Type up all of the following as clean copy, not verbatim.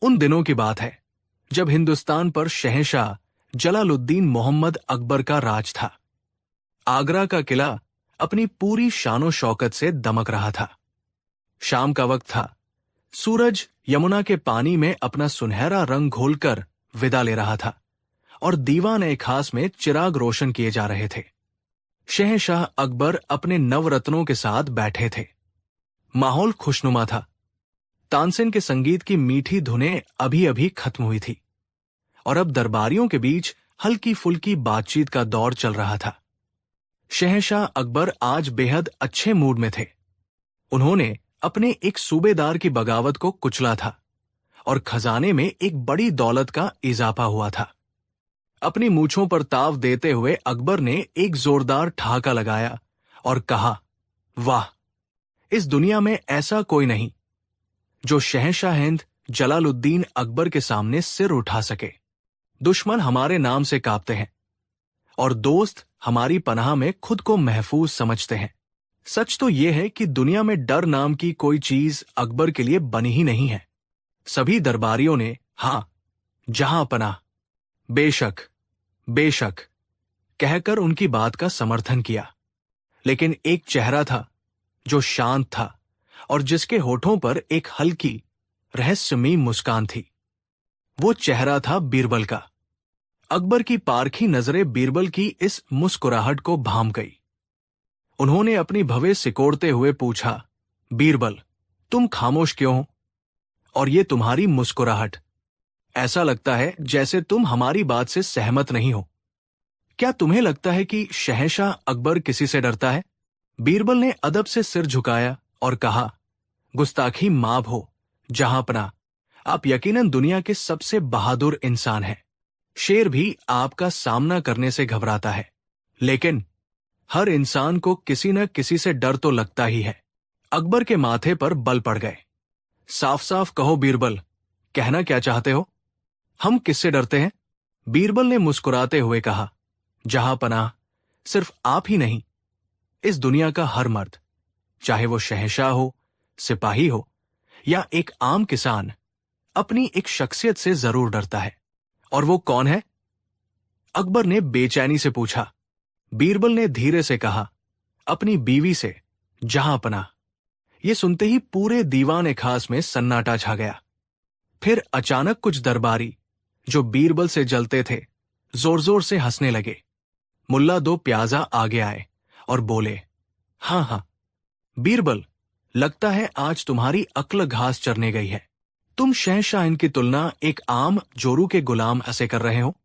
उन दिनों की बात है जब हिंदुस्तान पर शहंशाह जलालुद्दीन मोहम्मद अकबर का राज था। आगरा का किला अपनी पूरी शानो शौकत से दमक रहा था। शाम का वक्त था। सूरज यमुना के पानी में अपना सुनहरा रंग घोलकर विदा ले रहा था और दीवान खास में चिराग रोशन किए जा रहे थे। शहंशाह अकबर अपने नवरत्नों के साथ बैठे थे। माहौल खुशनुमा था। तानसेन के संगीत की मीठी धुनें अभी अभी खत्म हुई थी और अब दरबारियों के बीच हल्की फुल्की बातचीत का दौर चल रहा था। शहंशाह अकबर आज बेहद अच्छे मूड में थे। उन्होंने अपने एक सूबेदार की बगावत को कुचला था और खजाने में एक बड़ी दौलत का इजाफा हुआ था। अपनी मूंछों पर ताव देते हुए अकबर ने एक जोरदार ठहाका लगाया और कहा, वाह, इस दुनिया में ऐसा कोई नहीं जो शहंशाह हिंद जलालुद्दीन अकबर के सामने सिर उठा सके। दुश्मन हमारे नाम से कांपते हैं और दोस्त हमारी पनाह में खुद को महफूज समझते हैं। सच तो यह है कि दुनिया में डर नाम की कोई चीज अकबर के लिए बनी ही नहीं है। सभी दरबारियों ने हां, जहां पनाह, बेशक बेशक कहकर उनकी बात का समर्थन किया। लेकिन एक चेहरा था जो शांत था और जिसके होठों पर एक हल्की रहस्यमयी मुस्कान थी। वो चेहरा था बीरबल का। अकबर की पारखी नजरें बीरबल की इस मुस्कुराहट को भांप गई। उन्होंने अपनी भवें सिकोड़ते हुए पूछा, बीरबल, तुम खामोश क्यों हो? और ये तुम्हारी मुस्कुराहट, ऐसा लगता है जैसे तुम हमारी बात से सहमत नहीं हो। क्या तुम्हें लगता है कि शहंशाह अकबर किसी से डरता है? बीरबल ने अदब से सिर झुकाया और कहा, गुस्ताखी माफ हो जहांपना, आप यकीनन दुनिया के सबसे बहादुर इंसान हैं। शेर भी आपका सामना करने से घबराता है, लेकिन हर इंसान को किसी न किसी से डर तो लगता ही है। अकबर के माथे पर बल पड़ गए। साफ साफ कहो बीरबल, कहना क्या चाहते हो? हम किससे डरते हैं? बीरबल ने मुस्कुराते हुए कहा, जहांपनाह, सिर्फ आप ही नहीं, इस दुनिया का हर मर्द, चाहे वो शहंशाह हो, सिपाही हो या एक आम किसान, अपनी एक शख्सियत से जरूर डरता है। और वो कौन है? अकबर ने बेचैनी से पूछा। बीरबल ने धीरे से कहा, अपनी बीवी से, जहांपनाह। ये सुनते ही पूरे दीवान खास में सन्नाटा छा गया। फिर अचानक कुछ दरबारी जो बीरबल से जलते थे जोर जोर से हंसने लगे। मुल्ला दो प्याजा आगे आए और बोले, हां हां बीरबल, लगता है आज तुम्हारी अक्ल घास चरने गई है। तुम शहंशाह की तुलना एक आम जोरू के गुलाम से कर रहे हो।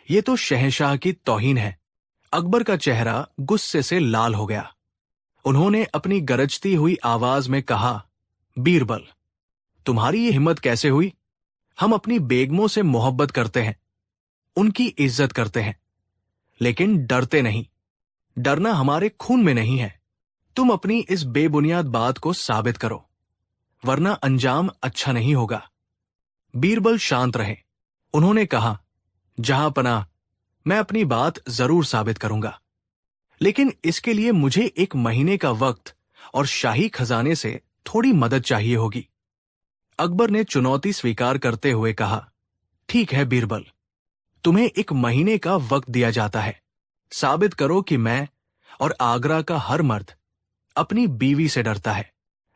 ये तो शहंशाह की तौहीन है। अकबर का चेहरा गुस्से से लाल हो गया। उन्होंने अपनी गरजती हुई आवाज में कहा, बीरबल, तुम्हारी ये हिम्मत कैसे हुई? हम अपनी बेगमों से मोहब्बत करते हैं, उनकी इज्जत करते हैं, लेकिन डरते नहीं। डरना हमारे खून में नहीं है। तुम अपनी इस बेबुनियाद बात को साबित करो, वरना अंजाम अच्छा नहीं होगा। बीरबल शांत रहे। उन्होंने कहा, जहांपनाह, मैं अपनी बात जरूर साबित करूंगा, लेकिन इसके लिए मुझे 1 महीने का वक्त और शाही खजाने से थोड़ी मदद चाहिए होगी। अकबर ने चुनौती स्वीकार करते हुए कहा, ठीक है बीरबल, तुम्हें 1 महीने का वक्त दिया जाता है। साबित करो कि मैं और आगरा का हर मर्द अपनी बीवी से डरता है।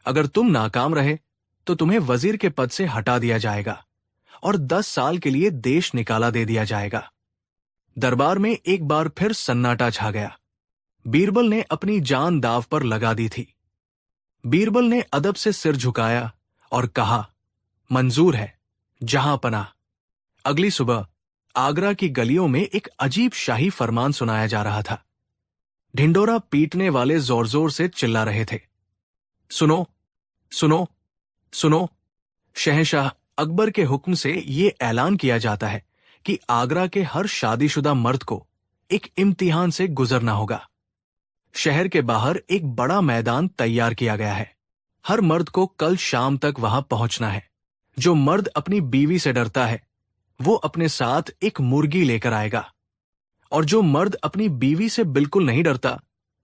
अगर तुम नाकाम रहे तो तुम्हें वजीर के पद से हटा दिया जाएगा और 10 साल के लिए देश निकाला दे दिया जाएगा। दरबार में एक बार फिर सन्नाटा छा गया। बीरबल ने अपनी जान दांव पर लगा दी थी। बीरबल ने अदब से सिर झुकाया और कहा, मंजूर है जहांपनाह। अगली सुबह आगरा की गलियों में एक अजीब शाही फरमान सुनाया जा रहा था। ढिंडोरा पीटने वाले जोर जोर से चिल्ला रहे थे, सुनो सुनो सुनो, शहंशाह अकबर के हुक्म से ये ऐलान किया जाता है कि आगरा के हर शादीशुदा मर्द को एक इम्तिहान से गुजरना होगा। शहर के बाहर एक बड़ा मैदान तैयार किया गया है। हर मर्द को कल शाम तक वहां पहुंचना है। जो मर्द अपनी बीवी से डरता है वो अपने साथ एक मुर्गी लेकर आएगा, और जो मर्द अपनी बीवी से बिल्कुल नहीं डरता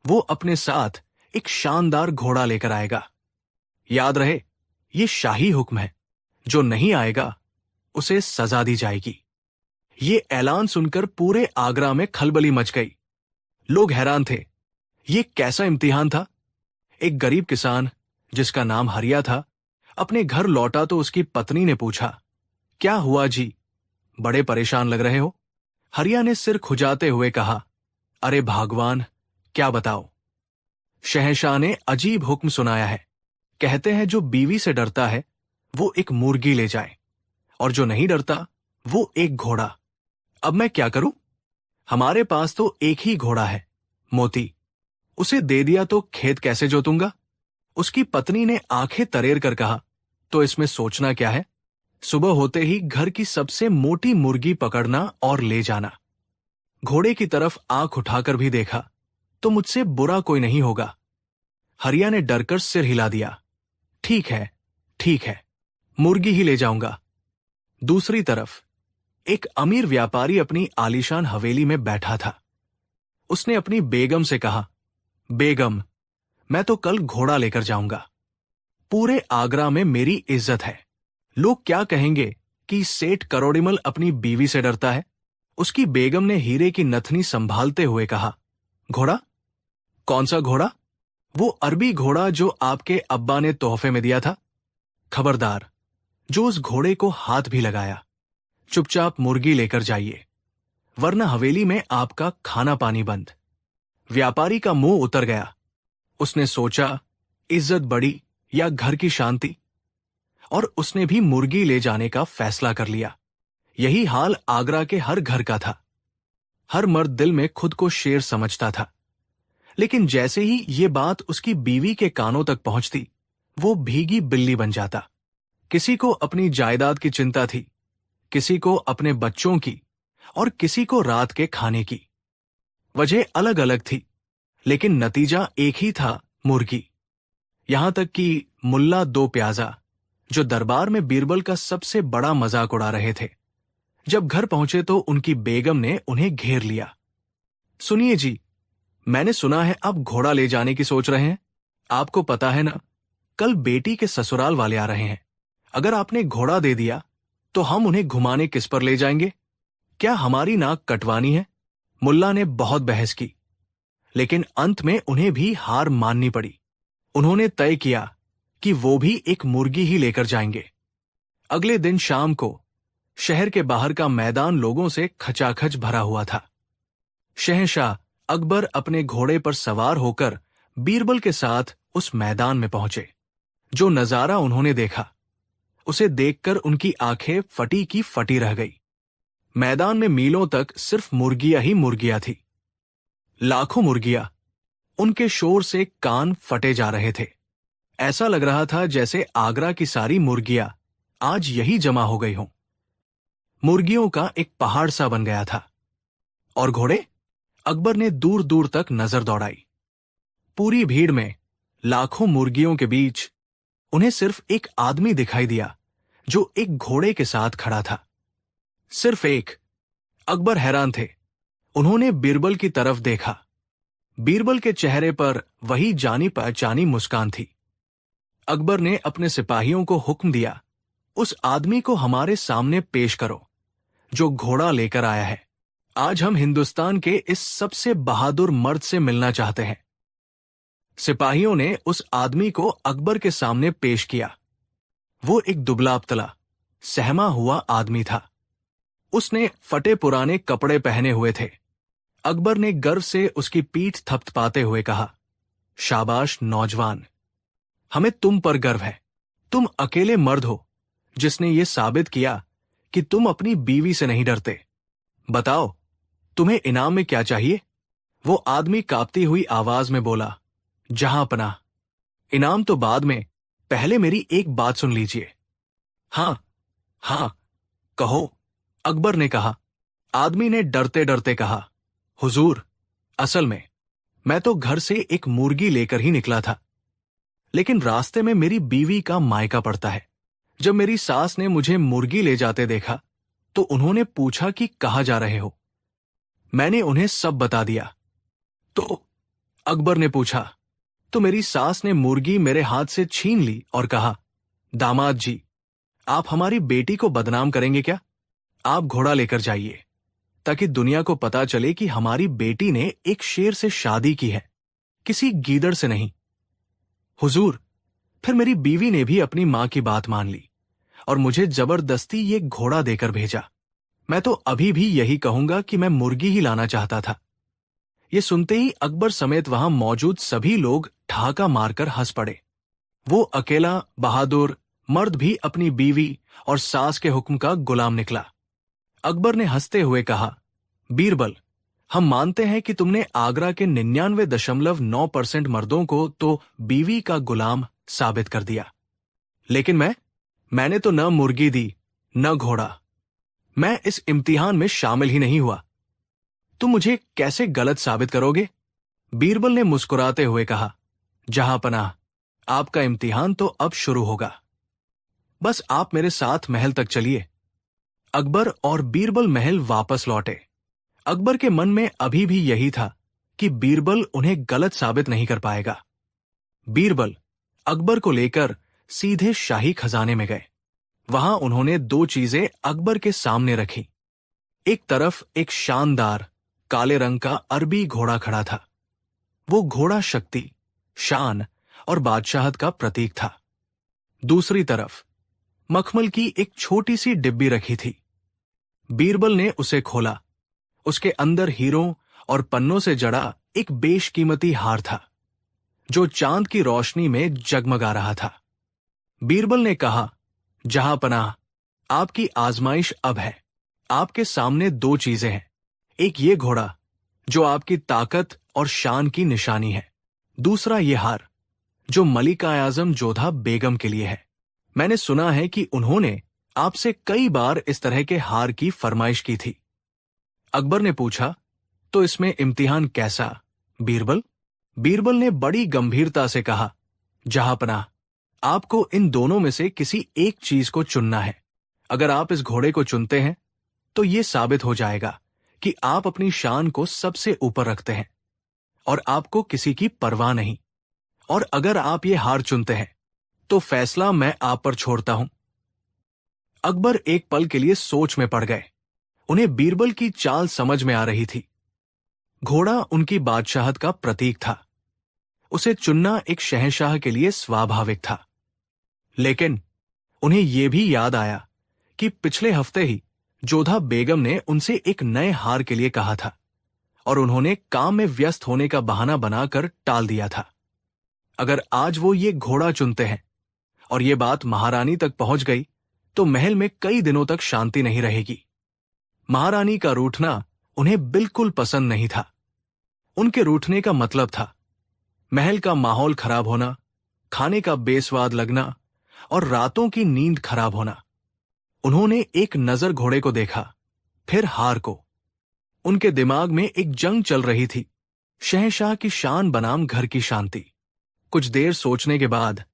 वो अपने साथ एक शानदार घोड़ा लेकर आएगा। याद रहे, ये शाही हुक्म है। जो नहीं आएगा उसे सजा दी जाएगी। ये ऐलान सुनकर पूरे आगरा में खलबली मच गई। लोग हैरान थे, ये कैसा इम्तिहान था। एक गरीब किसान जिसका नाम हरिया था, अपने घर लौटा तो उसकी पत्नी ने पूछा, क्या हुआ जी, बड़े परेशान लग रहे हो। हरिया ने सिर खुजाते हुए कहा, अरे भगवान, क्या बताओ। शहंशाह ने अजीब हुक्म सुनाया है। कहते हैं जो बीवी से डरता है वो एक मुर्गी ले जाए, और जो नहीं डरता वो एक घोड़ा। अब मैं क्या करूं? हमारे पास तो एक ही घोड़ा है, मोती। उसे दे दिया तो खेत कैसे जोतूंगा? उसकी पत्नी ने आंखें तरेर कर कहा, तो इसमें सोचना क्या है? सुबह होते ही घर की सबसे मोटी मुर्गी पकड़ना और ले जाना। घोड़े की तरफ आंख उठाकर भी देखा तो मुझसे बुरा कोई नहीं होगा। हरिया ने डरकर सिर हिला दिया, ठीक है, ठीक है, मुर्गी ही ले जाऊंगा। दूसरी तरफ एक अमीर व्यापारी अपनी आलीशान हवेली में बैठा था। उसने अपनी बेगम से कहा, बेगम, मैं तो कल घोड़ा लेकर जाऊंगा। पूरे आगरा में मेरी इज्जत है। लोग क्या कहेंगे कि सेठ करोड़िमल अपनी बीवी से डरता है। उसकी बेगम ने हीरे की नथनी संभालते हुए कहा, घोड़ा? कौन सा घोड़ा? वो अरबी घोड़ा जो आपके अब्बा ने तोहफे में दिया था। खबरदार, जो उस घोड़े को हाथ भी लगाया, चुपचाप मुर्गी लेकर जाइए, वरना हवेली में आपका खाना पानी बंद। व्यापारी का मुंह उतर गया। उसने सोचा, इज्जत बड़ी या घर की शांति, और उसने भी मुर्गी ले जाने का फैसला कर लिया। यही हाल आगरा के हर घर का था। हर मर्द दिल में खुद को शेर समझता था, लेकिन जैसे ही ये बात उसकी बीवी के कानों तक पहुंचती, वो भीगी बिल्ली बन जाता। किसी को अपनी जायदाद की चिंता थी, किसी को अपने बच्चों की, और किसी को रात के खाने की। वजह अलग अलग थी, लेकिन नतीजा एक ही था, मुर्गी। यहां तक कि मुल्ला दो प्याजा, जो दरबार में बीरबल का सबसे बड़ा मजाक उड़ा रहे थे, जब घर पहुंचे तो उनकी बेगम ने उन्हें घेर लिया। सुनिए जी, मैंने सुना है आप घोड़ा ले जाने की सोच रहे हैं। आपको पता है ना, कल बेटी के ससुराल वाले आ रहे हैं। अगर आपने घोड़ा दे दिया तो हम उन्हें घुमाने किस पर ले जाएंगे? क्या हमारी नाक कटवानी है? मुल्ला ने बहुत बहस की, लेकिन अंत में उन्हें भी हार माननी पड़ी। उन्होंने तय किया कि वो भी एक मुर्गी ही लेकर जाएंगे। अगले दिन शाम को शहर के बाहर का मैदान लोगों से खचाखच भरा हुआ था। शहंशाह अकबर अपने घोड़े पर सवार होकर बीरबल के साथ उस मैदान में पहुंचे। जो नजारा उन्होंने देखा, उसे देखकर उनकी आंखें फटी की फटी रह गई। मैदान में मीलों तक सिर्फ मुर्गियां ही मुर्गियां थी। लाखों मुर्गियां, उनके शोर से कान फटे जा रहे थे। ऐसा लग रहा था जैसे आगरा की सारी मुर्गियां आज यही जमा हो गई हों। मुर्गियों का एक पहाड़ सा बन गया था। और घोड़े? अकबर ने दूर दूर तक नजर दौड़ाई। पूरी भीड़ में, लाखों मुर्गियों के बीच उन्हें सिर्फ एक आदमी दिखाई दिया, जो एक घोड़े के साथ खड़ा था। सिर्फ एक। अकबर हैरान थे। उन्होंने बीरबल की तरफ देखा। बीरबल के चेहरे पर वही जानी पहचानी मुस्कान थी। अकबर ने अपने सिपाहियों को हुक्म दिया, उस आदमी को हमारे सामने पेश करो जो घोड़ा लेकर आया है। आज हम हिंदुस्तान के इस सबसे बहादुर मर्द से मिलना चाहते हैं। सिपाहियों ने उस आदमी को अकबर के सामने पेश किया। वो एक दुबला पतला, सहमा हुआ आदमी था। उसने फटे पुराने कपड़े पहने हुए थे। अकबर ने गर्व से उसकी पीठ थपथपाते हुए कहा, शाबाश नौजवान, हमें तुम पर गर्व है। तुम अकेले मर्द हो जिसने ये साबित किया कि तुम अपनी बीवी से नहीं डरते। बताओ, तुम्हें इनाम में क्या चाहिए? वो आदमी कांपती हुई आवाज में बोला, जहां पनाह। इनाम तो बाद में, पहले मेरी एक बात सुन लीजिए। हां हां, कहो, अकबर ने कहा। आदमी ने डरते डरते कहा, हुजूर, असल में मैं तो घर से एक मुर्गी लेकर ही निकला था, लेकिन रास्ते में मेरी बीवी का मायका पड़ता है। जब मेरी सास ने मुझे मुर्गी ले जाते देखा तो उन्होंने पूछा कि कहाँ जा रहे हो। मैंने उन्हें सब बता दिया। तो अकबर ने पूछा, तो मेरी सास ने मुर्गी मेरे हाथ से छीन ली और कहा, दामाद जी, आप हमारी बेटी को बदनाम करेंगे क्या? आप घोड़ा लेकर जाइए, ताकि दुनिया को पता चले कि हमारी बेटी ने एक शेर से शादी की है, किसी गीदड़ से नहीं। हुजूर, फिर मेरी बीवी ने भी अपनी मां की बात मान ली और मुझे जबरदस्ती ये घोड़ा देकर भेजा। मैं तो अभी भी यही कहूंगा कि मैं मुर्गी ही लाना चाहता था। ये सुनते ही अकबर समेत वहां मौजूद सभी लोग ठहाका मारकर हंस पड़े। वो अकेला बहादुर मर्द भी अपनी बीवी और सास के हुक्म का गुलाम निकला। अकबर ने हंसते हुए कहा, बीरबल, हम मानते हैं कि तुमने आगरा के 99.9% मर्दों को तो बीवी का गुलाम साबित कर दिया, लेकिन मैंने तो न मुर्गी दी न घोड़ा। मैं इस इम्तिहान में शामिल ही नहीं हुआ। तुम मुझे कैसे गलत साबित करोगे? बीरबल ने मुस्कुराते हुए कहा, जहांपनाह, आपका इम्तिहान तो अब शुरू होगा। बस आप मेरे साथ महल तक चलिए। अकबर और बीरबल महल वापस लौटे। अकबर के मन में अभी भी यही था कि बीरबल उन्हें गलत साबित नहीं कर पाएगा। बीरबल अकबर को लेकर सीधे शाही खजाने में गए। वहां उन्होंने दो चीजें अकबर के सामने रखी। एक तरफ एक शानदार काले रंग का अरबी घोड़ा खड़ा था। वो घोड़ा शक्ति, शान और बादशाहत का प्रतीक था। दूसरी तरफ मखमल की एक छोटी सी डिब्बी रखी थी। बीरबल ने उसे खोला। उसके अंदर हीरों और पन्नों से जड़ा एक बेशकीमती हार था, जो चांद की रोशनी में जगमगा रहा था। बीरबल ने कहा, जहांपनाह, आपकी आजमाइश अब है। आपके सामने दो चीजें हैं। एक ये घोड़ा, जो आपकी ताकत और शान की निशानी है। दूसरा ये हार, जो मलिका आजम जोधा बेगम के लिए है। मैंने सुना है कि उन्होंने आपसे कई बार इस तरह के हार की फरमाइश की थी। अकबर ने पूछा, तो इसमें इम्तिहान कैसा, बीरबल? बीरबल ने बड़ी गंभीरता से कहा, जहांपनाह, आपको इन दोनों में से किसी एक चीज को चुनना है। अगर आप इस घोड़े को चुनते हैं तो यह साबित हो जाएगा कि आप अपनी शान को सबसे ऊपर रखते हैं और आपको किसी की परवाह नहीं। और अगर आप ये हार चुनते हैं तो फैसला मैं आप पर छोड़ता हूं। अकबर एक पल के लिए सोच में पड़ गए। उन्हें बीरबल की चाल समझ में आ रही थी। घोड़ा उनकी बादशाहत का प्रतीक था। उसे चुनना एक शहंशाह के लिए स्वाभाविक था। लेकिन उन्हें यह भी याद आया कि पिछले हफ्ते ही जोधा बेगम ने उनसे एक नए हार के लिए कहा था और उन्होंने काम में व्यस्त होने का बहाना बनाकर टाल दिया था। अगर आज वो ये घोड़ा चुनते हैं और ये बात महारानी तक पहुंच गई तो महल में कई दिनों तक शांति नहीं रहेगी। महारानी का रूठना उन्हें बिल्कुल पसंद नहीं था। उनके रूठने का मतलब था महल का माहौल खराब होना, खाने का बेस्वाद लगना और रातों की नींद खराब होना। उन्होंने एक नजर घोड़े को देखा, फिर हार को। उनके दिमाग में एक जंग चल रही थी, शहंशाह की शान बनाम घर की शांति। कुछ देर सोचने के बाद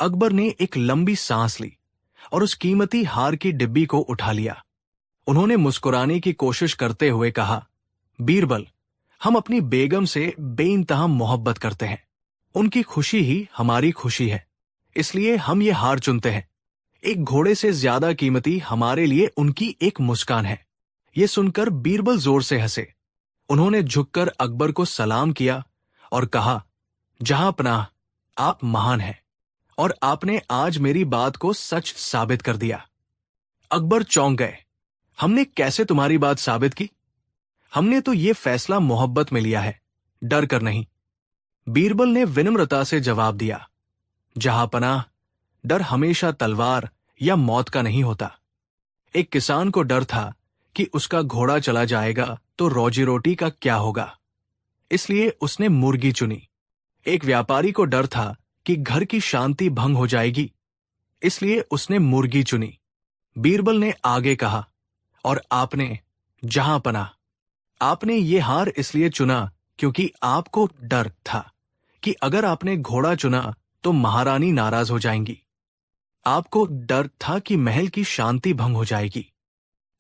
अकबर ने एक लंबी सांस ली और उस कीमती हार की डिब्बी को उठा लिया। उन्होंने मुस्कुराने की कोशिश करते हुए कहा, बीरबल, हम अपनी बेगम से बेइंतहा मोहब्बत करते हैं। उनकी खुशी ही हमारी खुशी है, इसलिए हम ये हार चुनते हैं। एक घोड़े से ज्यादा कीमती हमारे लिए उनकी एक मुस्कान है। ये सुनकर बीरबल जोर से हंसे। उन्होंने झुककर अकबर को सलाम किया और कहा, जहांपनाह, आप महान हैं और आपने आज मेरी बात को सच साबित कर दिया। अकबर चौंक गए। हमने कैसे तुम्हारी बात साबित की? हमने तो ये फैसला मोहब्बत में लिया है, डर कर नहीं। बीरबल ने विनम्रता से जवाब दिया, जहांपनाह, डर हमेशा तलवार या मौत का नहीं होता। एक किसान को डर था कि उसका घोड़ा चला जाएगा तो रोजी रोटी का क्या होगा, इसलिए उसने मुर्गी चुनी। एक व्यापारी को डर था कि घर की शांति भंग हो जाएगी, इसलिए उसने मुर्गी चुनी। बीरबल ने आगे कहा, और आपने, जहांपनाह, आपने ये हार इसलिए चुना क्योंकि आपको डर था कि अगर आपने घोड़ा चुना तो महारानी नाराज हो जाएंगी। आपको डर था कि महल की शांति भंग हो जाएगी।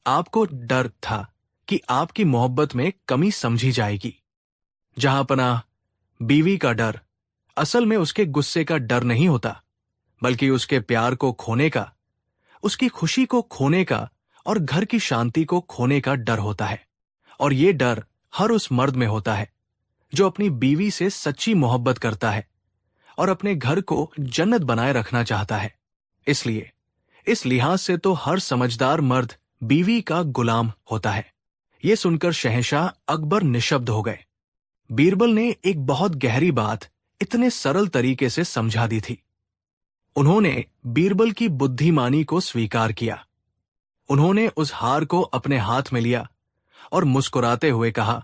आपको डर था कि आपकी मोहब्बत में कमी समझी जाएगी। जहांपनाह, बीवी का डर असल में उसके गुस्से का डर नहीं होता, बल्कि उसके प्यार को खोने का, उसकी खुशी को खोने का और घर की शांति को खोने का डर होता है। और ये डर हर उस मर्द में होता है जो अपनी बीवी से सच्ची मोहब्बत करता है और अपने घर को जन्नत बनाए रखना चाहता है। इसलिए इस लिहाज से तो हर समझदार मर्द बीवी का गुलाम होता है। ये सुनकर शहंशाह अकबर निशब्द हो गए। बीरबल ने एक बहुत गहरी बात इतने सरल तरीके से समझा दी थी। उन्होंने बीरबल की बुद्धिमानी को स्वीकार किया। उन्होंने उस हार को अपने हाथ में लिया और मुस्कुराते हुए कहा,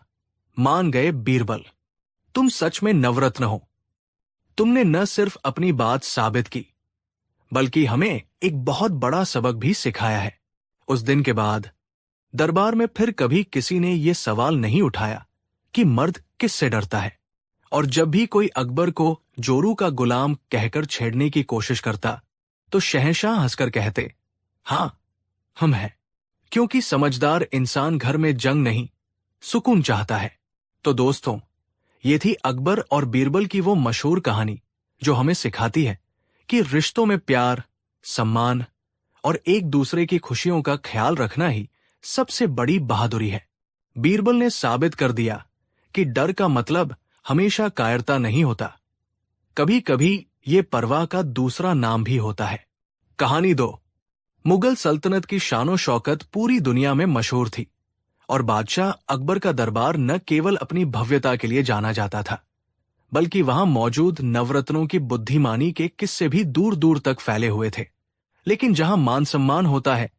मान गए बीरबल, तुम सच में नवरत्न हो। तुमने न सिर्फ अपनी बात साबित की बल्कि हमें एक बहुत बड़ा सबक भी सिखाया है। उस दिन के बाद दरबार में फिर कभी किसी ने यह सवाल नहीं उठाया कि मर्द किससे डरता है, और जब भी कोई अकबर को जोरू का गुलाम कहकर छेड़ने की कोशिश करता तो शहंशाह हंसकर कहते, हां, हम हैं, क्योंकि समझदार इंसान घर में जंग नहीं, सुकून चाहता है। तो दोस्तों, ये थी अकबर और बीरबल की वो मशहूर कहानी जो हमें सिखाती है कि रिश्तों में प्यार, सम्मान और एक दूसरे की खुशियों का ख्याल रखना ही सबसे बड़ी बहादुरी है। बीरबल ने साबित कर दिया कि डर का मतलब हमेशा कायरता नहीं होता, कभी कभी ये परवाह का दूसरा नाम भी होता है। कहानी 2। मुगल सल्तनत की शानो शौकत पूरी दुनिया में मशहूर थी और बादशाह अकबर का दरबार न केवल अपनी भव्यता के लिए जाना जाता था बल्कि वहां मौजूद नवरत्नों की बुद्धिमानी के किस्से भी दूर दूर तक फैले हुए थे। लेकिन जहां मान सम्मान होता है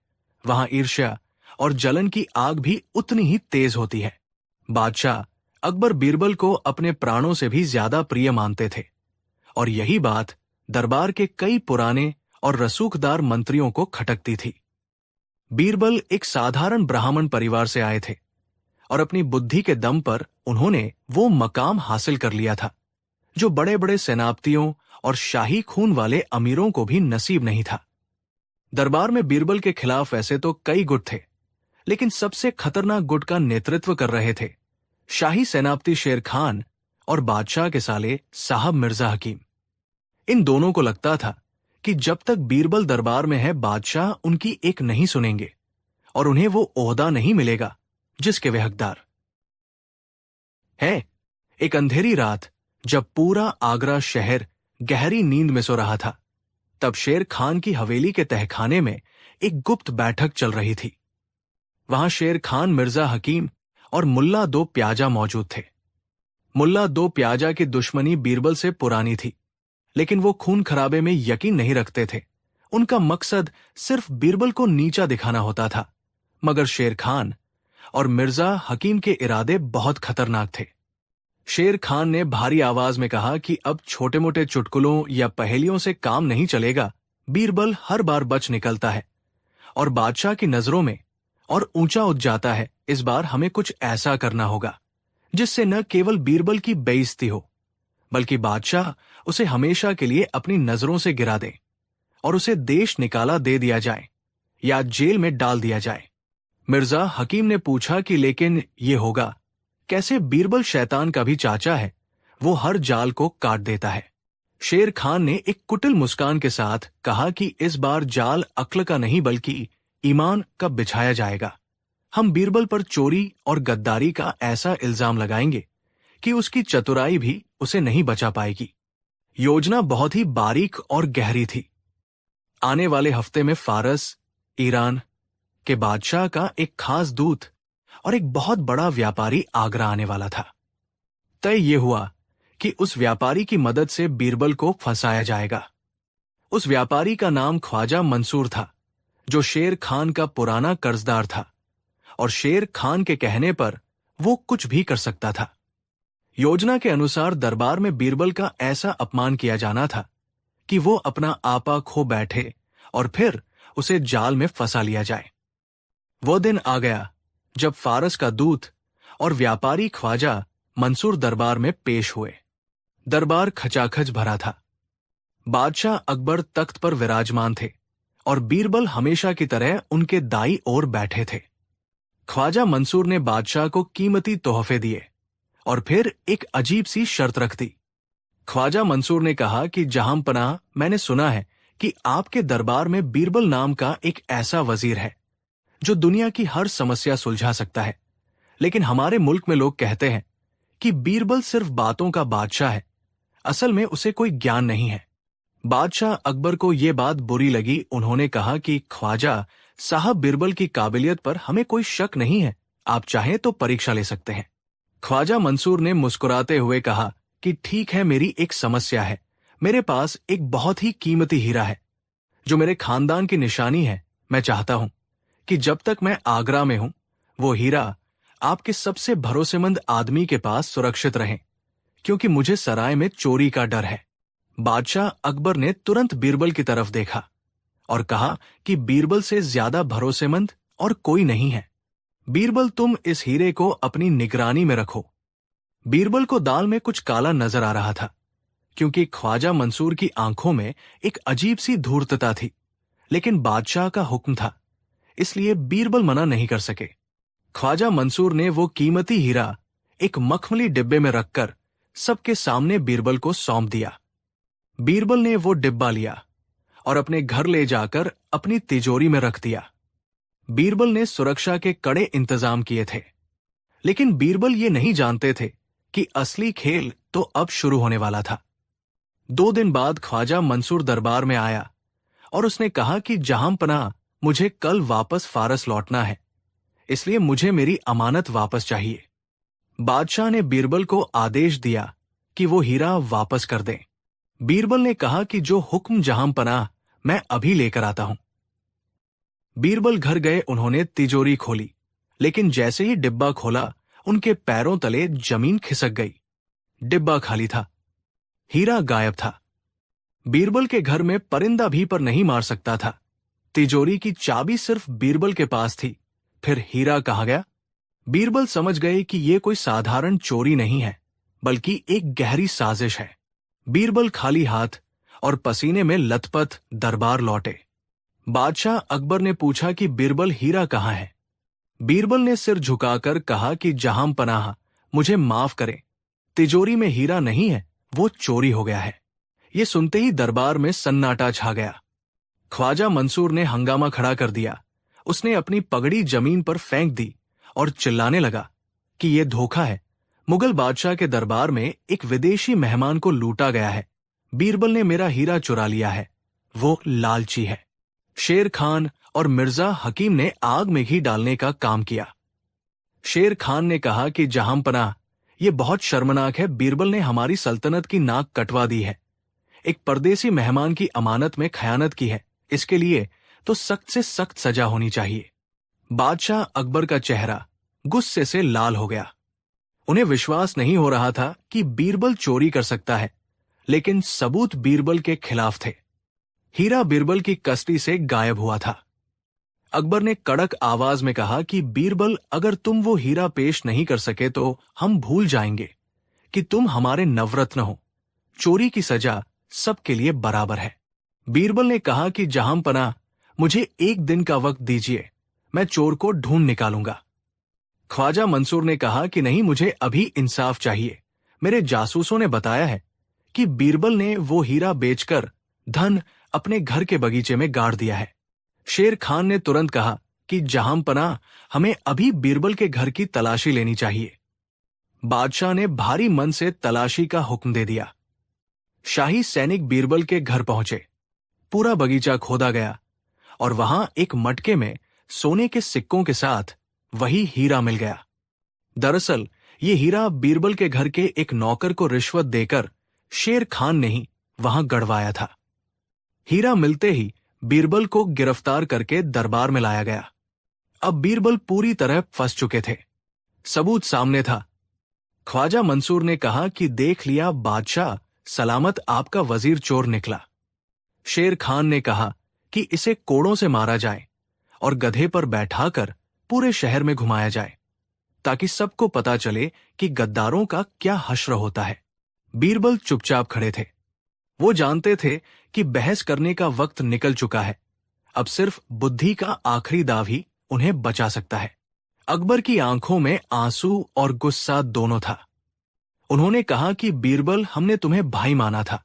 वहां ईर्ष्या और जलन की आग भी उतनी ही तेज होती है। बादशाह अकबर बीरबल को अपने प्राणों से भी ज्यादा प्रिय मानते थे और यही बात दरबार के कई पुराने और रसूखदार मंत्रियों को खटकती थी। बीरबल एक साधारण ब्राह्मण परिवार से आए थे और अपनी बुद्धि के दम पर उन्होंने वो मकाम हासिल कर लिया था जो बड़े बड़े सेनापतियों और शाही खून वाले अमीरों को भी नसीब नहीं था। दरबार में बीरबल के खिलाफ वैसे तो कई गुट थे, लेकिन सबसे खतरनाक गुट का नेतृत्व कर रहे थे शाही सेनापति शेर खान और बादशाह के साले साहब मिर्जा हकीम। इन दोनों को लगता था कि जब तक बीरबल दरबार में है बादशाह उनकी एक नहीं सुनेंगे और उन्हें वो ओहदा नहीं मिलेगा जिसके वे हकदार हैं। एक अंधेरी रात जब पूरा आगरा शहर गहरी नींद में सो रहा था, तब शेर खान की हवेली के तहखाने में एक गुप्त बैठक चल रही थी। वहां शेर खान, मिर्जा हकीम और मुल्ला दो प्याजा मौजूद थे। मुल्ला दो प्याजा की दुश्मनी बीरबल से पुरानी थी, लेकिन वो खून खराबे में यकीन नहीं रखते थे। उनका मकसद सिर्फ बीरबल को नीचा दिखाना होता था, मगर शेर खान और मिर्जा हकीम के इरादे बहुत खतरनाक थे। शेर खान ने भारी आवाज में कहा कि अब छोटे मोटे चुटकुलों या पहेलियों से काम नहीं चलेगा। बीरबल हर बार बच निकलता है और बादशाह की नजरों में और ऊंचा उठ जाता है। इस बार हमें कुछ ऐसा करना होगा जिससे न केवल बीरबल की बेइज्जती हो, बल्कि बादशाह उसे हमेशा के लिए अपनी नजरों से गिरा दे और उसे देश निकाला दे दिया जाए या जेल में डाल दिया जाए। मिर्जा हकीम ने पूछा कि लेकिन ये होगा कैसे? बीरबल शैतान का भी चाचा है, वो हर जाल को काट देता है। शेर खान ने एक कुटिल मुस्कान के साथ कहा कि इस बार जाल अक्ल का नहीं बल्कि ईमान का बिछाया जाएगा। हम बीरबल पर चोरी और गद्दारी का ऐसा इल्जाम लगाएंगे कि उसकी चतुराई भी उसे नहीं बचा पाएगी। योजना बहुत ही बारीक और गहरी थी। आने वाले हफ्ते में फारस, ईरान के बादशाह का एक खास दूत और एक बहुत बड़ा व्यापारी आगरा आने वाला था। तय ये हुआ कि उस व्यापारी की मदद से बीरबल को फंसाया जाएगा। उस व्यापारी का नाम ख्वाजा मंसूर था, जो शेर खान का पुराना कर्जदार था और शेर खान के कहने पर वो कुछ भी कर सकता था। योजना के अनुसार दरबार में बीरबल का ऐसा अपमान किया जाना था कि वो अपना आपा खो बैठे और फिर उसे जाल में फंसा लिया जाए। वो दिन आ गया जब फारस का दूत और व्यापारी ख्वाजा मंसूर दरबार में पेश हुए। दरबार खचाखच भरा था। बादशाह अकबर तख्त पर विराजमान थे और बीरबल हमेशा की तरह उनके दाईं ओर बैठे थे। ख्वाजा मंसूर ने बादशाह को कीमती तोहफे दिए और फिर एक अजीब सी शर्त रख दी। ख्वाजा मंसूर ने कहा कि जहां पनाह, मैंने सुना है कि आपके दरबार में बीरबल नाम का एक ऐसा वजीर है जो दुनिया की हर समस्या सुलझा सकता है, लेकिन हमारे मुल्क में लोग कहते हैं कि बीरबल सिर्फ बातों का बादशाह है, असल में उसे कोई ज्ञान नहीं है। बादशाह अकबर को यह बात बुरी लगी। उन्होंने कहा कि ख्वाजा साहब, बीरबल की काबिलियत पर हमें कोई शक नहीं है, आप चाहें तो परीक्षा ले सकते हैं। ख्वाजा मंसूर ने मुस्कुराते हुए कहा कि ठीक है, मेरी एक समस्या है। मेरे पास एक बहुत ही कीमती हीरा है जो मेरे खानदान की निशानी है। मैं चाहता हूं कि जब तक मैं आगरा में हूं, वो हीरा आपके सबसे भरोसेमंद आदमी के पास सुरक्षित रहे, क्योंकि मुझे सराय में चोरी का डर है। बादशाह अकबर ने तुरंत बीरबल की तरफ देखा और कहा कि बीरबल से ज्यादा भरोसेमंद और कोई नहीं है। बीरबल, तुम इस हीरे को अपनी निगरानी में रखो। बीरबल को दाल में कुछ काला नजर आ रहा था, क्योंकि ख्वाजा मंसूर की आंखों में एक अजीब सी धूर्तता थी, लेकिन बादशाह का हुक्म था, इसलिए बीरबल मना नहीं कर सके। ख्वाजा मंसूर ने वो कीमती हीरा एक मखमली डिब्बे में रखकर सबके सामने बीरबल को सौंप दिया। बीरबल ने वो डिब्बा लिया और अपने घर ले जाकर अपनी तिजोरी में रख दिया। बीरबल ने सुरक्षा के कड़े इंतजाम किए थे, लेकिन बीरबल ये नहीं जानते थे कि असली खेल तो अब शुरू होने वाला था। 2 दिन बाद ख्वाजा मंसूर दरबार में आया और उसने कहा कि जहांपनाह, मुझे कल वापस फारस लौटना है, इसलिए मुझे अमानत अमानत वापस चाहिए। बादशाह ने बीरबल को आदेश दिया कि वो हीरा वापस कर दें। बीरबल ने कहा कि जो हुक्म जहांपनाह, मैं अभी लेकर आता हूं। बीरबल घर गए। उन्होंने तिजोरी खोली, लेकिन जैसे ही डिब्बा खोला, उनके पैरों तले जमीन खिसक गई। डिब्बा खाली था, हीरा गायब था। बीरबल के घर में परिंदा भी पर नहीं मार सकता था। तिजोरी की चाबी सिर्फ बीरबल के पास थी, फिर हीरा कहाँ गया? बीरबल समझ गए कि यह कोई साधारण चोरी नहीं है, बल्कि एक गहरी साजिश है। बीरबल खाली हाथ और पसीने में लथपथ दरबार लौटे। बादशाह अकबर ने पूछा कि बीरबल, हीरा कहाँ है? बीरबल ने सिर झुकाकर कहा कि जहांपनाह, मुझे माफ करें, तिजोरी में हीरा नहीं है, वो चोरी हो गया है। ये सुनते ही दरबार में सन्नाटा छा गया। ख्वाजा मंसूर ने हंगामा खड़ा कर दिया। उसने अपनी पगड़ी जमीन पर फेंक दी और चिल्लाने लगा कि यह धोखा है। मुगल बादशाह के दरबार में एक विदेशी मेहमान को लूटा गया है। बीरबल ने मेरा हीरा चुरा लिया है। वो लालची है। शेर खान और मिर्जा हकीम ने आग में घी डालने का काम किया। शेर खान ने कहा कि जहांपनाह, यह बहुत शर्मनाक है। बीरबल ने हमारी सल्तनत की नाक कटवा दी है। एक परदेसी मेहमान की अमानत में खयानत की है। इसके लिए तो सख्त से सख्त सजा होनी चाहिए। बादशाह अकबर का चेहरा गुस्से से लाल हो गया। उन्हें विश्वास नहीं हो रहा था कि बीरबल चोरी कर सकता है, लेकिन सबूत बीरबल के खिलाफ थे। हीरा बीरबल की कस्टडी से गायब हुआ था। अकबर ने कड़क आवाज में कहा कि बीरबल, अगर तुम वो हीरा पेश नहीं कर सके तो हम भूल जाएंगे कि तुम हमारे नवरत्न हो। चोरी की सजा सबके लिए बराबर है। बीरबल ने कहा कि जहांपनाह, मुझे 1 दिन का वक्त दीजिए, मैं चोर को ढूंढ निकालूंगा। ख्वाजा मंसूर ने कहा कि नहीं, मुझे अभी इंसाफ चाहिए। मेरे जासूसों ने बताया है कि बीरबल ने वो हीरा बेचकर धन अपने घर के बगीचे में गाड़ दिया है। शेर खान ने तुरंत कहा कि जहांपनाह, हमें अभी बीरबल के घर की तलाशी लेनी चाहिए। बादशाह ने भारी मन से तलाशी का हुक्म दे दिया। शाही सैनिक बीरबल के घर पहुंचे। पूरा बगीचा खोदा गया और वहां एक मटके में सोने के सिक्कों के साथ वही हीरा मिल गया। दरअसल ये हीरा बीरबल के घर के एक नौकर को रिश्वत देकर शेर खान ने ही वहां गड़वाया था। हीरा मिलते ही बीरबल को गिरफ्तार करके दरबार में लाया गया। अब बीरबल पूरी तरह फंस चुके थे। सबूत सामने था। ख्वाजा मंसूर ने कहा कि देख लिया बादशाह, सलामत आपका वजीर चोर निकला। शेर खान ने कहा कि इसे कोड़ों से मारा जाए और गधे पर बैठाकर पूरे शहर में घुमाया जाए, ताकि सबको पता चले कि गद्दारों का क्या हश्र होता है। बीरबल चुपचाप खड़े थे। वो जानते थे कि बहस करने का वक्त निकल चुका है। अब सिर्फ बुद्धि का आखिरी दाव ही उन्हें बचा सकता है। अकबर की आंखों में आंसू और गुस्सा दोनों था। उन्होंने कहा कि बीरबल, हमने तुम्हें भाई माना था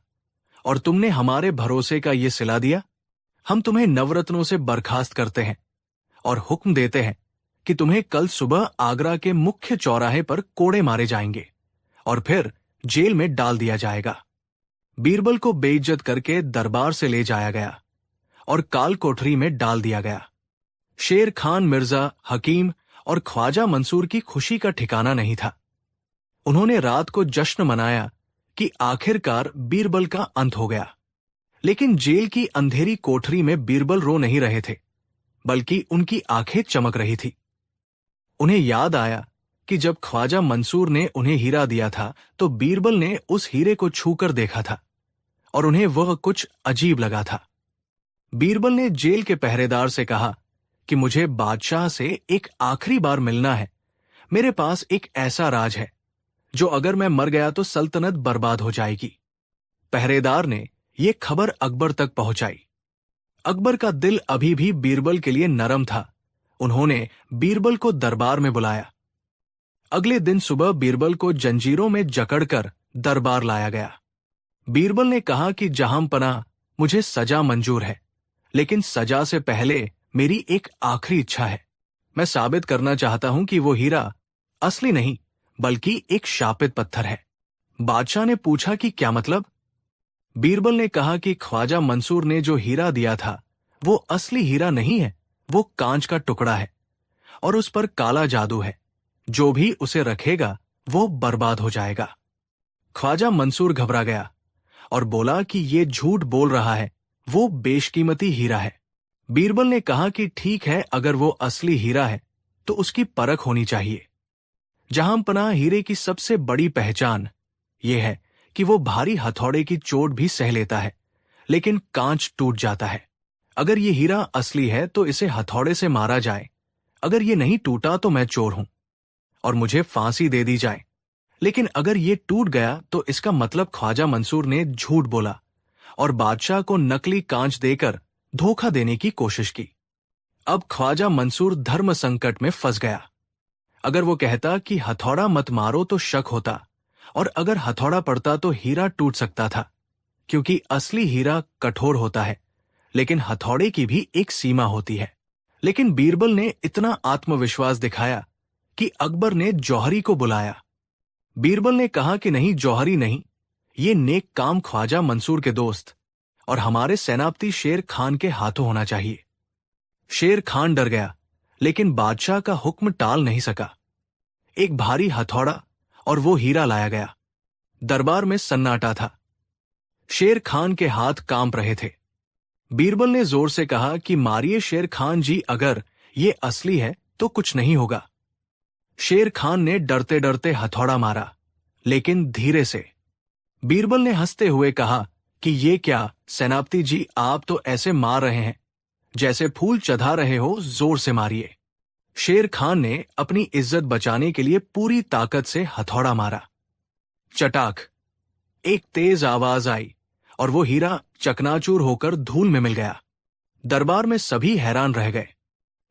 और तुमने हमारे भरोसे का ये सिला दिया। हम तुम्हें नवरत्नों से बर्खास्त करते हैं और हुक्म देते हैं कि तुम्हें कल सुबह आगरा के मुख्य चौराहे पर कोड़े मारे जाएंगे और फिर जेल में डाल दिया जाएगा। बीरबल को बेइज्जत करके दरबार से ले जाया गया और काल कोठरी में डाल दिया गया। शेर खान, मिर्जा, हकीम और ख्वाजा मंसूर की खुशी का ठिकाना नहीं था। उन्होंने रात को जश्न मनाया कि आखिरकार बीरबल का अंत हो गया। लेकिन जेल की अंधेरी कोठरी में बीरबल रो नहीं रहे थे, बल्कि उनकी आंखें चमक रही थी। उन्हें याद आया कि जब ख्वाजा मंसूर ने उन्हें हीरा दिया था तो बीरबल ने उस हीरे को छूकर देखा था और उन्हें वह कुछ अजीब लगा था। बीरबल ने जेल के पहरेदार से कहा कि मुझे बादशाह से एक आखिरी बार मिलना है। मेरे पास एक ऐसा राज है जो अगर मैं मर गया तो सल्तनत बर्बाद हो जाएगी। पहरेदार ने यह खबर अकबर तक पहुंचाई। अकबर का दिल अभी भी बीरबल के लिए नरम था। उन्होंने बीरबल को दरबार में बुलाया। अगले दिन सुबह बीरबल को जंजीरों में जकड़कर दरबार लाया गया। बीरबल ने कहा कि जहांपनाह, मुझे सजा मंजूर है, लेकिन सजा से पहले मेरी एक आखिरी इच्छा है। मैं साबित करना चाहता हूं कि वो हीरा असली नहीं बल्कि एक शापित पत्थर है। बादशाह ने पूछा कि क्या मतलब? बीरबल ने कहा कि ख्वाजा मंसूर ने जो हीरा दिया था वो असली हीरा नहीं है, वो कांच का टुकड़ा है और उस पर काला जादू है। जो भी उसे रखेगा वो बर्बाद हो जाएगा। ख्वाजा मंसूर घबरा गया और बोला कि ये झूठ बोल रहा है, वो बेशकीमती हीरा है। बीरबल ने कहा कि ठीक है, अगर वो असली हीरा है तो उसकी परख होनी चाहिए। जहांपनाह हीरे की सबसे बड़ी पहचान यह है कि वो भारी हथौड़े की चोट भी सह लेता है, लेकिन कांच टूट जाता है। अगर ये हीरा असली है तो इसे हथौड़े से मारा जाए। अगर ये नहीं टूटा तो मैं चोर हूं और मुझे फांसी दे दी जाए। लेकिन अगर ये टूट गया तो इसका मतलब ख्वाजा मंसूर ने झूठ बोला और बादशाह को नकली कांच देकर धोखा देने की कोशिश की। अब ख्वाजा मंसूर धर्म संकट में फंस गया। अगर वो कहता कि हथौड़ा मत मारो तो शक होता, और अगर हथौड़ा पड़ता तो हीरा टूट सकता था, क्योंकि असली हीरा कठोर होता है, लेकिन हथौड़े की भी एक सीमा होती है। लेकिन बीरबल ने इतना आत्मविश्वास दिखाया कि अकबर ने जौहरी को बुलाया। बीरबल ने कहा कि नहीं, जौहरी नहीं, ये नेक काम ख्वाजा मंसूर के दोस्त और हमारे सेनापति शेर खान के हाथों होना चाहिए। शेर खान डर गया, लेकिन बादशाह का हुक्म टाल नहीं सका। एक भारी हथौड़ा और वो हीरा लाया गया। दरबार में सन्नाटा था। शेर खान के हाथ कांप रहे थे। बीरबल ने जोर से कहा कि मारिए शेर खान जी, अगर ये असली है तो कुछ नहीं होगा। शेर खान ने डरते डरते हथौड़ा मारा, लेकिन धीरे से। बीरबल ने हंसते हुए कहा कि ये क्या सेनापति जी, आप तो ऐसे मार रहे हैं जैसे फूल चढ़ा रहे हो, जोर से मारिए। शेर खान ने अपनी इज्जत बचाने के लिए पूरी ताकत से हथौड़ा मारा। चटाक, एक तेज आवाज आई और वो हीरा चकनाचूर होकर धूल में मिल गया। दरबार में सभी हैरान रह गए।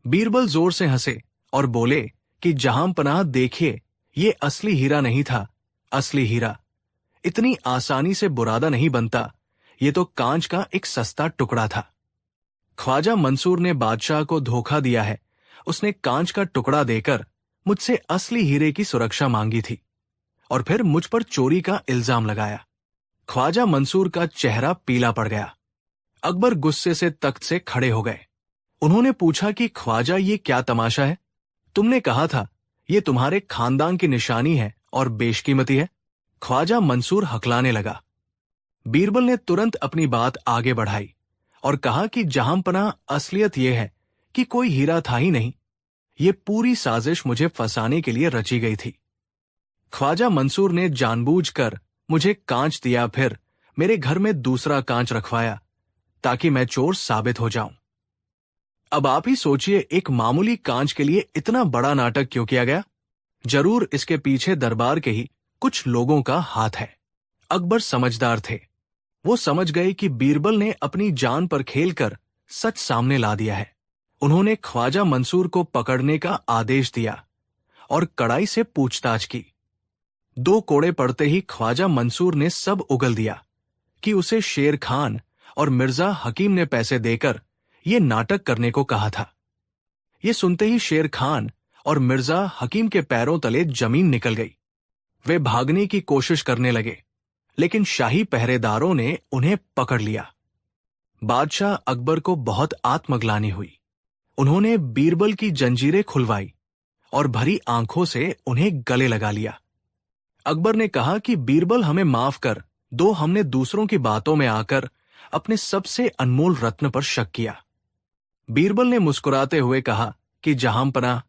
बीरबल जोर से हंसे और बोले कि जहांपनाह, देखिए, ये असली हीरा नहीं था। असली हीरा इतनी आसानी से बुरादा नहीं बनता, ये तो कांच का एक सस्ता टुकड़ा था। ख्वाजा मंसूर ने बादशाह को धोखा दिया है। उसने कांच का टुकड़ा देकर मुझसे असली हीरे की सुरक्षा मांगी थी और फिर मुझ पर चोरी का इल्जाम लगाया। ख्वाजा मंसूर का चेहरा पीला पड़ गया। अकबर गुस्से से तख्त से खड़े हो गए। उन्होंने पूछा कि ख्वाजा, ये क्या तमाशा है? तुमने कहा था ये तुम्हारे खानदान की निशानी है और बेशकीमती है। ख्वाजा मंसूर हकलाने लगा। बीरबल ने तुरंत अपनी बात आगे बढ़ाई और कहा कि जहांपनाह, असलियत यह है कि कोई हीरा था ही नहीं। ये पूरी साजिश मुझे फंसाने के लिए रची गई थी। ख्वाजा मंसूर ने जानबूझकर मुझे कांच दिया, फिर मेरे घर में दूसरा कांच रखवाया ताकि मैं चोर साबित हो जाऊं। अब आप ही सोचिए, एक मामूली कांच के लिए इतना बड़ा नाटक क्यों किया गया? जरूर इसके पीछे दरबार के ही कुछ लोगों का हाथ है। अकबर समझदार थे। वो समझ गए कि बीरबल ने अपनी जान पर खेलकर सच सामने ला दिया है। उन्होंने ख्वाजा मंसूर को पकड़ने का आदेश दिया और कड़ाई से पूछताछ की। 2 कोड़े पड़ते ही ख्वाजा मंसूर ने सब उगल दिया कि उसे शेर खान और मिर्जा हकीम ने पैसे देकर ये नाटक करने को कहा था। ये सुनते ही शेर खान और मिर्जा हकीम के पैरों तले जमीन निकल गई। वे भागने की कोशिश करने लगे, लेकिन शाही पहरेदारों ने उन्हें पकड़ लिया। बादशाह अकबर को बहुत आत्मग्लानि हुई। उन्होंने बीरबल की जंजीरें खुलवाई और भरी आंखों से उन्हें गले लगा लिया। अकबर ने कहा कि बीरबल, हमें माफ कर दो, हमने दूसरों की बातों में आकर अपने सबसे अनमोल रत्न पर शक किया। बीरबल ने मुस्कुराते हुए कहा कि जहांपनाह,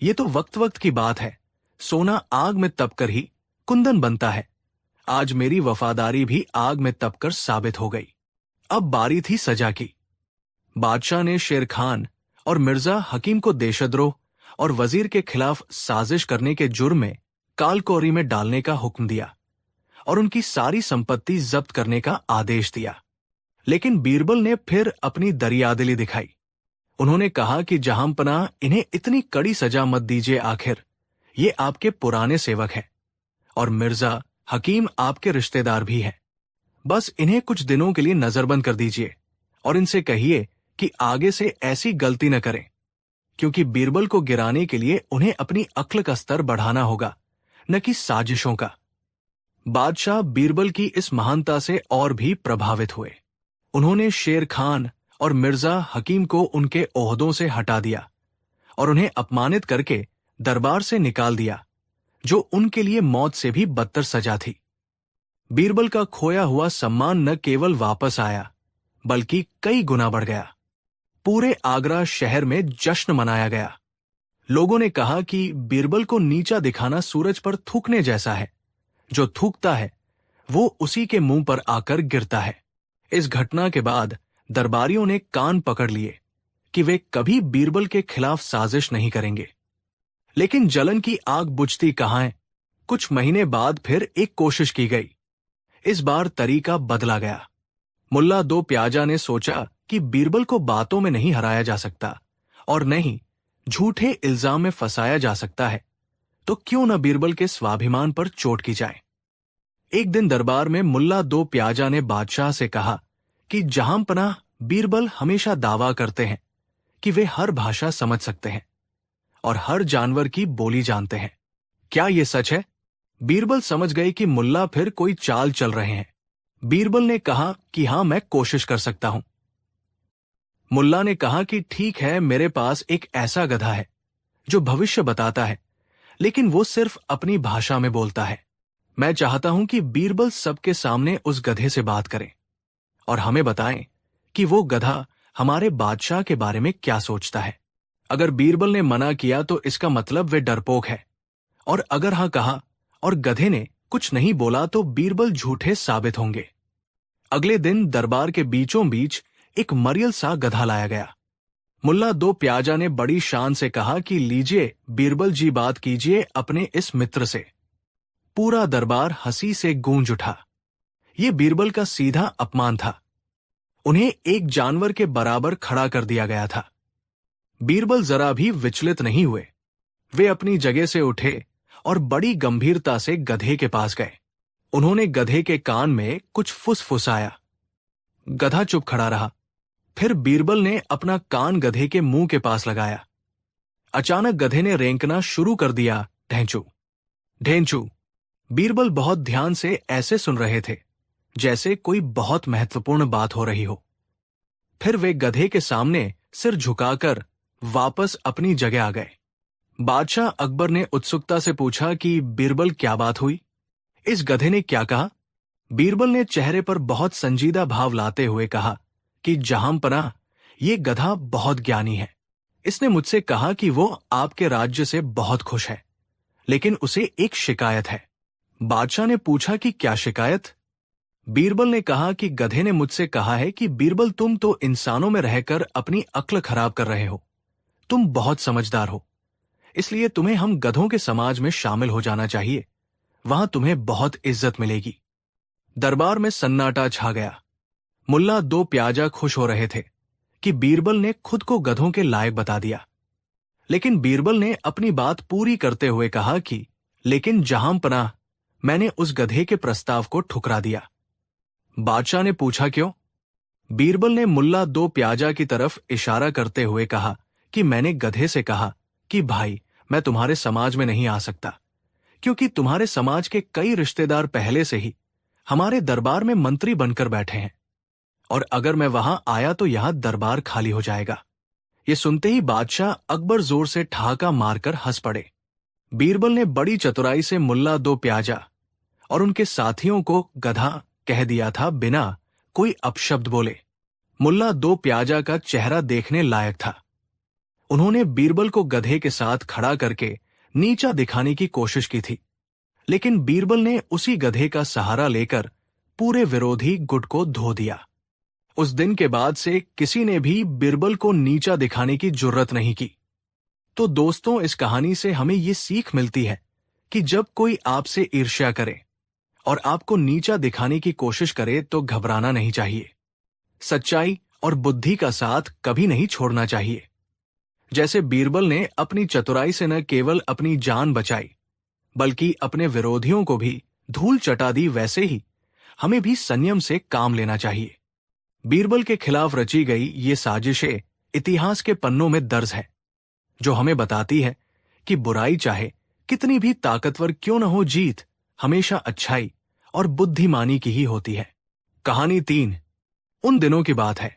ये तो वक्त वक्त की बात है। सोना आग में तपकर ही कुंदन बनता है। आज मेरी वफादारी भी आग में तपकर साबित हो गई। अब बारी थी सजा की। बादशाह ने शेर खान और मिर्जा हकीम को देशद्रोह और वजीर के खिलाफ साजिश करने के जुर्म में कालकोरी में डालने का हुक्म दिया और उनकी सारी संपत्ति जब्त करने का आदेश दिया। लेकिन बीरबल ने फिर अपनी दरियादिली दिखाई। उन्होंने कहा कि जहांपनाह, इन्हें इतनी कड़ी सजा मत दीजिए। आखिर ये आपके पुराने सेवक हैं और मिर्जा हकीम आपके रिश्तेदार भी हैं। बस इन्हें कुछ दिनों के लिए नजरबंद कर दीजिए और इनसे कहिए कि आगे से ऐसी गलती न करें, क्योंकि बीरबल को गिराने के लिए उन्हें अपनी अक्ल का स्तर बढ़ाना होगा, न कि साजिशों का। बादशाह बीरबल की इस महानता से और भी प्रभावित हुए। उन्होंने शेर खान और मिर्जा हकीम को उनके ओहदों से हटा दिया और उन्हें अपमानित करके दरबार से निकाल दिया, जो उनके लिए मौत से भी बदतर सजा थी। बीरबल का खोया हुआ सम्मान न केवल वापस आया, बल्कि कई गुना बढ़ गया। पूरे आगरा शहर में जश्न मनाया गया। लोगों ने कहा कि बीरबल को नीचा दिखाना सूरज पर थूकने जैसा है। जो थूकता है वो उसी के मुंह पर आकर गिरता है। इस घटना के बाद दरबारियों ने कान पकड़ लिए कि वे कभी बीरबल के खिलाफ साजिश नहीं करेंगे। लेकिन जलन की आग बुझती कहाँ है। कुछ महीने बाद फिर एक कोशिश की गई। इस बार तरीका बदला गया। मुल्ला दो प्याजा ने सोचा कि बीरबल को बातों में नहीं हराया जा सकता और न ही झूठे इल्जाम में फंसाया जा सकता है, तो क्यों न बीरबल के स्वाभिमान पर चोट की जाए। एक दिन दरबार में मुल्ला दो प्याजा ने बादशाह से कहा कि जहांपनाह, बीरबल हमेशा दावा करते हैं कि वे हर भाषा समझ सकते हैं और हर जानवर की बोली जानते हैं। क्या ये सच है? बीरबल समझ गए कि मुल्ला फिर कोई चाल चल रहे हैं। बीरबल ने कहा कि हां, मैं कोशिश कर सकता हूं। मुल्ला ने कहा कि ठीक है, मेरे पास एक ऐसा गधा है जो भविष्य बताता है, लेकिन वो सिर्फ अपनी भाषा में बोलता है। मैं चाहता हूं कि बीरबल सबके सामने उस गधे से बात करें और हमें बताएं कि वो गधा हमारे बादशाह के बारे में क्या सोचता है। अगर बीरबल ने मना किया तो इसका मतलब वे डरपोक है, और अगर हां कहा और गधे ने कुछ नहीं बोला तो बीरबल झूठे साबित होंगे। अगले दिन दरबार के बीचों बीच एक मरियल सा गधा लाया गया। मुल्ला दो प्याजा ने बड़ी शान से कहा कि लीजिए बीरबल जी, बात कीजिए अपने इस मित्र से। पूरा दरबार हंसी से गूंज उठा। ये बीरबल का सीधा अपमान था। उन्हें एक जानवर के बराबर खड़ा कर दिया गया था। बीरबल जरा भी विचलित नहीं हुए। वे अपनी जगह से उठे और बड़ी गंभीरता से गधे के पास गए। उन्होंने गधे के कान में कुछ फुसफुसाया। गधा चुप खड़ा रहा। फिर बीरबल ने अपना कान गधे के मुंह के पास लगाया। अचानक गधे ने रेंकना शुरू कर दिया, ढेंचू ढेंचू। बीरबल बहुत ध्यान से ऐसे सुन रहे थे जैसे कोई बहुत महत्वपूर्ण बात हो रही हो। फिर वे गधे के सामने सिर झुकाकर वापस अपनी जगह आ गए। बादशाह अकबर ने उत्सुकता से पूछा कि बीरबल, क्या बात हुई? इस गधे ने क्या कहा? बीरबल ने चेहरे पर बहुत संजीदा भाव लाते हुए कहा कि जहांपनाह, ये गधा बहुत ज्ञानी है। इसने मुझसे कहा कि वो आपके राज्य से बहुत खुश है, लेकिन उसे एक शिकायत है। बादशाह ने पूछा कि क्या शिकायत? बीरबल ने कहा कि गधे ने मुझसे कहा है कि बीरबल, तुम तो इंसानों में रहकर अपनी अक्ल खराब कर रहे हो। तुम बहुत समझदार हो, इसलिए तुम्हें हम गधों के समाज में शामिल हो जाना चाहिए। वहां तुम्हें बहुत इज्जत मिलेगी। दरबार में सन्नाटा छा गया। मुल्ला दो प्याजा खुश हो रहे थे कि बीरबल ने खुद को गधों के लायक बता दिया, लेकिन बीरबल ने अपनी बात पूरी करते हुए कहा कि लेकिन जहांपनाह, मैंने उस गधे के प्रस्ताव को ठुकरा दिया। बादशाह ने पूछा, क्यों? बीरबल ने मुल्ला दो प्याजा की तरफ इशारा करते हुए कहा कि मैंने गधे से कहा कि भाई, मैं तुम्हारे समाज में नहीं आ सकता, क्योंकि तुम्हारे समाज के कई रिश्तेदार पहले से ही हमारे दरबार में मंत्री बनकर बैठे हैं, और अगर मैं वहां आया तो यहां दरबार खाली हो जाएगा। ये सुनते ही बादशाह अकबर जोर से ठहाका मारकर हंस पड़े। बीरबल ने बड़ी चतुराई से मुल्ला दो प्याजा और उनके साथियों को गधा कह दिया था, बिना कोई अपशब्द बोले। मुल्ला दो प्याजा का चेहरा देखने लायक था। उन्होंने बीरबल को गधे के साथ खड़ा करके नीचा दिखाने की कोशिश की थी, लेकिन बीरबल ने उसी गधे का सहारा लेकर पूरे विरोधी गुट को धो दिया। उस दिन के बाद से किसी ने भी बीरबल को नीचा दिखाने की जुर्रत नहीं की। तो दोस्तों, इस कहानी से हमें ये सीख मिलती है कि जब कोई आपसे ईर्ष्या करे और आपको नीचा दिखाने की कोशिश करे तो घबराना नहीं चाहिए। सच्चाई और बुद्धि का साथ कभी नहीं छोड़ना चाहिए। जैसे बीरबल ने अपनी चतुराई से न केवल अपनी जान बचाई, बल्कि अपने विरोधियों को भी धूल चटा दी, वैसे ही हमें भी संयम से काम लेना चाहिए। बीरबल के खिलाफ रची गई ये साजिशें इतिहास के पन्नों में दर्ज है, जो हमें बताती है कि बुराई चाहे कितनी भी ताकतवर क्यों न हो, जीत हमेशा अच्छाई और बुद्धिमानी की ही होती है। कहानी 3 उन दिनों की बात है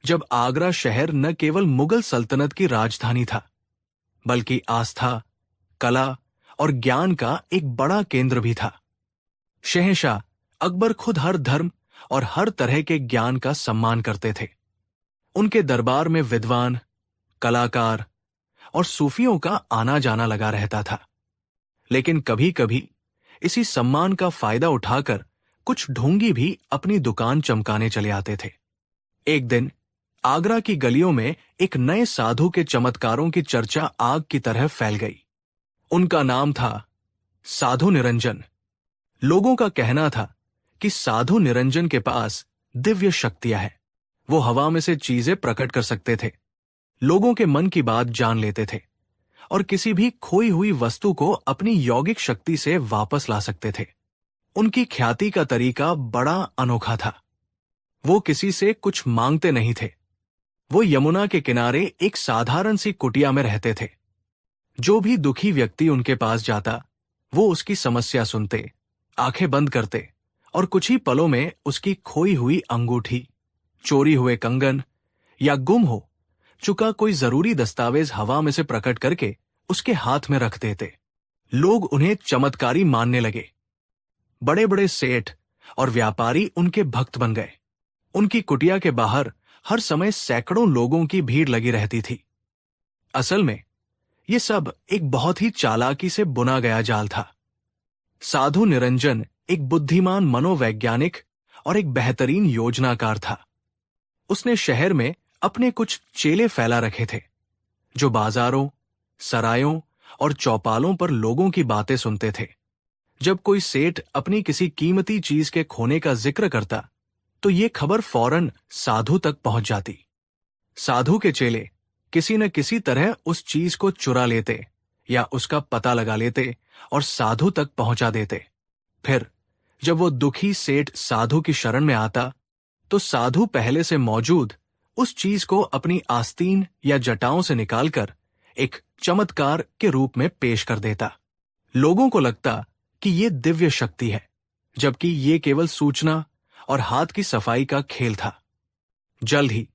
जब आगरा शहर न केवल मुगल सल्तनत की राजधानी था, बल्कि आस्था, कला और ज्ञान का एक बड़ा केंद्र भी था। शहंशाह अकबर खुद हर धर्म और हर तरह के ज्ञान का सम्मान करते थे। उनके दरबार में विद्वान, कलाकार और सूफियों का आना जाना लगा रहता था। लेकिन कभी कभी इसी सम्मान का फायदा उठाकर कुछ ढोंगी भी अपनी दुकान चमकाने चले आते थे। एक दिन आगरा की गलियों में एक नए साधु के चमत्कारों की चर्चा आग की तरह फैल गई। उनका नाम था साधु निरंजन। लोगों का कहना था कि साधु निरंजन के पास दिव्य शक्तियां हैं। वो हवा में से चीजें प्रकट कर सकते थे, लोगों के मन की बात जान लेते थे और किसी भी खोई हुई वस्तु को अपनी यौगिक शक्ति से वापस ला सकते थे। उनकी ख्याति का तरीका बड़ा अनोखा था। वो किसी से कुछ मांगते नहीं थे। वो यमुना के किनारे एक साधारण सी कुटिया में रहते थे। जो भी दुखी व्यक्ति उनके पास जाता, वो उसकी समस्या सुनते, आंखें बंद करते और कुछ ही पलों में उसकी खोई हुई अंगूठी, चोरी हुए कंगन या गुम हो चुका कोई जरूरी दस्तावेज हवा में से प्रकट करके उसके हाथ में रख देते। लोग उन्हें चमत्कारी मानने लगे। बड़े बड़े सेठ और व्यापारी उनके भक्त बन गए। उनकी कुटिया के बाहर हर समय सैकड़ों लोगों की भीड़ लगी रहती थी। असल में ये सब एक बहुत ही चालाकी से बुना गया जाल था। साधु निरंजन एक बुद्धिमान मनोवैज्ञानिक और एक बेहतरीन योजनाकार था। उसने शहर में अपने कुछ चेले फैला रखे थे, जो बाजारों, सरायों और चौपालों पर लोगों की बातें सुनते थे। जब कोई सेठ अपनी किसी कीमती चीज के खोने का जिक्र करता, तो ये खबर फौरन साधु तक पहुंच जाती। साधु के चेले किसी न किसी तरह उस चीज को चुरा लेते या उसका पता लगा लेते और साधु तक पहुंचा देते। फिर जब वो दुखी सेठ साधु की शरण में आता, तो साधु पहले से मौजूद उस चीज को अपनी आस्तीन या जटाओं से निकालकर एक चमत्कार के रूप में पेश कर देता। लोगों को लगता कि ये दिव्य शक्ति है, जबकि ये केवल सूचना और हाथ की सफाई का खेल था। जल्द ही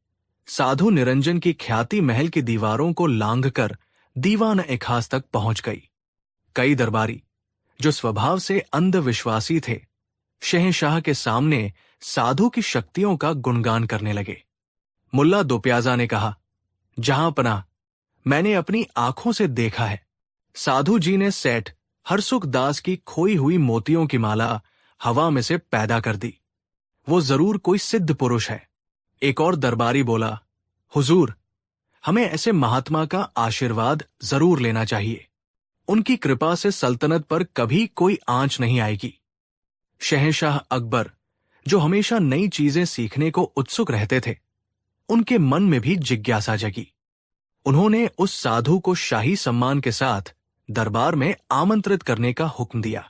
साधु निरंजन की ख्याति महल की दीवारों को लांघकर दीवान ए खास तक पहुंच गई। कई दरबारी, जो स्वभाव से अंधविश्वासी थे, शहंशाह के सामने साधु की शक्तियों का गुणगान करने लगे। मुल्ला दोप्याजा ने कहा, जहां पनाह, मैंने अपनी आंखों से देखा है। साधु जी ने सेठ हरसुख दास की खोई हुई मोतियों की माला हवा में से पैदा कर दी। वो जरूर कोई सिद्ध पुरुष है। एक और दरबारी बोला, हुजूर, हमें ऐसे महात्मा का आशीर्वाद जरूर लेना चाहिए। उनकी कृपा से सल्तनत पर कभी कोई आंच नहीं आएगी। शहंशाह अकबर, जो हमेशा नई चीजें सीखने को उत्सुक रहते थे, उनके मन में भी जिज्ञासा जगी। उन्होंने उस साधु को शाही सम्मान के साथ दरबार में आमंत्रित करने का हुक्म दिया।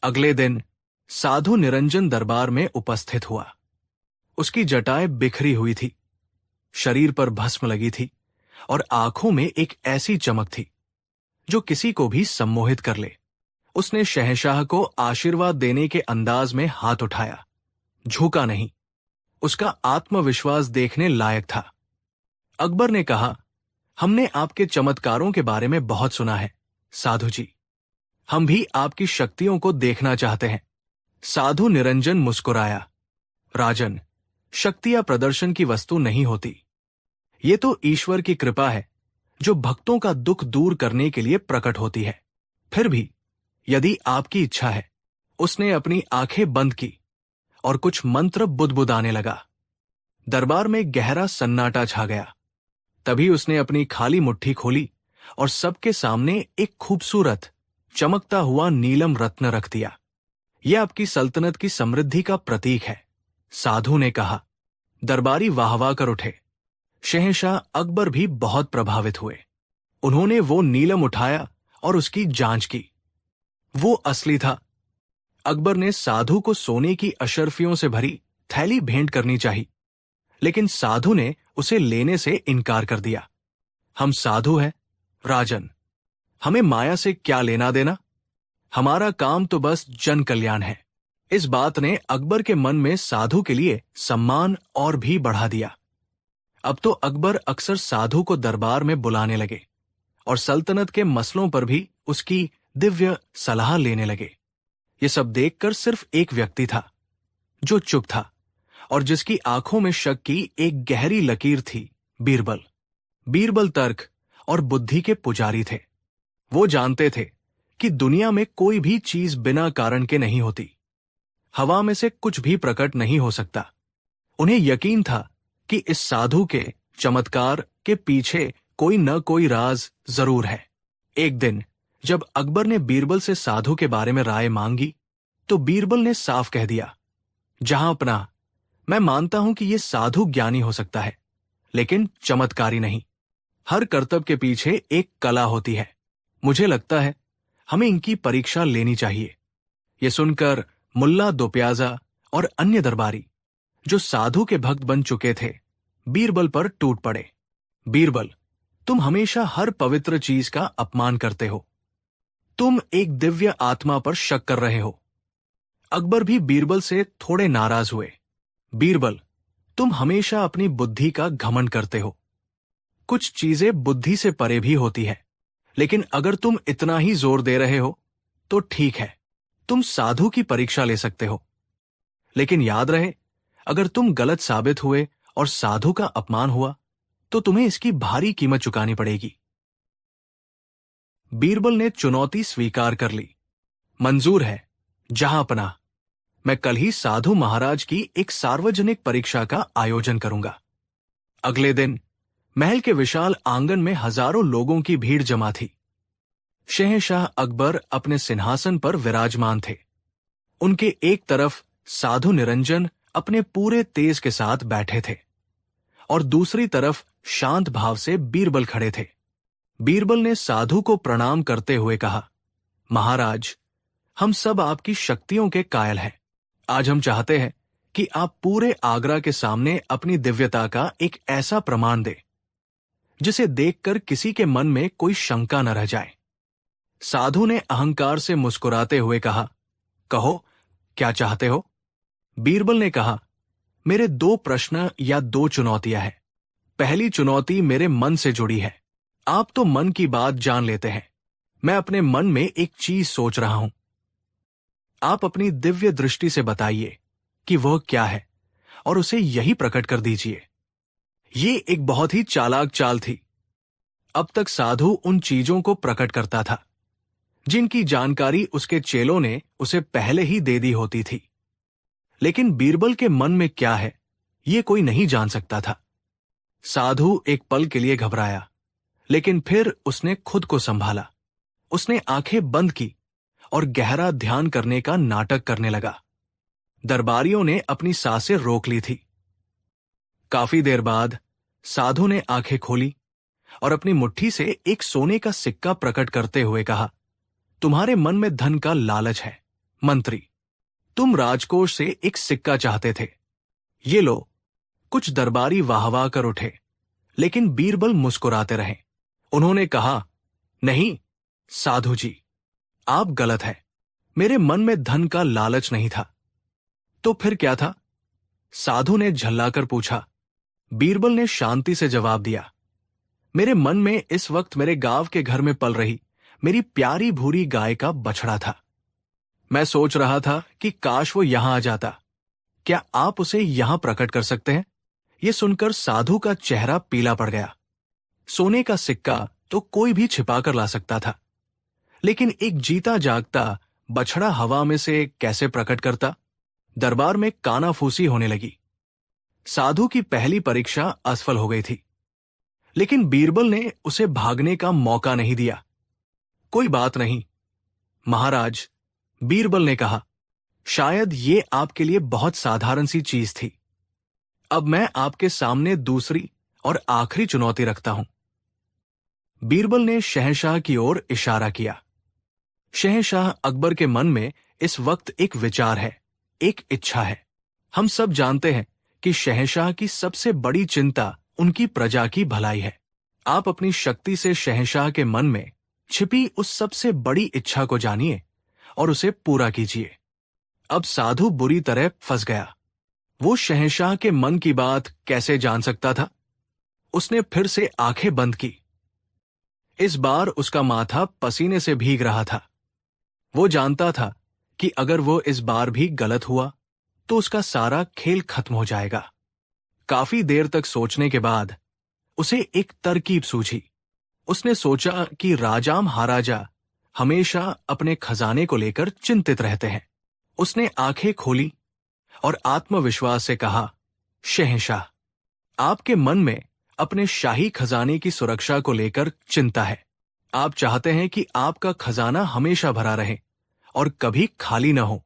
अगले दिन साधु निरंजन दरबार में उपस्थित हुआ। उसकी जटाएं बिखरी हुई थी, शरीर पर भस्म लगी थी और आंखों में एक ऐसी चमक थी जो किसी को भी सम्मोहित कर ले। उसने शहंशाह को आशीर्वाद देने के अंदाज में हाथ उठाया, झुका नहीं। उसका आत्मविश्वास देखने लायक था। अकबर ने कहा, हमने आपके चमत्कारों के बारे में बहुत सुना है साधु जी। हम भी आपकी शक्तियों को देखना चाहते हैं। साधु निरंजन मुस्कुराया, राजन, शक्तियां प्रदर्शन की वस्तु नहीं होती। ये तो ईश्वर की कृपा है जो भक्तों का दुख दूर करने के लिए प्रकट होती है। फिर भी यदि आपकी इच्छा है। उसने अपनी आंखें बंद की और कुछ मंत्र बुदबुदाने लगा। दरबार में गहरा सन्नाटा छा गया। तभी उसने अपनी खाली मुट्ठी खोली और सबके सामने एक खूबसूरत चमकता हुआ नीलम रत्न रख दिया। यह आपकी सल्तनत की समृद्धि का प्रतीक है, साधु ने कहा। दरबारी वाहवा कर उठे। शहंशाह अकबर भी बहुत प्रभावित हुए। उन्होंने वो नीलम उठाया और उसकी जांच की। वो असली था। अकबर ने साधु को सोने की अशर्फियों से भरी थैली भेंट करनी चाहिए, लेकिन साधु ने उसे लेने से इनकार कर दिया। हम साधु हैं, राजन। हमें माया से क्या लेना देना? हमारा काम तो बस जन कल्याण है। इस बात ने अकबर के मन में साधु के लिए सम्मान और भी बढ़ा दिया। अब तो अकबर अक्सर साधु को दरबार में बुलाने लगे और सल्तनत के मसलों पर भी उसकी दिव्य सलाह लेने लगे। ये सब देखकर सिर्फ एक व्यक्ति था जो चुप था और जिसकी आंखों में शक की एक गहरी लकीर थी, बीरबल। बीरबल तर्क और बुद्धि के पुजारी थे। वो जानते थे कि दुनिया में कोई भी चीज बिना कारण के नहीं होती। हवा में से कुछ भी प्रकट नहीं हो सकता। उन्हें यकीन था कि इस साधु के चमत्कार के पीछे कोई न कोई राज जरूर है। एक दिन जब अकबर ने बीरबल से साधु के बारे में राय मांगी, तो बीरबल ने साफ कह दिया, जहां अपना, मैं मानता हूं कि यह साधु ज्ञानी हो सकता है, लेकिन चमत्कारी नहीं। हर कर्तव्य के पीछे एक कला होती है। मुझे लगता है हमें इनकी परीक्षा लेनी चाहिए। यह सुनकर मुल्ला दोप्याजा और अन्य दरबारी जो साधु के भक्त बन चुके थे, बीरबल पर टूट पड़े। बीरबल, तुम हमेशा हर पवित्र चीज का अपमान करते हो। तुम एक दिव्य आत्मा पर शक कर रहे हो। अकबर भी बीरबल से थोड़े नाराज हुए। बीरबल, तुम हमेशा अपनी बुद्धि का घमंड करते हो। कुछ चीजें बुद्धि से परे भी होती है, लेकिन अगर तुम इतना ही जोर दे रहे हो तो ठीक है, तुम साधु की परीक्षा ले सकते हो। लेकिन याद रहे, अगर तुम गलत साबित हुए और साधु का अपमान हुआ तो तुम्हें इसकी भारी कीमत चुकानी पड़ेगी। बीरबल ने चुनौती स्वीकार कर ली। मंजूर है, जहां अपना। मैं कल ही साधु महाराज की एक सार्वजनिक परीक्षा का आयोजन करूंगा। अगले दिन महल के विशाल आंगन में हजारों लोगों की भीड़ जमा थी। शहंशाह अकबर अपने सिंहासन पर विराजमान थे। उनके एक तरफ साधु निरंजन अपने पूरे तेज के साथ बैठे थे और दूसरी तरफ शांत भाव से बीरबल खड़े थे। बीरबल ने साधु को प्रणाम करते हुए कहा, महाराज, हम सब आपकी शक्तियों के कायल हैं। आज हम चाहते हैं कि आप पूरे आगरा के सामने अपनी दिव्यता का एक ऐसा प्रमाण दें जिसे देखकर किसी के मन में कोई शंका न रह जाए। साधु ने अहंकार से मुस्कुराते हुए कहा, कहो, क्या चाहते हो? बीरबल ने कहा, मेरे 2 प्रश्न या 2 चुनौतियां हैं। पहली चुनौती मेरे मन से जुड़ी है। आप तो मन की बात जान लेते हैं। मैं अपने मन में एक चीज सोच रहा हूं। आप अपनी दिव्य दृष्टि से बताइए कि वह क्या है और उसे यही प्रकट कर दीजिए। ये एक बहुत ही चालाक चाल थी। अब तक साधु उन चीजों को प्रकट करता था जिनकी जानकारी उसके चेलों ने उसे पहले ही दे दी होती थी, लेकिन बीरबल के मन में क्या है ये कोई नहीं जान सकता था। साधु एक पल के लिए घबराया, लेकिन फिर उसने खुद को संभाला। उसने आंखें बंद की और गहरा ध्यान करने का नाटक करने लगा। दरबारियों ने अपनी सांसें रोक ली थी। काफी देर बाद साधु ने आंखें खोली और अपनी मुट्ठी से एक सोने का सिक्का प्रकट करते हुए कहा, तुम्हारे मन में धन का लालच है, मंत्री। तुम राजकोष से एक सिक्का चाहते थे, ये लो। कुछ दरबारी वाहवाह कर उठे, लेकिन बीरबल मुस्कुराते रहे। उन्होंने कहा, नहीं साधु जी, आप गलत हैं। मेरे मन में धन का लालच नहीं था। तो फिर क्या था? साधु ने झल्लाकर पूछा। बीरबल ने शांति से जवाब दिया, मेरे मन में इस वक्त मेरे गांव के घर में पल रही मेरी प्यारी भूरी गाय का बछड़ा था। मैं सोच रहा था कि काश वो यहां आ जाता। क्या आप उसे यहां प्रकट कर सकते हैं? यह सुनकर साधु का चेहरा पीला पड़ गया। सोने का सिक्का तो कोई भी छिपा कर ला सकता था, लेकिन एक जीता जागता बछड़ा हवा में से कैसे प्रकट करता? दरबार में कानाफूसी होने लगी। साधु की पहली परीक्षा असफल हो गई थी, लेकिन बीरबल ने उसे भागने का मौका नहीं दिया। कोई बात नहीं महाराज, बीरबल ने कहा, शायद ये आपके लिए बहुत साधारण सी चीज थी। अब मैं आपके सामने दूसरी और आखिरी चुनौती रखता हूं। बीरबल ने शहंशाह की ओर इशारा किया। शहंशाह अकबर के मन में इस वक्त एक विचार है, एक इच्छा है। हम सब जानते हैं कि शहंशाह की सबसे बड़ी चिंता उनकी प्रजा की भलाई है। आप अपनी शक्ति से शहंशाह के मन में छिपी उस सबसे बड़ी इच्छा को जानिए और उसे पूरा कीजिए। अब साधु बुरी तरह फंस गया। वो शहंशाह के मन की बात कैसे जान सकता था? उसने फिर से आंखें बंद की। इस बार उसका माथा पसीने से भीग रहा था। वो जानता था कि अगर वो इस बार भी गलत हुआ तो उसका सारा खेल खत्म हो जाएगा। काफी देर तक सोचने के बाद उसे एक तरकीब सूझी। उसने सोचा कि राजा महाराजा हमेशा अपने खजाने को लेकर चिंतित रहते हैं। उसने आंखें खोली और आत्मविश्वास से कहा, शहंशाह, आपके मन में अपने शाही खजाने की सुरक्षा को लेकर चिंता है। आप चाहते हैं कि आपका खजाना हमेशा भरा रहे और कभी खाली न हो।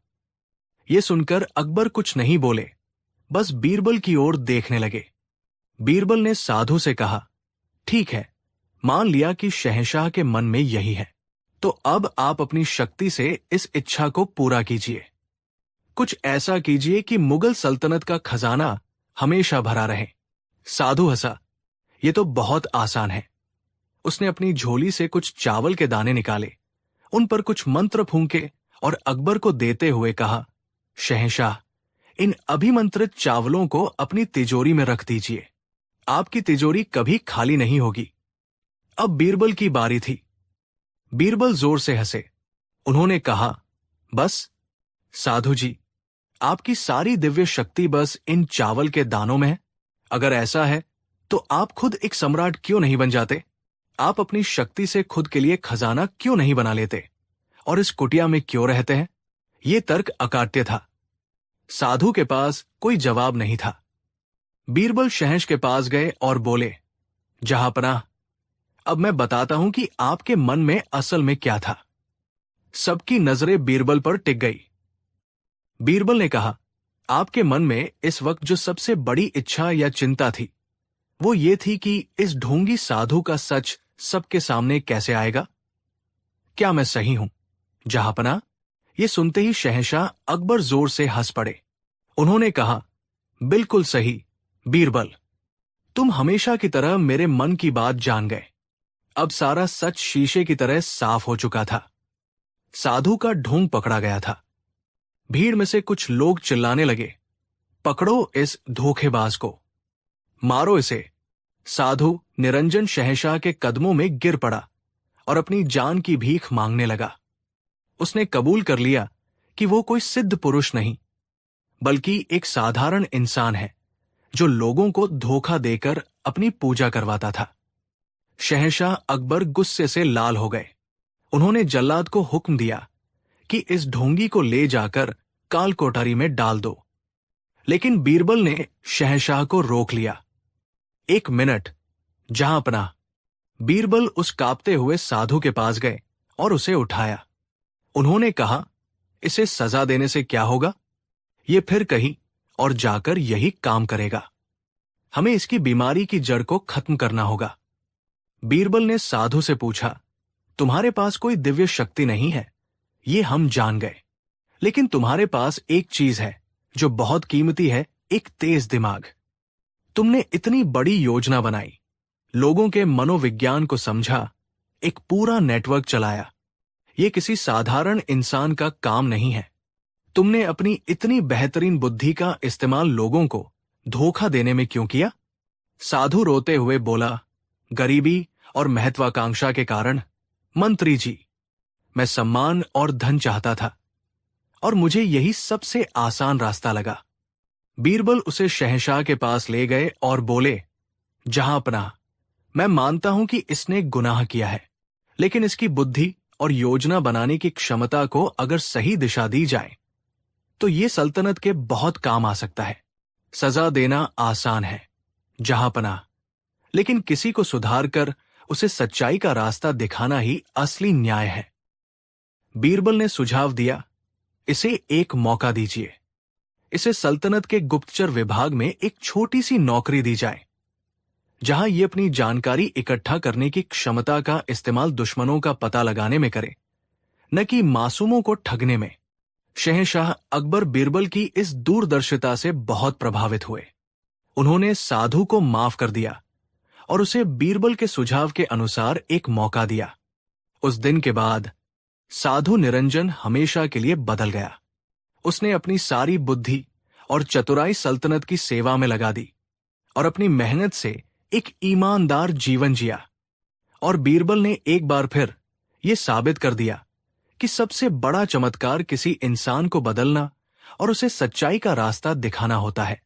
यह सुनकर अकबर कुछ नहीं बोले, बस बीरबल की ओर देखने लगे। बीरबल ने साधु से कहा, ठीक है, मान लिया कि शहंशाह के मन में यही है, तो अब आप अपनी शक्ति से इस इच्छा को पूरा कीजिए। कुछ ऐसा कीजिए कि मुगल सल्तनत का खजाना हमेशा भरा रहे। साधु हंसा, यह तो बहुत आसान है। उसने अपनी झोली से कुछ चावल के दाने निकाले, उन पर कुछ मंत्र फूंके और अकबर को देते हुए कहा, शहंशाह, इन अभिमंत्रित चावलों को अपनी तिजोरी में रख दीजिए। आपकी तिजोरी कभी खाली नहीं होगी। अब बीरबल की बारी थी। बीरबल जोर से हंसे। उन्होंने कहा, बस साधु जी, आपकी सारी दिव्य शक्ति बस इन चावल के दानों में है। अगर ऐसा है तो आप खुद एक सम्राट क्यों नहीं बन जाते? आप अपनी शक्ति से खुद के लिए खजाना क्यों नहीं बना लेते और इस कुटिया में क्यों रहते हैं? यह तर्क अकाट्य था। साधु के पास कोई जवाब नहीं था। बीरबल शहंश के पास गए और बोले, जहांपनाह, अब मैं बताता हूं कि आपके मन में असल में क्या था। सबकी नजरें बीरबल पर टिक गई। बीरबल ने कहा, आपके मन में इस वक्त जो सबसे बड़ी इच्छा या चिंता थी, वो ये थी कि इस ढोंगी साधु का सच सबके सामने कैसे आएगा। क्या मैं सही हूं जहांपनाह? ये सुनते ही शहंशाह अकबर जोर से हंस पड़े। उन्होंने कहा, बिल्कुल सही बीरबल, तुम हमेशा की तरह मेरे मन की बात जान गए। अब सारा सच शीशे की तरह साफ हो चुका था। साधु का ढोंग पकड़ा गया था। भीड़ में से कुछ लोग चिल्लाने लगे, पकड़ो इस धोखेबाज को, मारो इसे। साधु निरंजन शहंशाह के कदमों में गिर पड़ा और अपनी जान की भीख मांगने लगा। उसने कबूल कर लिया कि वो कोई सिद्ध पुरुष नहीं, बल्कि एक साधारण इंसान है जो लोगों को धोखा देकर अपनी पूजा करवाता था। शहंशाह अकबर गुस्से से लाल हो गए। उन्होंने जल्लाद को हुक्म दिया कि इस ढोंगी को ले जाकर काल कोठरी में डाल दो, लेकिन बीरबल ने शहंशाह को रोक लिया। एक मिनट जहांपनाह। बीरबल उस कांपते हुए साधु के पास गए और उसे उठाया। उन्होंने कहा, इसे सजा देने से क्या होगा? ये फिर कहीं और जाकर यही काम करेगा। हमें इसकी बीमारी की जड़ को खत्म करना होगा। बीरबल ने साधु से पूछा, तुम्हारे पास कोई दिव्य शक्ति नहीं है, ये हम जान गए, लेकिन तुम्हारे पास एक चीज है जो बहुत कीमती है, एक तेज दिमाग। तुमने इतनी बड़ी योजना बनाई, लोगों के मनोविज्ञान को समझा, एक पूरा नेटवर्क चलाया। ये किसी साधारण इंसान का काम नहीं है। तुमने अपनी इतनी बेहतरीन बुद्धि का इस्तेमाल लोगों को धोखा देने में क्यों किया? साधु रोते हुए बोला, गरीबी और महत्वाकांक्षा के कारण मंत्री जी, मैं सम्मान और धन चाहता था और मुझे यही सबसे आसान रास्ता लगा। बीरबल उसे शहंशाह के पास ले गए और बोले, जहांपनाह, मैं मानता हूं कि इसने गुनाह किया है, लेकिन इसकी बुद्धि और योजना बनाने की क्षमता को अगर सही दिशा दी जाए तो ये सल्तनत के बहुत काम आ सकता है। सजा देना आसान है जहांपनाह, लेकिन किसी को सुधार कर उसे सच्चाई का रास्ता दिखाना ही असली न्याय है। बीरबल ने सुझाव दिया, इसे एक मौका दीजिए। इसे सल्तनत के गुप्तचर विभाग में एक छोटी सी नौकरी दी जाए, जहां ये अपनी जानकारी इकट्ठा करने की क्षमता का इस्तेमाल दुश्मनों का पता लगाने में करे, न कि मासूमों को ठगने में। शहंशाह अकबर बीरबल की इस दूरदर्शिता से बहुत प्रभावित हुए। उन्होंने साधु को माफ कर दिया और उसे बीरबल के सुझाव के अनुसार एक मौका दिया। उस दिन के बाद साधु निरंजन हमेशा के लिए बदल गया। उसने अपनी सारी बुद्धि और चतुराई सल्तनत की सेवा में लगा दी और अपनी मेहनत से एक ईमानदार जीवन जिया। और बीरबल ने एक बार फिर यह साबित कर दिया कि सबसे बड़ा चमत्कार किसी इंसान को बदलना और उसे सच्चाई का रास्ता दिखाना होता है,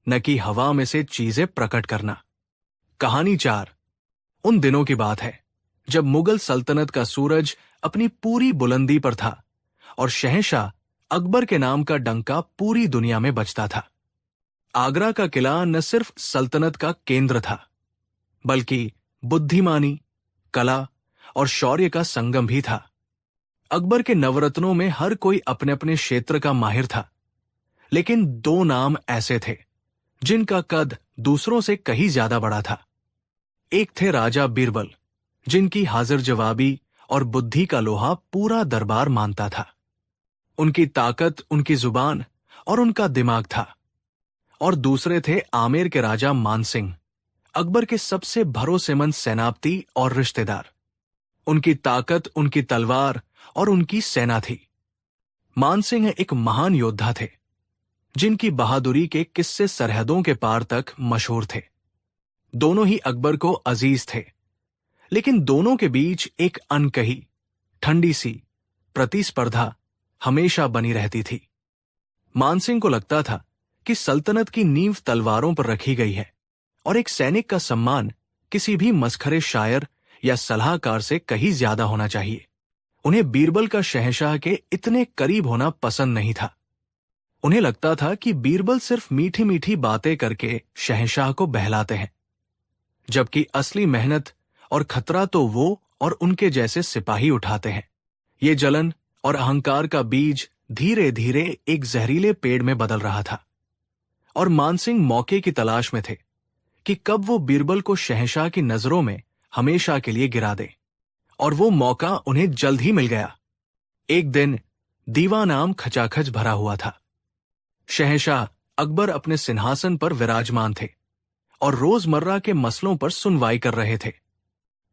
न कि हवा में से चीजें प्रकट करना। कहानी 4। उन दिनों की बात है जब मुगल सल्तनत का सूरज अपनी पूरी बुलंदी पर था और शहंशाह अकबर के नाम का डंका पूरी दुनिया में बजता था। आगरा का किला न सिर्फ सल्तनत का केंद्र था, बल्कि बुद्धिमानी, कला और शौर्य का संगम भी था। अकबर के नवरत्नों में हर कोई अपने अपने क्षेत्र का माहिर था, लेकिन 2 नाम ऐसे थे जिनका कद दूसरों से कहीं ज्यादा बड़ा था। एक थे राजा बीरबल, जिनकी हाजिर जवाबी और बुद्धि का लोहा पूरा दरबार मानता था। उनकी ताकत उनकी जुबान और उनका दिमाग था। और दूसरे थे आमेर के राजा मानसिंह, अकबर के सबसे भरोसेमंद सेनापति और रिश्तेदार। उनकी ताकत उनकी तलवार और उनकी सेना थी। मानसिंह एक महान योद्धा थे, जिनकी बहादुरी के किस्से सरहदों के पार तक मशहूर थे। दोनों ही अकबर को अजीज थे, लेकिन दोनों के बीच एक अनकही, ठंडी सी प्रतिस्पर्धा हमेशा बनी रहती थी। मानसिंह को लगता था कि सल्तनत की नींव तलवारों पर रखी गई है और एक सैनिक का सम्मान किसी भी मसखरे शायर या सलाहकार से कहीं ज्यादा होना चाहिए। उन्हें बीरबल का शहंशाह के इतने करीब होना पसंद नहीं था। उन्हें लगता था कि बीरबल सिर्फ मीठी मीठी बातें करके शहंशाह को बहलाते हैं, जबकि असली मेहनत और खतरा तो वो और उनके जैसे सिपाही उठाते हैं। ये जलन और अहंकार का बीज धीरे धीरे एक जहरीले पेड़ में बदल रहा था, और मानसिंह मौके की तलाश में थे कि कब वो बीरबल को शहंशाह की नजरों में हमेशा के लिए गिरा दे। और वो मौका उन्हें जल्द ही मिल गया। एक दिन दीवानाम खचाखच भरा हुआ था। शहंशाह अकबर अपने सिंहासन पर विराजमान थे और रोजमर्रा के मसलों पर सुनवाई कर रहे थे।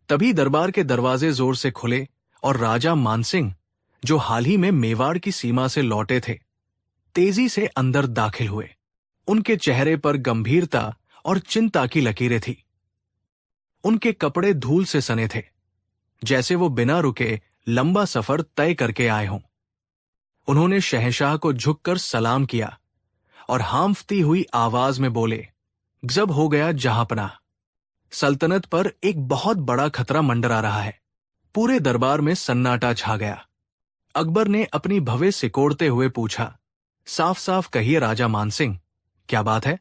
तभी दरबार के दरवाजे जोर से खुले और राजा मानसिंह, जो हाल ही में मेवाड़ की सीमा से लौटे थे, तेजी से अंदर दाखिल हुए। उनके चेहरे पर गंभीरता और चिंता की लकीरें थी। उनके कपड़े धूल से सने थे, जैसे वो बिना रुके लंबा सफर तय करके आए हों। उन्होंने शहंशाह को झुककर सलाम किया और हांफती हुई आवाज में बोले, गजब हो गया जहांपनाह। सल्तनत पर एक बहुत बड़ा खतरा मंडरा रहा है। पूरे दरबार में सन्नाटा छा गया। अकबर ने अपनी भवें सिकोड़ते हुए पूछा, साफ साफ कहिए राजा मानसिंह, क्या बात है?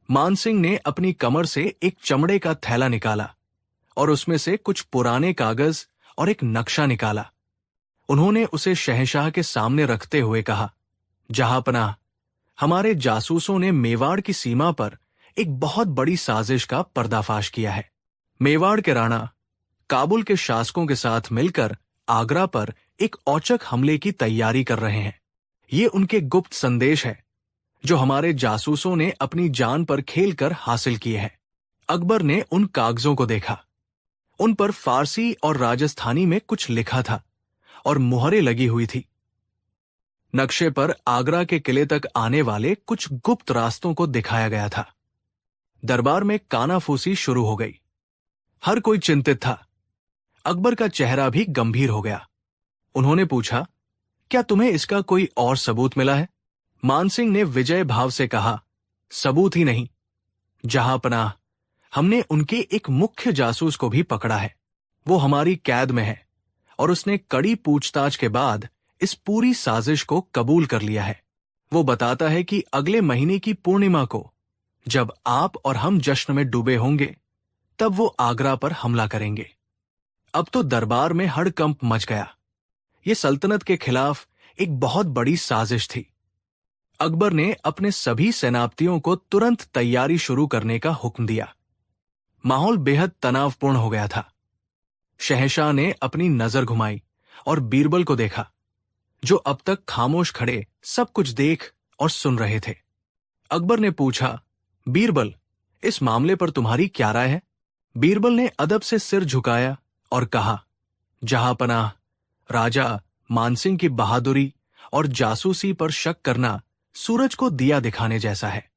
मानसिंह ने अपनी कमर से एक चमड़े का थैला निकाला और उसमें से कुछ पुराने कागज और एक नक्शा निकाला। उन्होंने उसे शहंशाह के सामने रखते हुए कहा, जहांपनाह, हमारे जासूसों ने मेवाड़ की सीमा पर एक बहुत बड़ी साजिश का पर्दाफाश किया है। मेवाड़ के राणा काबुल के शासकों के साथ मिलकर आगरा पर एक औचक हमले की तैयारी कर रहे हैं। ये उनके गुप्त संदेश है जो हमारे जासूसों ने अपनी जान पर खेलकर हासिल किए हैं। अकबर ने उन कागजों को देखा। उन पर फारसी और राजस्थानी में कुछ लिखा था और मुहरें लगी हुई थी। नक्शे पर आगरा के किले तक आने वाले कुछ गुप्त रास्तों को दिखाया गया था। दरबार में कानाफूसी शुरू हो गई। हर कोई चिंतित था। अकबर का चेहरा भी गंभीर हो गया। उन्होंने पूछा, क्या तुम्हें इसका कोई और सबूत मिला है? मानसिंह ने विजय भाव से कहा, सबूत ही नहीं, जहांपनाह, हमने उनके एक मुख्य जासूस को भी पकड़ा है। वो हमारी कैद में है और उसने कड़ी पूछताछ के बाद इस पूरी साजिश को कबूल कर लिया है। वो बताता है कि अगले महीने की पूर्णिमा को, जब आप और हम जश्न में डूबे होंगे, तब वो आगरा पर हमला करेंगे। अब तो दरबार में हड़कंप मच गया। ये सल्तनत के खिलाफ एक बहुत बड़ी साजिश थी। अकबर ने अपने सभी सेनापतियों को तुरंत तैयारी शुरू करने का हुक्म दिया। माहौल बेहद तनावपूर्ण हो गया था। शहंशाह ने अपनी नजर घुमाई और बीरबल को देखा, जो अब तक खामोश खड़े सब कुछ देख और सुन रहे थे। अकबर ने पूछा, बीरबल, इस मामले पर तुम्हारी क्या राय है? बीरबल ने अदब से सिर झुकाया और कहा, जहांपनाह, राजा मानसिंह की बहादुरी और जासूसी पर शक करना सूरज को दिया दिखाने जैसा है,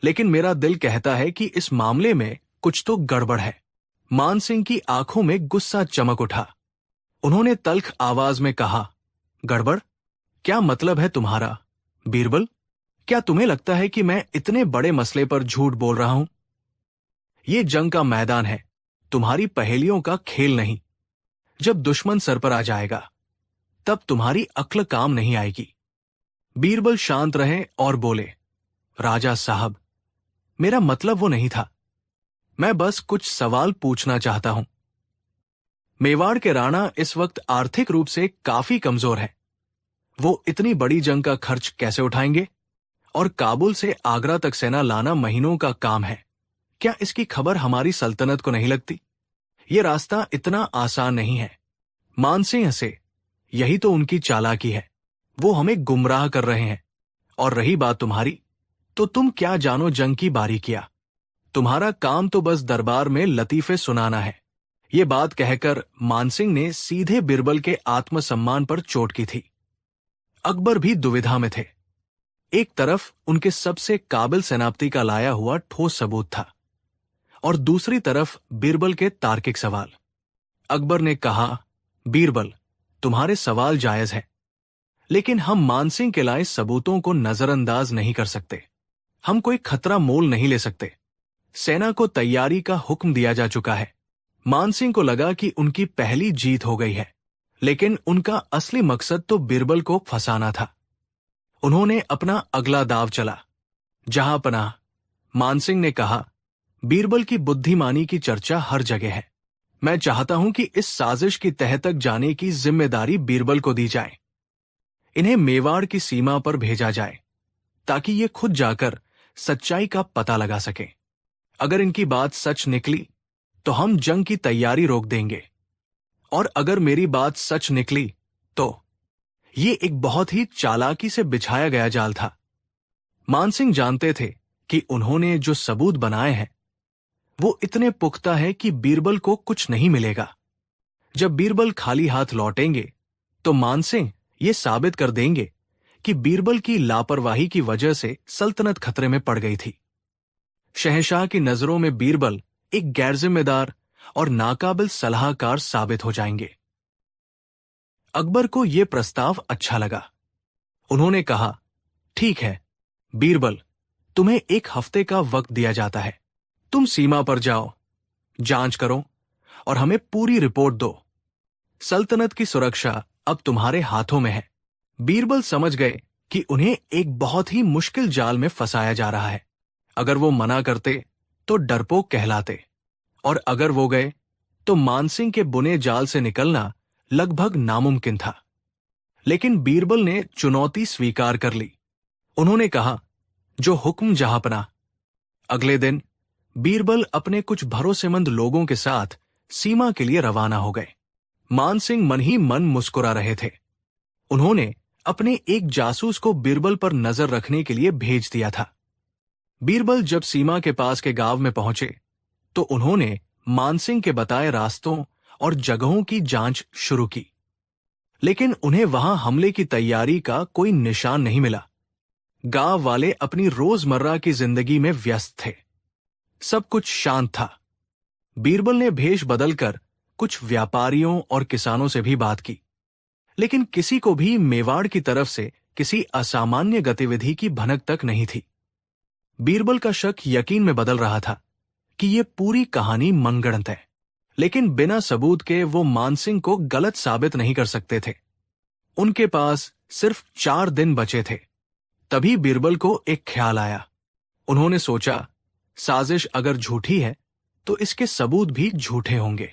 लेकिन मेरा दिल कहता है कि इस मामले में कुछ तो गड़बड़ है। मानसिंह की आंखों में गुस्सा चमक उठा। उन्होंने तल्ख आवाज में कहा, गड़बड़? क्या मतलब है तुम्हारा, बीरबल? क्या तुम्हें लगता है कि मैं इतने बड़े मसले पर झूठ बोल रहा हूं? ये जंग का मैदान है, तुम्हारी पहेलियों का खेल नहीं। जब दुश्मन सर पर आ जाएगा, तब तुम्हारी अक्ल काम नहीं आएगी। बीरबल शांत रहे और बोले, राजा साहब, मेरा मतलब वो नहीं था। मैं बस कुछ सवाल पूछना चाहता हूं। मेवाड़ के राणा इस वक्त आर्थिक रूप से काफी कमजोर है। वो इतनी बड़ी जंग का खर्च कैसे उठाएंगे? और काबुल से आगरा तक सेना लाना महीनों का काम है। क्या इसकी खबर हमारी सल्तनत को नहीं लगती? ये रास्ता इतना आसान नहीं है। मानसिंह से, यही तो उनकी चालाकी है। वो हमें गुमराह कर रहे हैं। और रही बात तुम्हारी, तो तुम क्या जानो जंग की बारीकियां? तुम्हारा काम तो बस दरबार में लतीफे सुनाना है। ये बात कहकर मानसिंह ने सीधे बीरबल के आत्मसम्मान पर चोट की थी। अकबर भी दुविधा में थे। एक तरफ उनके सबसे काबिल सेनापति का लाया हुआ ठोस सबूत था और दूसरी तरफ बीरबल के तार्किक सवाल। अकबर ने कहा, बीरबल, तुम्हारे सवाल जायज है, लेकिन हम मानसिंह के लाए सबूतों को नजरअंदाज नहीं कर सकते। हम कोई खतरा मोल नहीं ले सकते। सेना को तैयारी का हुक्म दिया जा चुका है। मानसिंह को लगा कि उनकी पहली जीत हो गई है, लेकिन उनका असली मकसद तो बीरबल को फंसाना था। उन्होंने अपना अगला दाव चला। जहांपनाह, मानसिंह ने कहा, बीरबल की बुद्धिमानी की चर्चा हर जगह है। मैं चाहता हूं कि इस साजिश की तह तक जाने की जिम्मेदारी बीरबल को दी जाए। इन्हें मेवाड़ की सीमा पर भेजा जाए ताकि ये खुद जाकर सच्चाई का पता लगा सकें। अगर इनकी बात सच निकली तो हम जंग की तैयारी रोक देंगे, और अगर मेरी बात सच निकली तो ये एक बहुत ही चालाकी से बिछाया गया जाल था। मानसिंह जानते थे कि उन्होंने जो सबूत बनाए हैं वो इतने पुख्ता है कि बीरबल को कुछ नहीं मिलेगा। जब बीरबल खाली हाथ लौटेंगे तो मानसिंह ये साबित कर देंगे कि बीरबल की लापरवाही की वजह से सल्तनत खतरे में पड़ गई थी। शहंशाह की नजरों में बीरबल एक गैरजिम्मेदार और नाकाबिल सलाहकार साबित हो जाएंगे। अकबर को यह प्रस्ताव अच्छा लगा। उन्होंने कहा, ठीक है बीरबल, तुम्हें 1 हफ्ते का वक्त दिया जाता है। तुम सीमा पर जाओ, जांच करो और हमें पूरी रिपोर्ट दो। सल्तनत की सुरक्षा अब तुम्हारे हाथों में है। बीरबल समझ गए कि उन्हें एक बहुत ही मुश्किल जाल में फंसाया जा रहा है। अगर वो मना करते तो डरपोक कहलाते, और अगर वो गए तो मानसिंह के बुने जाल से निकलना लगभग नामुमकिन था। लेकिन बीरबल ने चुनौती स्वीकार कर ली। उन्होंने कहा, जो हुक्म जहांपनाह। अगले दिन बीरबल अपने कुछ भरोसेमंद लोगों के साथ सीमा के लिए रवाना हो गए। मानसिंह मन ही मन मुस्कुरा रहे थे। उन्होंने अपने एक जासूस को बीरबल पर नजर रखने के लिए भेज दिया था। बीरबल जब सीमा के पास के गांव में पहुंचे तो उन्होंने मानसिंह के बताए रास्तों और जगहों की जांच शुरू की, लेकिन उन्हें वहां हमले की तैयारी का कोई निशान नहीं मिला। गांव वाले अपनी रोजमर्रा की जिंदगी में व्यस्त थे। सब कुछ शांत था। बीरबल ने भेष बदलकर कुछ व्यापारियों और किसानों से भी बात की, लेकिन किसी को भी मेवाड़ की तरफ से किसी असामान्य गतिविधि की भनक तक नहीं थी। बीरबल का शक यकीन में बदल रहा था कि यह पूरी कहानी मनगढ़ंत है, लेकिन बिना सबूत के वो मानसिंह को गलत साबित नहीं कर सकते थे। उनके पास सिर्फ 4 दिन बचे थे। तभी बीरबल को एक ख्याल आया। उन्होंने सोचा, साजिश अगर झूठी है तो इसके सबूत भी झूठे होंगे,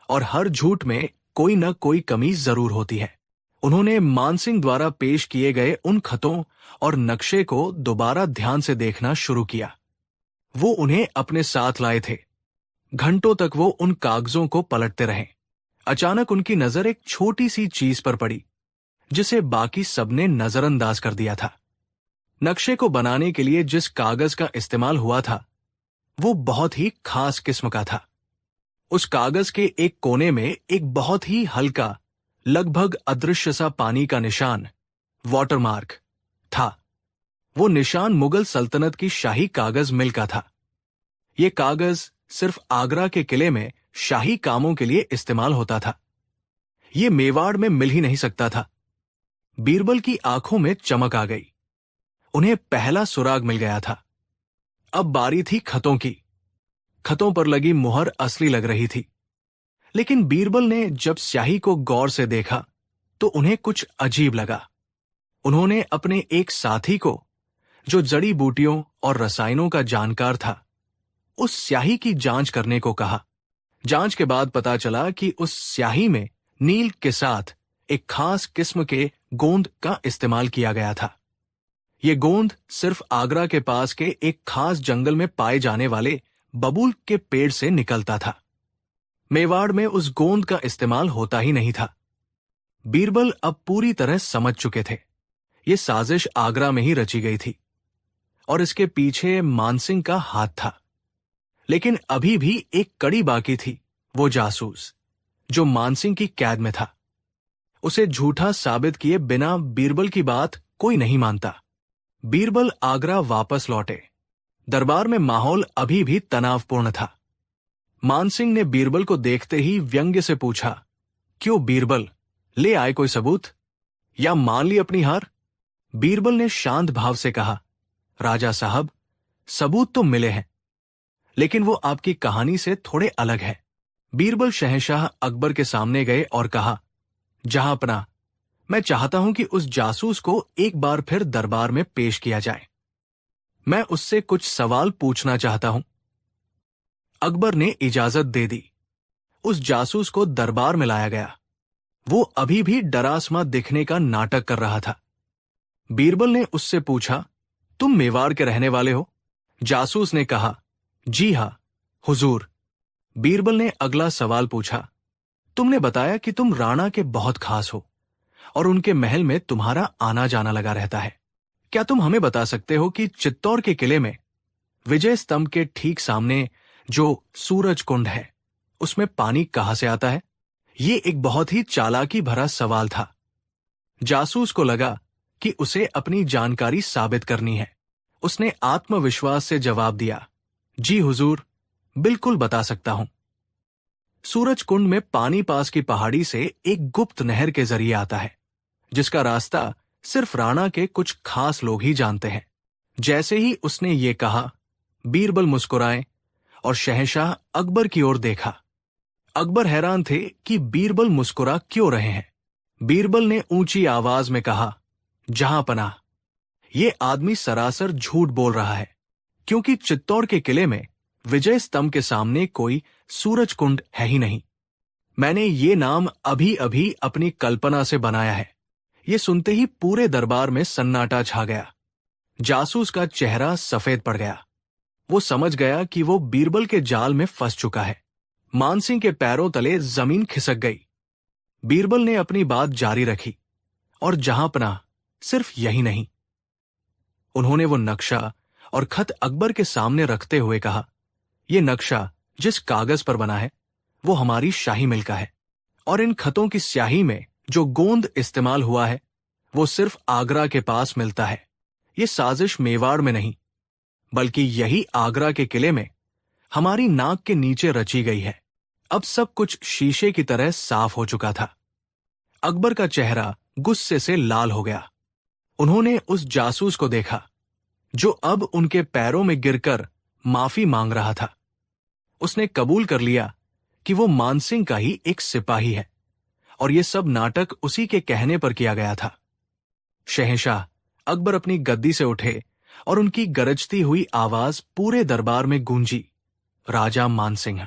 और हर झूठ में कोई न कोई कमी जरूर होती है। उन्होंने मानसिंह द्वारा पेश किए गए उन खतों और नक्शे को दोबारा ध्यान से देखना शुरू किया। वो उन्हें अपने साथ लाए थे। घंटों तक वो उन कागजों को पलटते रहे। अचानक उनकी नजर एक छोटी सी चीज पर पड़ी, जिसे बाकी सबने नजरअंदाज कर दिया था। नक्शे को बनाने के लिए जिस कागज का इस्तेमाल हुआ था वो बहुत ही खास किस्म का था। उस कागज के एक कोने में एक बहुत ही हल्का, लगभग अदृश्य सा पानी का निशान, वाटरमार्क था। वो निशान मुगल सल्तनत की शाही कागज मिल का था। ये कागज सिर्फ आगरा के किले में शाही कामों के लिए इस्तेमाल होता था। ये मेवाड़ में मिल ही नहीं सकता था। बीरबल की आंखों में चमक आ गई। उन्हें पहला सुराग मिल गया था। अब बारी थी खतों की। खतों पर लगी मुहर असली लग रही थी, लेकिन बीरबल ने जब स्याही को गौर से देखा तो उन्हें कुछ अजीब लगा। उन्होंने अपने एक साथी को, जो जड़ी बूटियों और रसायनों का जानकार था, उस स्याही की जांच करने को कहा। जांच के बाद पता चला कि उस स्याही में नील के साथ एक खास किस्म के गोंद का इस्तेमाल किया गया था। ये गोंद सिर्फ आगरा के पास के एक खास जंगल में पाए जाने वाले बबूल के पेड़ से निकलता था। मेवाड़ में उस गोंद का इस्तेमाल होता ही नहीं था। बीरबल अब पूरी तरह समझ चुके थे। ये साजिश आगरा में ही रची गई थी और इसके पीछे मानसिंह का हाथ था। लेकिन अभी भी एक कड़ी बाकी थी, वो जासूस जो मानसिंह की कैद में था। उसे झूठा साबित किए बिना बीरबल की बात कोई नहीं मानता। बीरबल आगरा वापस लौटे। दरबार में माहौल अभी भी तनावपूर्ण था। मानसिंह ने बीरबल को देखते ही व्यंग्य से पूछा, क्यों बीरबल, ले आए कोई सबूत या मान ली अपनी हार? बीरबल ने शांत भाव से कहा, राजा साहब, सबूत तो मिले हैं, लेकिन वो आपकी कहानी से थोड़े अलग है। बीरबल शहंशाह अकबर के सामने गए और कहा, जहांपनाह, मैं चाहता हूं कि उस जासूस को एक बार फिर दरबार में पेश किया जाए। मैं उससे कुछ सवाल पूछना चाहता हूं। अकबर ने इजाजत दे दी। उस जासूस को दरबार में लाया गया। वो अभी भी डरासमा दिखने का नाटक कर रहा था। बीरबल ने उससे पूछा, तुम मेवाड़ के रहने वाले हो? जासूस ने कहा, जी हां हुजूर। बीरबल ने अगला सवाल पूछा, तुमने बताया कि तुम राणा के बहुत खास हो और उनके महल में तुम्हारा आना जाना लगा रहता है। क्या तुम हमें बता सकते हो कि चित्तौड़ के किले में विजय स्तंभ के ठीक सामने जो सूरज कुंड है, उसमें पानी कहां से आता है? ये एक बहुत ही चालाकी भरा सवाल था। जासूस को लगा कि उसे अपनी जानकारी साबित करनी है। उसने आत्मविश्वास से जवाब दिया, जी हुजूर, बिल्कुल बता सकता हूं। सूरज कुंड में पानी पास की पहाड़ी से एक गुप्त नहर के जरिए आता है, जिसका रास्ता सिर्फ राणा के कुछ खास लोग ही जानते हैं। जैसे ही उसने ये कहा, बीरबल मुस्कुराए और शहंशाह अकबर की ओर देखा। अकबर हैरान थे कि बीरबल मुस्कुरा क्यों रहे हैं। बीरबल ने ऊंची आवाज में कहा, जहांपनाह, ये आदमी सरासर झूठ बोल रहा है, क्योंकि चित्तौड़ के किले में विजय स्तंभ के सामने कोई सूरज कुंड है ही नहीं। मैंने ये नाम अभी अभी अपनी कल्पना से बनाया है। ये सुनते ही पूरे दरबार में सन्नाटा छा गया। जासूस का चेहरा सफेद पड़ गया। वो समझ गया कि वो बीरबल के जाल में फंस चुका है। मानसिंह के पैरों तले जमीन खिसक गई। बीरबल ने अपनी बात जारी रखी, और जहांपनाह सिर्फ यही नहीं, उन्होंने वो नक्शा और खत अकबर के सामने रखते हुए कहा, यह नक्शा जिस कागज पर बना है वो हमारी शाही मिल का है, और इन खतों की स्याही में जो गोंद इस्तेमाल हुआ है वो सिर्फ आगरा के पास मिलता है। ये साजिश मेवाड़ में नहीं, बल्कि यही आगरा के किले में हमारी नाक के नीचे रची गई है। अब सब कुछ शीशे की तरह साफ हो चुका था। अकबर का चेहरा गुस्से से लाल हो गया। उन्होंने उस जासूस को देखा जो अब उनके पैरों में गिरकर माफी मांग रहा था। उसने कबूल कर लिया कि वो मानसिंह का ही एक सिपाही है और ये सब नाटक उसी के कहने पर किया गया था। शहंशाह अकबर अपनी गद्दी से उठे और उनकी गरजती हुई आवाज पूरे दरबार में गूंजी, राजा मानसिंह,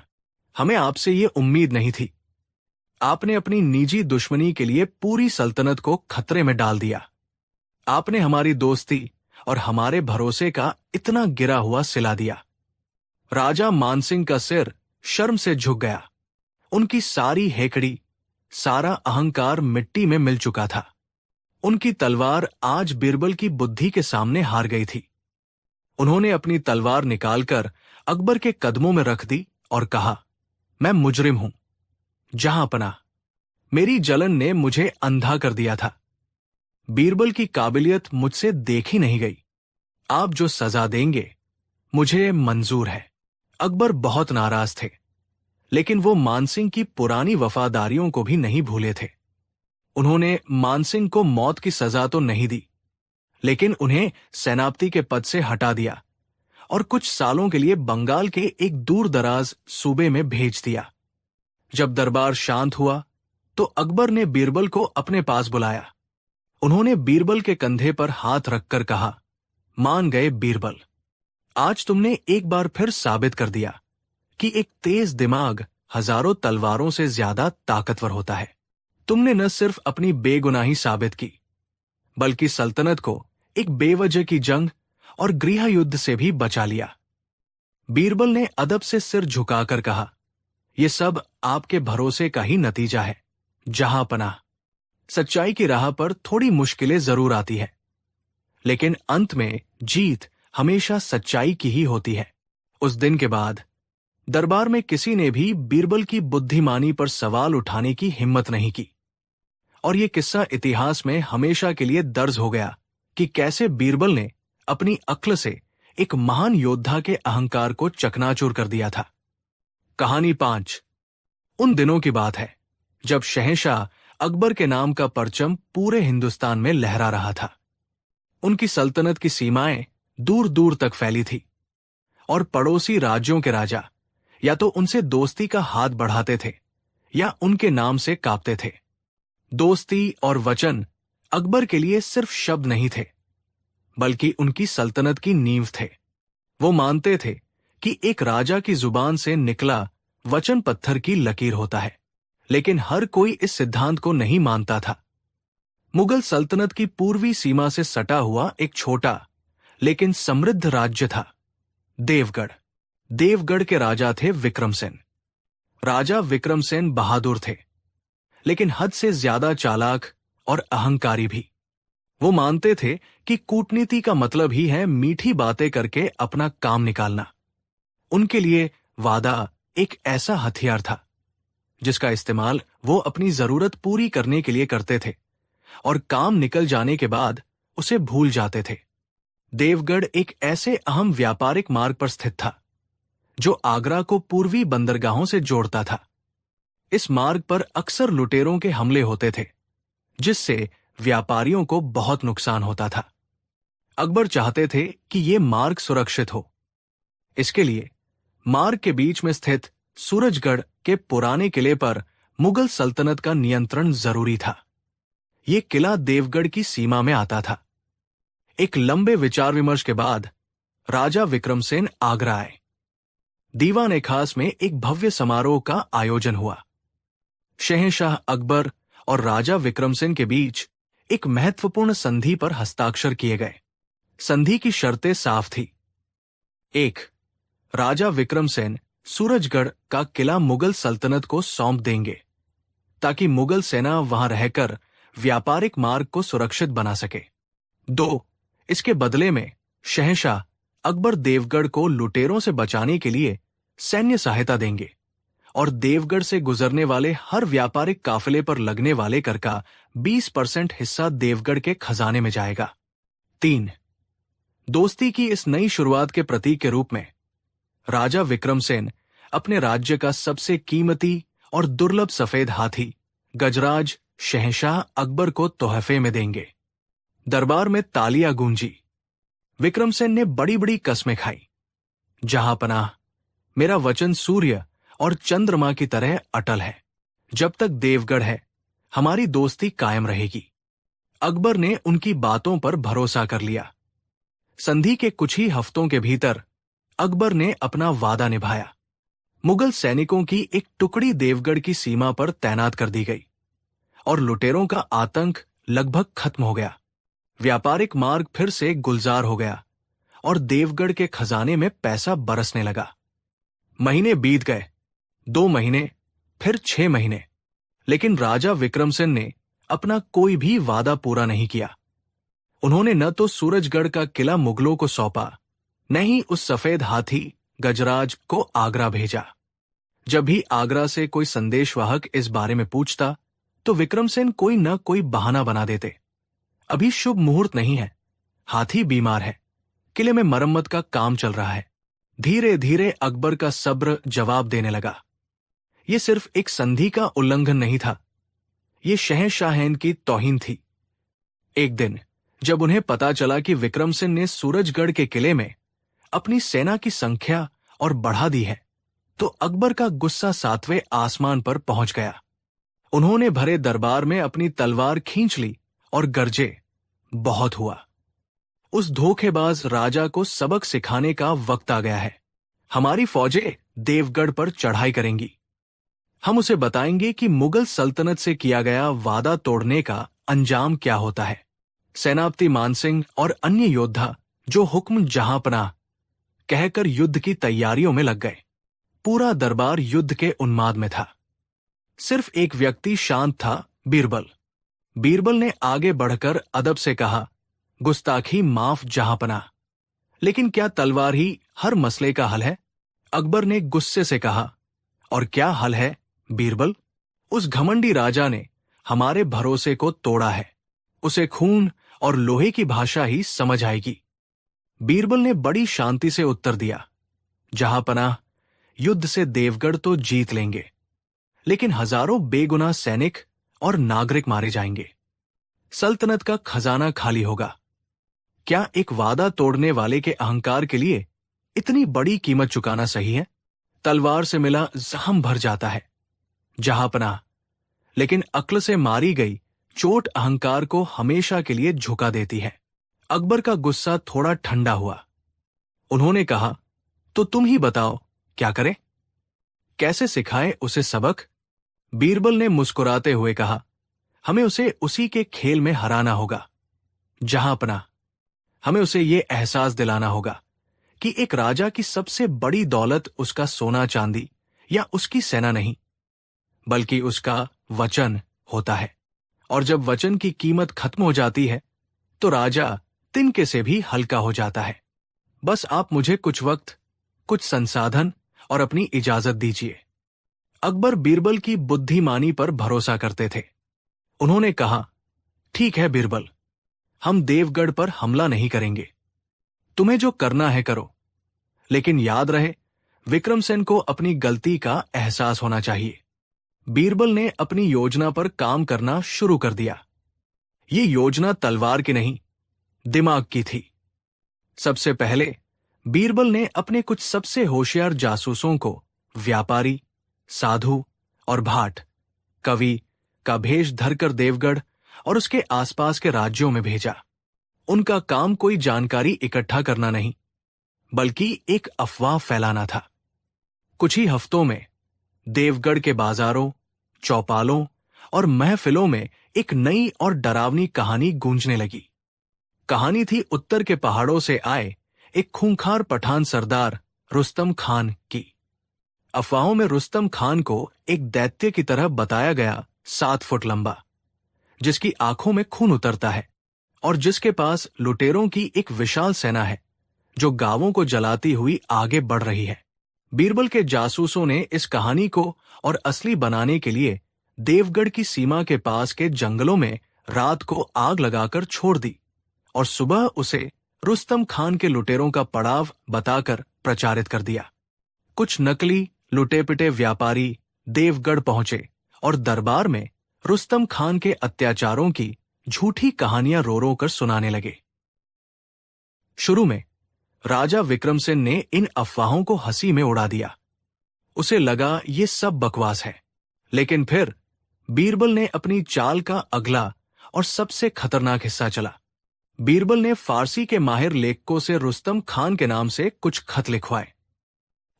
हमें आपसे ये उम्मीद नहीं थी। आपने अपनी निजी दुश्मनी के लिए पूरी सल्तनत को खतरे में डाल दिया। आपने हमारी दोस्ती और हमारे भरोसे का इतना गिरा हुआ सिला दिया। राजा मानसिंह का सिर शर्म से झुक गया। उनकी सारी हेकड़ी, सारा अहंकार मिट्टी में मिल चुका था। उनकी तलवार आज बीरबल की बुद्धि के सामने हार गई थी। उन्होंने अपनी तलवार निकालकर अकबर के कदमों में रख दी और कहा, मैं मुजरिम हूं। जहांपनाह, मेरी जलन ने मुझे अंधा कर दिया था। बीरबल की काबिलियत मुझसे देखी नहीं गई। आप जो सजा देंगे मुझे मंजूर है। अकबर बहुत नाराज थे, लेकिन वो मानसिंह की पुरानी वफादारियों को भी नहीं भूले थे। उन्होंने मानसिंह को मौत की सजा तो नहीं दी, लेकिन उन्हें सेनापति के पद से हटा दिया और कुछ सालों के लिए बंगाल के एक दूर दराज सूबे में भेज दिया। जब दरबार शांत हुआ तो अकबर ने बीरबल को अपने पास बुलाया। उन्होंने बीरबल के कंधे पर हाथ रखकर कहा, मान गए बीरबल, आज तुमने एक बार फिर साबित कर दिया कि एक तेज दिमाग हजारों तलवारों से ज्यादा ताकतवर होता है। तुमने न सिर्फ अपनी बेगुनाही साबित की, बल्कि सल्तनत को एक बेवजह की जंग और गृह युद्ध से भी बचा लिया। बीरबल ने अदब से सिर झुकाकर कहा, यह सब आपके भरोसे का ही नतीजा है। जहांपनाह, सच्चाई की राह पर थोड़ी मुश्किलें जरूर आती है, लेकिन अंत में जीत हमेशा सच्चाई की ही होती है। उस दिन के बाद दरबार में किसी ने भी बीरबल की बुद्धिमानी पर सवाल उठाने की हिम्मत नहीं की, और यह किस्सा इतिहास में हमेशा के लिए दर्ज हो गया कि कैसे बीरबल ने अपनी अक्ल से एक महान योद्धा के अहंकार को चकनाचूर कर दिया था। कहानी 5। उन दिनों की बात है जब शहंशाह अकबर के नाम का परचम पूरे हिंदुस्तान में लहरा रहा था। उनकी सल्तनत की सीमाएं दूर दूर तक फैली थी और पड़ोसी राज्यों के राजा या तो उनसे दोस्ती का हाथ बढ़ाते थे या उनके नाम से कांपते थे। दोस्ती और वचन अकबर के लिए सिर्फ शब्द नहीं थे, बल्कि उनकी सल्तनत की नींव थे। वो मानते थे कि एक राजा की जुबान से निकला वचन पत्थर की लकीर होता है, लेकिन हर कोई इस सिद्धांत को नहीं मानता था। मुगल सल्तनत की पूर्वी सीमा से सटा हुआ एक छोटा लेकिन समृद्ध राज्य था देवगढ़। देवगढ़ के राजा थे विक्रमसेन। राजा विक्रमसेन बहादुर थे, लेकिन हद से ज्यादा चालाक और अहंकारी भी। वो मानते थे कि कूटनीति का मतलब ही है मीठी बातें करके अपना काम निकालना। उनके लिए वादा एक ऐसा हथियार था जिसका इस्तेमाल वो अपनी जरूरत पूरी करने के लिए करते थे और काम निकल जाने के बाद उसे भूल जाते थे। देवगढ़ एक ऐसे अहम व्यापारिक मार्ग पर स्थित था जो आगरा को पूर्वी बंदरगाहों से जोड़ता था। इस मार्ग पर अक्सर लुटेरों के हमले होते थे, जिससे व्यापारियों को बहुत नुकसान होता था। अकबर चाहते थे कि ये मार्ग सुरक्षित हो। इसके लिए मार्ग के बीच में स्थित सूरजगढ़ के पुराने किले पर मुगल सल्तनत का नियंत्रण जरूरी था। ये किला देवगढ़ की सीमा में आता था। एक लंबे विचार विमर्श के बाद राजा विक्रमसेन आगरा आए। दीवान खास में एक भव्य समारोह का आयोजन हुआ। शहंशाह अकबर और राजा विक्रमसेन के बीच एक महत्वपूर्ण संधि पर हस्ताक्षर किए गए। संधि की शर्तें साफ थी। 1. राजा विक्रमसेन सूरजगढ़ का किला मुगल सल्तनत को सौंप देंगे ताकि मुगल सेना वहां रहकर व्यापारिक मार्ग को सुरक्षित बना सके। 2. इसके बदले में शहंशाह अकबर देवगढ़ को लुटेरों से बचाने के लिए सैन्य सहायता देंगे और देवगढ़ से गुजरने वाले हर व्यापारिक काफिले पर लगने वाले कर का 20% हिस्सा देवगढ़ के खजाने में जाएगा। 3. दोस्ती की इस नई शुरुआत के प्रतीक के रूप में राजा विक्रमसेन अपने राज्य का सबसे कीमती और दुर्लभ सफेद हाथी गजराज शहंशाह अकबर को तोहफे में देंगे। दरबार में तालियां गूंजी। विक्रमसेन ने बड़ी बड़ी कस्में खाई। जहां पनाह, मेरा वचन सूर्य और चंद्रमा की तरह अटल है। जब तक देवगढ़ है, हमारी दोस्ती कायम रहेगी। अकबर ने उनकी बातों पर भरोसा कर लिया। संधि के कुछ ही हफ्तों के भीतर अकबर ने अपना वादा निभाया। मुगल सैनिकों की एक टुकड़ी देवगढ़ की सीमा पर तैनात कर दी गई और लुटेरों का आतंक लगभग खत्म हो गया। व्यापारिक मार्ग फिर से गुलजार हो गया और देवगढ़ के खजाने में पैसा बरसने लगा। महीने बीत गए, 2 महीने, फिर 6 महीने, लेकिन राजा विक्रमसेन ने अपना कोई भी वादा पूरा नहीं किया। उन्होंने न तो सूरजगढ़ का किला मुगलों को सौंपा, न ही उस सफेद हाथी गजराज को आगरा भेजा। जब भी आगरा से कोई संदेशवाहक इस बारे में पूछता तो विक्रमसेन कोई न कोई बहाना बना देते। अभी शुभ मुहूर्त नहीं है, हाथी बीमार है, किले में मरम्मत का काम चल रहा है। धीरे धीरे अकबर का सब्र जवाब देने लगा। यह सिर्फ एक संधि का उल्लंघन नहीं था, यह शहंशाहैन की तौहीन थी। एक दिन जब उन्हें पता चला कि विक्रमसेन ने सूरजगढ़ के किले में अपनी सेना की संख्या और बढ़ा दी है, तो अकबर का गुस्सा 7वें आसमान पर पहुंच गया। उन्होंने भरे दरबार में अपनी तलवार खींच ली और गरजे, बहुत हुआ। उस धोखेबाज राजा को सबक सिखाने का वक्त आ गया है। हमारी फौजें देवगढ़ पर चढ़ाई करेंगी। हम उसे बताएंगे कि मुगल सल्तनत से किया गया वादा तोड़ने का अंजाम क्या होता है। सेनापति मानसिंह और अन्य योद्धा जो हुक्म जहांपनाह कहकर युद्ध की तैयारियों में लग गए। पूरा दरबार युद्ध के उन्माद में था। सिर्फ एक व्यक्ति शांत था, बीरबल। बीरबल ने आगे बढ़कर अदब से कहा, गुस्ताखी माफ जहांपनाह, लेकिन क्या तलवार ही हर मसले का हल है? अकबर ने गुस्से से कहा, और क्या हल है बीरबल? उस घमंडी राजा ने हमारे भरोसे को तोड़ा है। उसे खून और लोहे की भाषा ही समझ आएगी। बीरबल ने बड़ी शांति से उत्तर दिया, जहांपनाह, युद्ध से देवगढ़ तो जीत लेंगे, लेकिन हजारों बेगुनाह सैनिक और नागरिक मारे जाएंगे। सल्तनत का खजाना खाली होगा। क्या एक वादा तोड़ने वाले के अहंकार के लिए इतनी बड़ी कीमत चुकाना सही है? तलवार से मिला जख्म भर जाता है जहांपनाह, लेकिन अक्ल से मारी गई चोट अहंकार को हमेशा के लिए झुका देती है। अकबर का गुस्सा थोड़ा ठंडा हुआ। उन्होंने कहा, तो तुम ही बताओ क्या करें? कैसे सिखाए उसे सबक? बीरबल ने मुस्कुराते हुए कहा, हमें उसे उसी के खेल में हराना होगा। जहांपनाह, हमें उसे ये एहसास दिलाना होगा कि एक राजा की सबसे बड़ी दौलत उसका सोना चांदी या उसकी सेना नहीं, बल्कि उसका वचन होता है। और जब वचन की कीमत खत्म हो जाती है तो राजा तिनके से भी हल्का हो जाता है। बस आप मुझे कुछ वक्त, कुछ संसाधन और अपनी इजाजत दीजिए। अकबर बीरबल की बुद्धिमानी पर भरोसा करते थे। उन्होंने कहा, ठीक है बीरबल, हम देवगढ़ पर हमला नहीं करेंगे। तुम्हें जो करना है करो, लेकिन याद रहे विक्रमसेन को अपनी गलती का एहसास होना चाहिए। बीरबल ने अपनी योजना पर काम करना शुरू कर दिया। ये योजना तलवार की नहीं, दिमाग की थी। सबसे पहले बीरबल ने अपने कुछ सबसे होशियार जासूसों को व्यापारी, साधु और भाट, कवि का भेष धरकर देवगढ़ और उसके आसपास के राज्यों में भेजा। उनका काम कोई जानकारी इकट्ठा करना नहीं, बल्कि एक अफवाह फैलाना था। कुछ ही हफ्तों में देवगढ़ के बाजारों, चौपालों और महफिलों में एक नई और डरावनी कहानी गूंजने लगी। कहानी थी उत्तर के पहाड़ों से आए एक खूंखार पठान सरदार रुस्तम खान की। अफवाहों में रुस्तम खान को एक दैत्य की तरह बताया गया, 7 फुट लंबा, जिसकी आंखों में खून उतरता है और जिसके पास लुटेरों की एक विशाल सेना है जो गांवों को जलाती हुई आगे बढ़ रही है। बीरबल के जासूसों ने इस कहानी को और असली बनाने के लिए देवगढ़ की सीमा के पास के जंगलों में रात को आग लगाकर छोड़ दी और सुबह उसे रुस्तम खान के लुटेरों का पड़ाव बताकर प्रचारित कर दिया। कुछ नकली लुटे पिटे व्यापारी देवगढ़ पहुंचे और दरबार में रुस्तम खान के अत्याचारों की झूठी कहानियां रो रो कर सुनाने लगे। शुरू में राजा विक्रमसेन ने इन अफवाहों को हंसी में उड़ा दिया। उसे लगा ये सब बकवास है, लेकिन फिर बीरबल ने अपनी चाल का अगला और सबसे खतरनाक हिस्सा चला। बीरबल ने फारसी के माहिर लेखकों से रुस्तम खान के नाम से कुछ खत लिखवाए।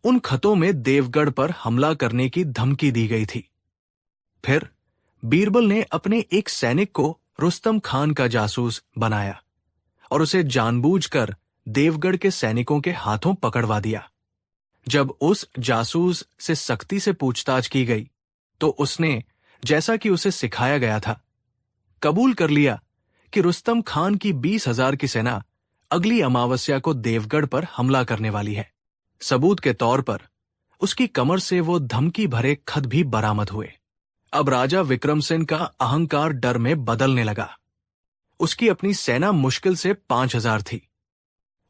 उन खतों में देवगढ़ पर हमला करने की धमकी दी गई थी। फिर बीरबल ने अपने एक सैनिक को रुस्तम खान का जासूस बनाया और उसे जानबूझकर देवगढ़ के सैनिकों के हाथों पकड़वा दिया। जब उस जासूस से सख्ती से पूछताछ की गई तो उसने, जैसा कि उसे सिखाया गया था, कबूल कर लिया कि रुस्तम खान की 20,000 की सेना अगली अमावस्या को देवगढ़ पर हमला करने वाली है। सबूत के तौर पर उसकी कमर से वो धमकी भरे खत भी बरामद हुए। अब राजा विक्रमसेन का अहंकार डर में बदलने लगा। उसकी अपनी सेना मुश्किल से 5,000 थी।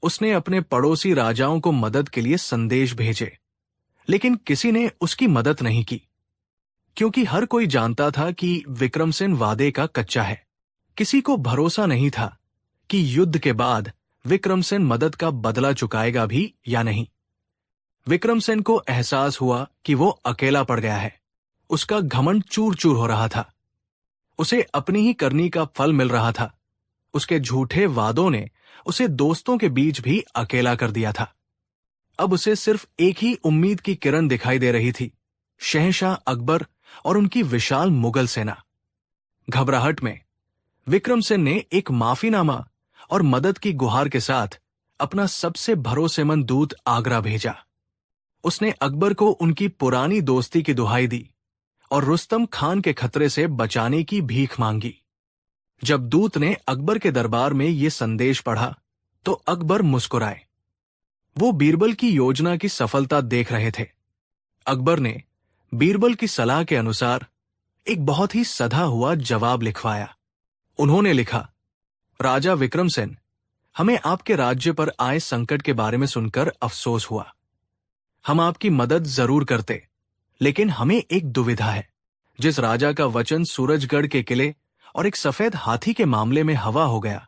उसने अपने पड़ोसी राजाओं को मदद के लिए संदेश भेजे, लेकिन किसी ने उसकी मदद नहीं की, क्योंकि हर कोई जानता था कि विक्रमसेन वादे का कच्चा है। किसी को भरोसा नहीं था कि युद्ध के बाद विक्रमसेन मदद का बदला चुकाएगा भी या नहीं। विक्रमसेन को एहसास हुआ कि वो अकेला पड़ गया है। उसका घमंड चूर चूर हो रहा था। उसे अपनी ही करनी का फल मिल रहा था। उसके झूठे वादों ने उसे दोस्तों के बीच भी अकेला कर दिया था। अब उसे सिर्फ एक ही उम्मीद की किरण दिखाई दे रही थी, शहंशाह अकबर और उनकी विशाल मुगल सेना। घबराहट में विक्रमसेन ने एक माफीनामा और मदद की गुहार के साथ अपना सबसे भरोसेमंद दूत आगरा भेजा। उसने अकबर को उनकी पुरानी दोस्ती की दुहाई दी और रुस्तम खान के खतरे से बचाने की भीख मांगी। जब दूत ने अकबर के दरबार में ये संदेश पढ़ा तो अकबर मुस्कुराए। वो बीरबल की योजना की सफलता देख रहे थे। अकबर ने बीरबल की सलाह के अनुसार एक बहुत ही सधा हुआ जवाब लिखवाया। उन्होंने लिखा, राजा विक्रमसेन, हमें आपके राज्य पर आए संकट के बारे में सुनकर अफसोस हुआ। हम आपकी मदद जरूर करते, लेकिन हमें एक दुविधा है। जिस राजा का वचन सूरजगढ़ के किले और एक सफेद हाथी के मामले में हवा हो गया,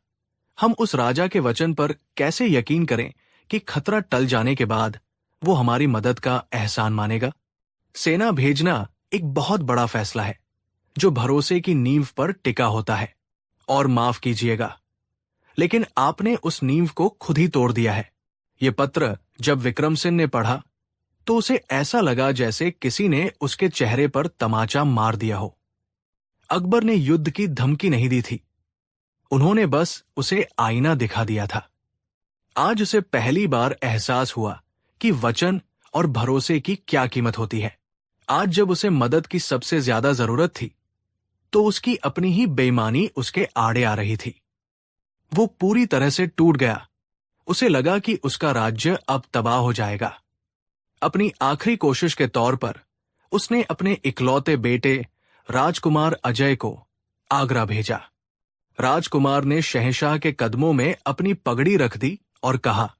हम उस राजा के वचन पर कैसे यकीन करें कि खतरा टल जाने के बाद वो हमारी मदद का एहसान मानेगा। सेना भेजना एक बहुत बड़ा फैसला है जो भरोसे की नींव पर टिका होता है। और माफ कीजिएगा, लेकिन आपने उस नींव को खुद ही तोड़ दिया है। ये पत्र जब विक्रमसेन ने पढ़ा तो उसे ऐसा लगा जैसे किसी ने उसके चेहरे पर तमाचा मार दिया हो। अकबर ने युद्ध की धमकी नहीं दी थी, उन्होंने बस उसे आईना दिखा दिया था। आज उसे पहली बार एहसास हुआ कि वचन और भरोसे की क्या कीमत होती है। आज जब उसे मदद की सबसे ज्यादा जरूरत थी तो उसकी अपनी ही बेईमानी उसके आड़े आ रही थी। वो पूरी तरह से टूट गया। उसे लगा कि उसका राज्य अब तबाह हो जाएगा। अपनी आखिरी कोशिश के तौर पर उसने अपने इकलौते बेटे राजकुमार अजय को आगरा भेजा। राजकुमार ने शहंशाह के कदमों में अपनी पगड़ी रख दी और कहा,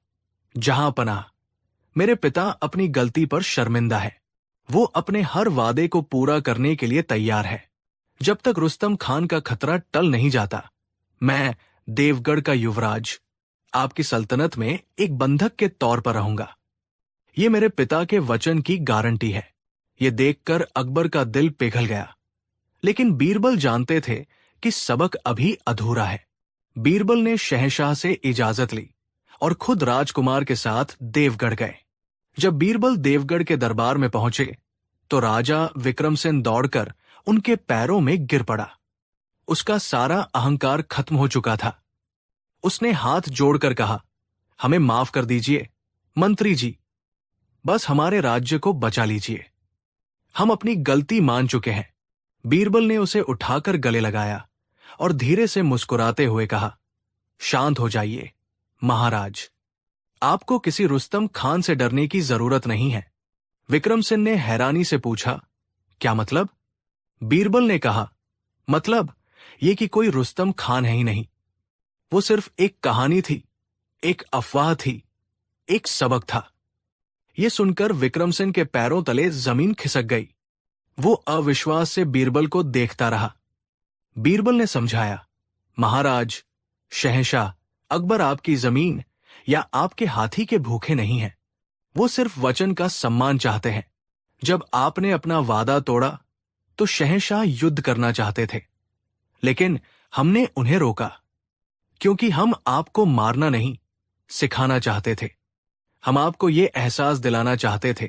जहां पनाह, मेरे पिता अपनी गलती पर शर्मिंदा है। वो अपने हर वादे को पूरा करने के लिए तैयार है। जब तक रुस्तम खान का खतरा टल नहीं जाता, मैं देवगढ़ का युवराज आपकी सल्तनत में एक बंधक के तौर पर रहूंगा। ये मेरे पिता के वचन की गारंटी है। ये देखकर अकबर का दिल पिघल गया। लेकिन बीरबल जानते थे कि सबक अभी अधूरा है। बीरबल ने शहंशाह से इजाजत ली और खुद राजकुमार के साथ देवगढ़ गए। जब बीरबल देवगढ़ के दरबार में पहुंचे तो राजा विक्रमसेन दौड़कर उनके पैरों में गिर पड़ा। उसका सारा अहंकार खत्म हो चुका था। उसने हाथ जोड़कर कहा, हमें माफ कर दीजिए मंत्री जी, बस हमारे राज्य को बचा लीजिए। हम अपनी गलती मान चुके हैं। बीरबल ने उसे उठाकर गले लगाया और धीरे से मुस्कुराते हुए कहा, शांत हो जाइए महाराज, आपको किसी रुस्तम खान से डरने की जरूरत नहीं है। विक्रम सिंह ने हैरानी से पूछा, क्या मतलब? बीरबल ने कहा, मतलब ये कि कोई रुस्तम खान है ही नहीं। वो सिर्फ एक कहानी थी, एक अफवाह थी, एक सबक था। ये सुनकर विक्रम सिंह के पैरों तले जमीन खिसक गई। वो अविश्वास से बीरबल को देखता रहा। बीरबल ने समझाया, महाराज, शहंशाह अकबर आपकी जमीन या आपके हाथी के भूखे नहीं हैं। वो सिर्फ वचन का सम्मान चाहते हैं। जब आपने अपना वादा तोड़ा तो शहंशाह युद्ध करना चाहते थे, लेकिन हमने उन्हें रोका, क्योंकि हम आपको मारना नहीं, सिखाना चाहते थे। हम आपको ये एहसास दिलाना चाहते थे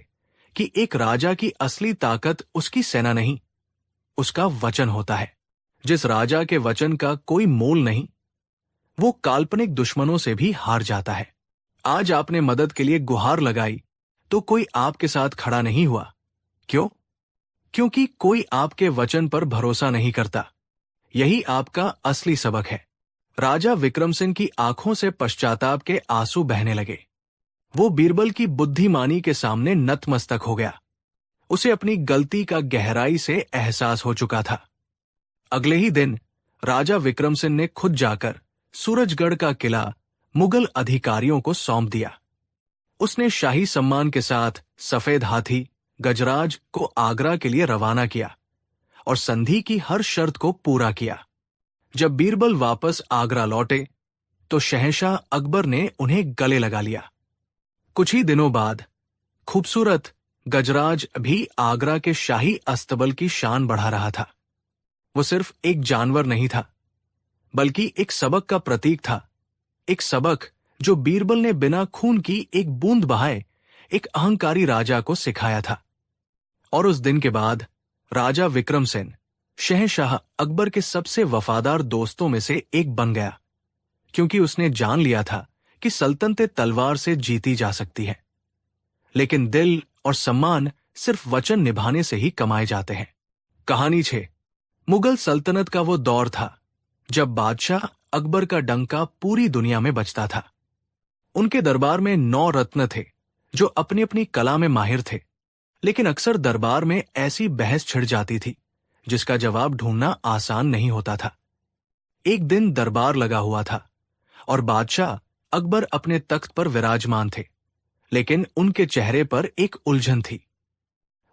कि एक राजा की असली ताकत उसकी सेना नहीं, उसका वचन होता है। जिस राजा के वचन का कोई मोल नहीं, वो काल्पनिक दुश्मनों से भी हार जाता है। आज आपने मदद के लिए गुहार लगाई तो कोई आपके साथ खड़ा नहीं हुआ। क्यों? क्योंकि कोई आपके वचन पर भरोसा नहीं करता। यही आपका असली सबक है। राजा विक्रम सिंह की आंखों से पश्चाताप के आंसू बहने लगे। वो बीरबल की बुद्धिमानी के सामने नतमस्तक हो गया। उसे अपनी गलती का गहराई से एहसास हो चुका था। अगले ही दिन राजा विक्रम सिंह ने खुद जाकर सूरजगढ़ का किला मुगल अधिकारियों को सौंप दिया। उसने शाही सम्मान के साथ सफेद हाथी गजराज को आगरा के लिए रवाना किया और संधि की हर शर्त को पूरा किया। जब बीरबल वापस आगरा लौटे तो शहंशाह अकबर ने उन्हें गले लगा लिया। कुछ ही दिनों बाद खूबसूरत गजराज भी आगरा के शाही अस्तबल की शान बढ़ा रहा था। वो सिर्फ एक जानवर नहीं था, बल्कि एक सबक का प्रतीक था। एक सबक जो बीरबल ने बिना खून की एक बूंद बहाए एक अहंकारी राजा को सिखाया था। और उस दिन के बाद राजा विक्रम सिंह शहंशाह अकबर के सबसे वफादार दोस्तों में से एक बन गया, क्योंकि उसने जान लिया था कि सल्तनतें तलवार से जीती जा सकती है, लेकिन दिल और सम्मान सिर्फ वचन निभाने से ही कमाए जाते हैं। कहानी 6। मुगल सल्तनत का वो दौर था जब बादशाह अकबर का डंका पूरी दुनिया में बजता था। उनके दरबार में 9 रत्न थे जो अपनी अपनी कला में माहिर थे, लेकिन अक्सर दरबार में ऐसी बहस छिड़ जाती थी जिसका जवाब ढूंढना आसान नहीं होता था। एक दिन दरबार लगा हुआ था और बादशाह अकबर अपने तख्त पर विराजमान थे, लेकिन उनके चेहरे पर एक उलझन थी।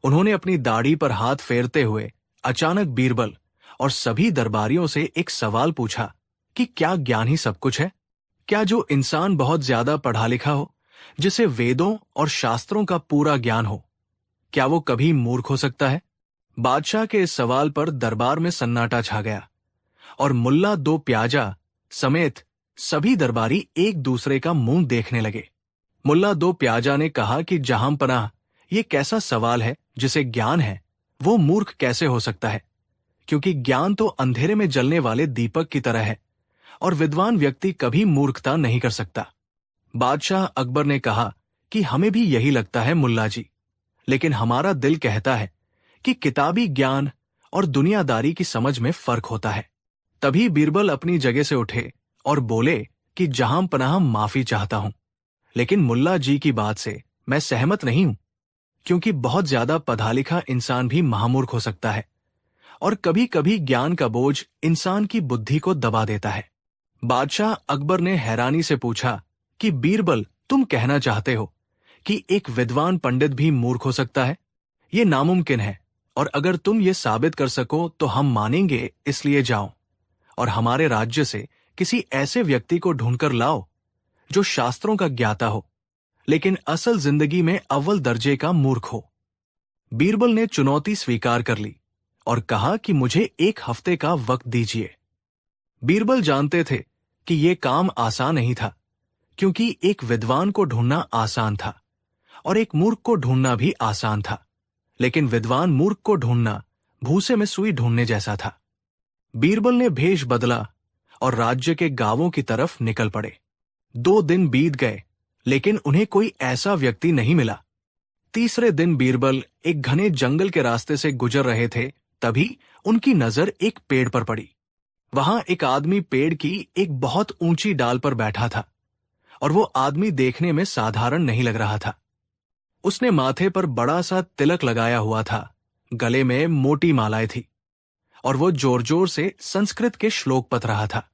उन्होंने अपनी दाढ़ी पर हाथ फेरते हुए अचानक बीरबल और सभी दरबारियों से एक सवाल पूछा कि क्या ज्ञान ही सब कुछ है? क्या जो इंसान बहुत ज्यादा पढ़ा लिखा हो, जिसे वेदों और शास्त्रों का पूरा ज्ञान हो, क्या वो कभी मूर्ख हो सकता है? बादशाह के इस सवाल पर दरबार में सन्नाटा छा गया और मुल्ला दो प्याजा समेत सभी दरबारी एक दूसरे का मुंह देखने लगे। मुल्ला दो प्याजा ने कहा कि जहांपनाह, ये कैसा सवाल है जिसे ज्ञान है, वो मूर्ख कैसे हो सकता है? क्योंकि ज्ञान तो अंधेरे में जलने वाले दीपक की तरह है और विद्वान व्यक्ति कभी मूर्खता नहीं कर सकता। बादशाह अकबर ने कहा कि हमें भी यही लगता है मुल्ला जी, लेकिन हमारा दिल कहता है कि किताबी ज्ञान और दुनियादारी की समझ में फर्क होता है। तभी बीरबल अपनी जगह से उठे और बोले कि जहां पनाह माफी चाहता हूं, लेकिन मुल्ला जी की बात से मैं सहमत नहीं हूं, क्योंकि बहुत ज्यादा पढ़ा लिखा इंसान भी महामूर्ख हो सकता है और कभी कभी ज्ञान का बोझ इंसान की बुद्धि को दबा देता है। बादशाह अकबर ने हैरानी से पूछा कि बीरबल, तुम कहना चाहते हो कि एक विद्वान पंडित भी मूर्ख हो सकता है? ये नामुमकिन है, और अगर तुम ये साबित कर सको तो हम मानेंगे। इसलिए जाओ और हमारे राज्य से किसी ऐसे व्यक्ति को ढूंढकर लाओ जो शास्त्रों का ज्ञाता हो, लेकिन असल जिंदगी में अव्वल दर्जे का मूर्ख हो। बीरबल ने चुनौती स्वीकार कर ली और कहा कि मुझे 1 हफ्ते का वक्त दीजिए। बीरबल जानते थे कि यह काम आसान नहीं था, क्योंकि एक विद्वान को ढूंढना आसान था और एक मूर्ख को ढूंढना भी आसान था, लेकिन विद्वान मूर्ख को ढूंढना भूसे में सुई ढूंढने जैसा था। बीरबल ने भेष बदला और राज्य के गांवों की तरफ निकल पड़े। 2 दिन बीत गए, लेकिन उन्हें कोई ऐसा व्यक्ति नहीं मिला। तीसरे दिन बीरबल एक घने जंगल के रास्ते से गुजर रहे थे, तभी उनकी नजर एक पेड़ पर पड़ी। वहां एक आदमी पेड़ की एक बहुत ऊंची डाल पर बैठा था, और वो आदमी देखने में साधारण नहीं लग रहा था। उसने माथे पर बड़ा सा तिलक लगाया हुआ था, गले में मोटी मालाएं थी, और वो जोर जोर से संस्कृत के श्लोक पढ़ रहा था।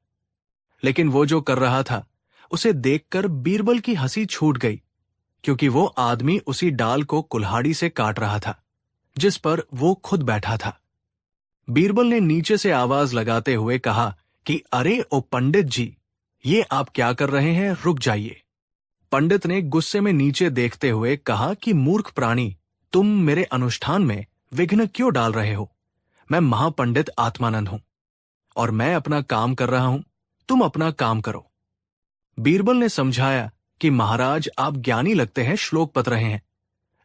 लेकिन वो जो कर रहा था उसे देखकर बीरबल की हंसी छूट गई, क्योंकि वो आदमी उसी डाल को कुल्हाड़ी से काट रहा था जिस पर वो खुद बैठा था। बीरबल ने नीचे से आवाज लगाते हुए कहा कि अरे ओ पंडित जी, ये आप क्या कर रहे हैं, रुक जाइए। पंडित ने गुस्से में नीचे देखते हुए कहा कि मूर्ख प्राणी, तुम मेरे अनुष्ठान में विघ्न क्यों डाल रहे हो? मैं महापंडित आत्मानंद हूं और मैं अपना काम कर रहा हूं, तुम अपना काम करो। बीरबल ने समझाया कि महाराज, आप ज्ञानी लगते हैं, श्लोक पढ़ रहे हैं,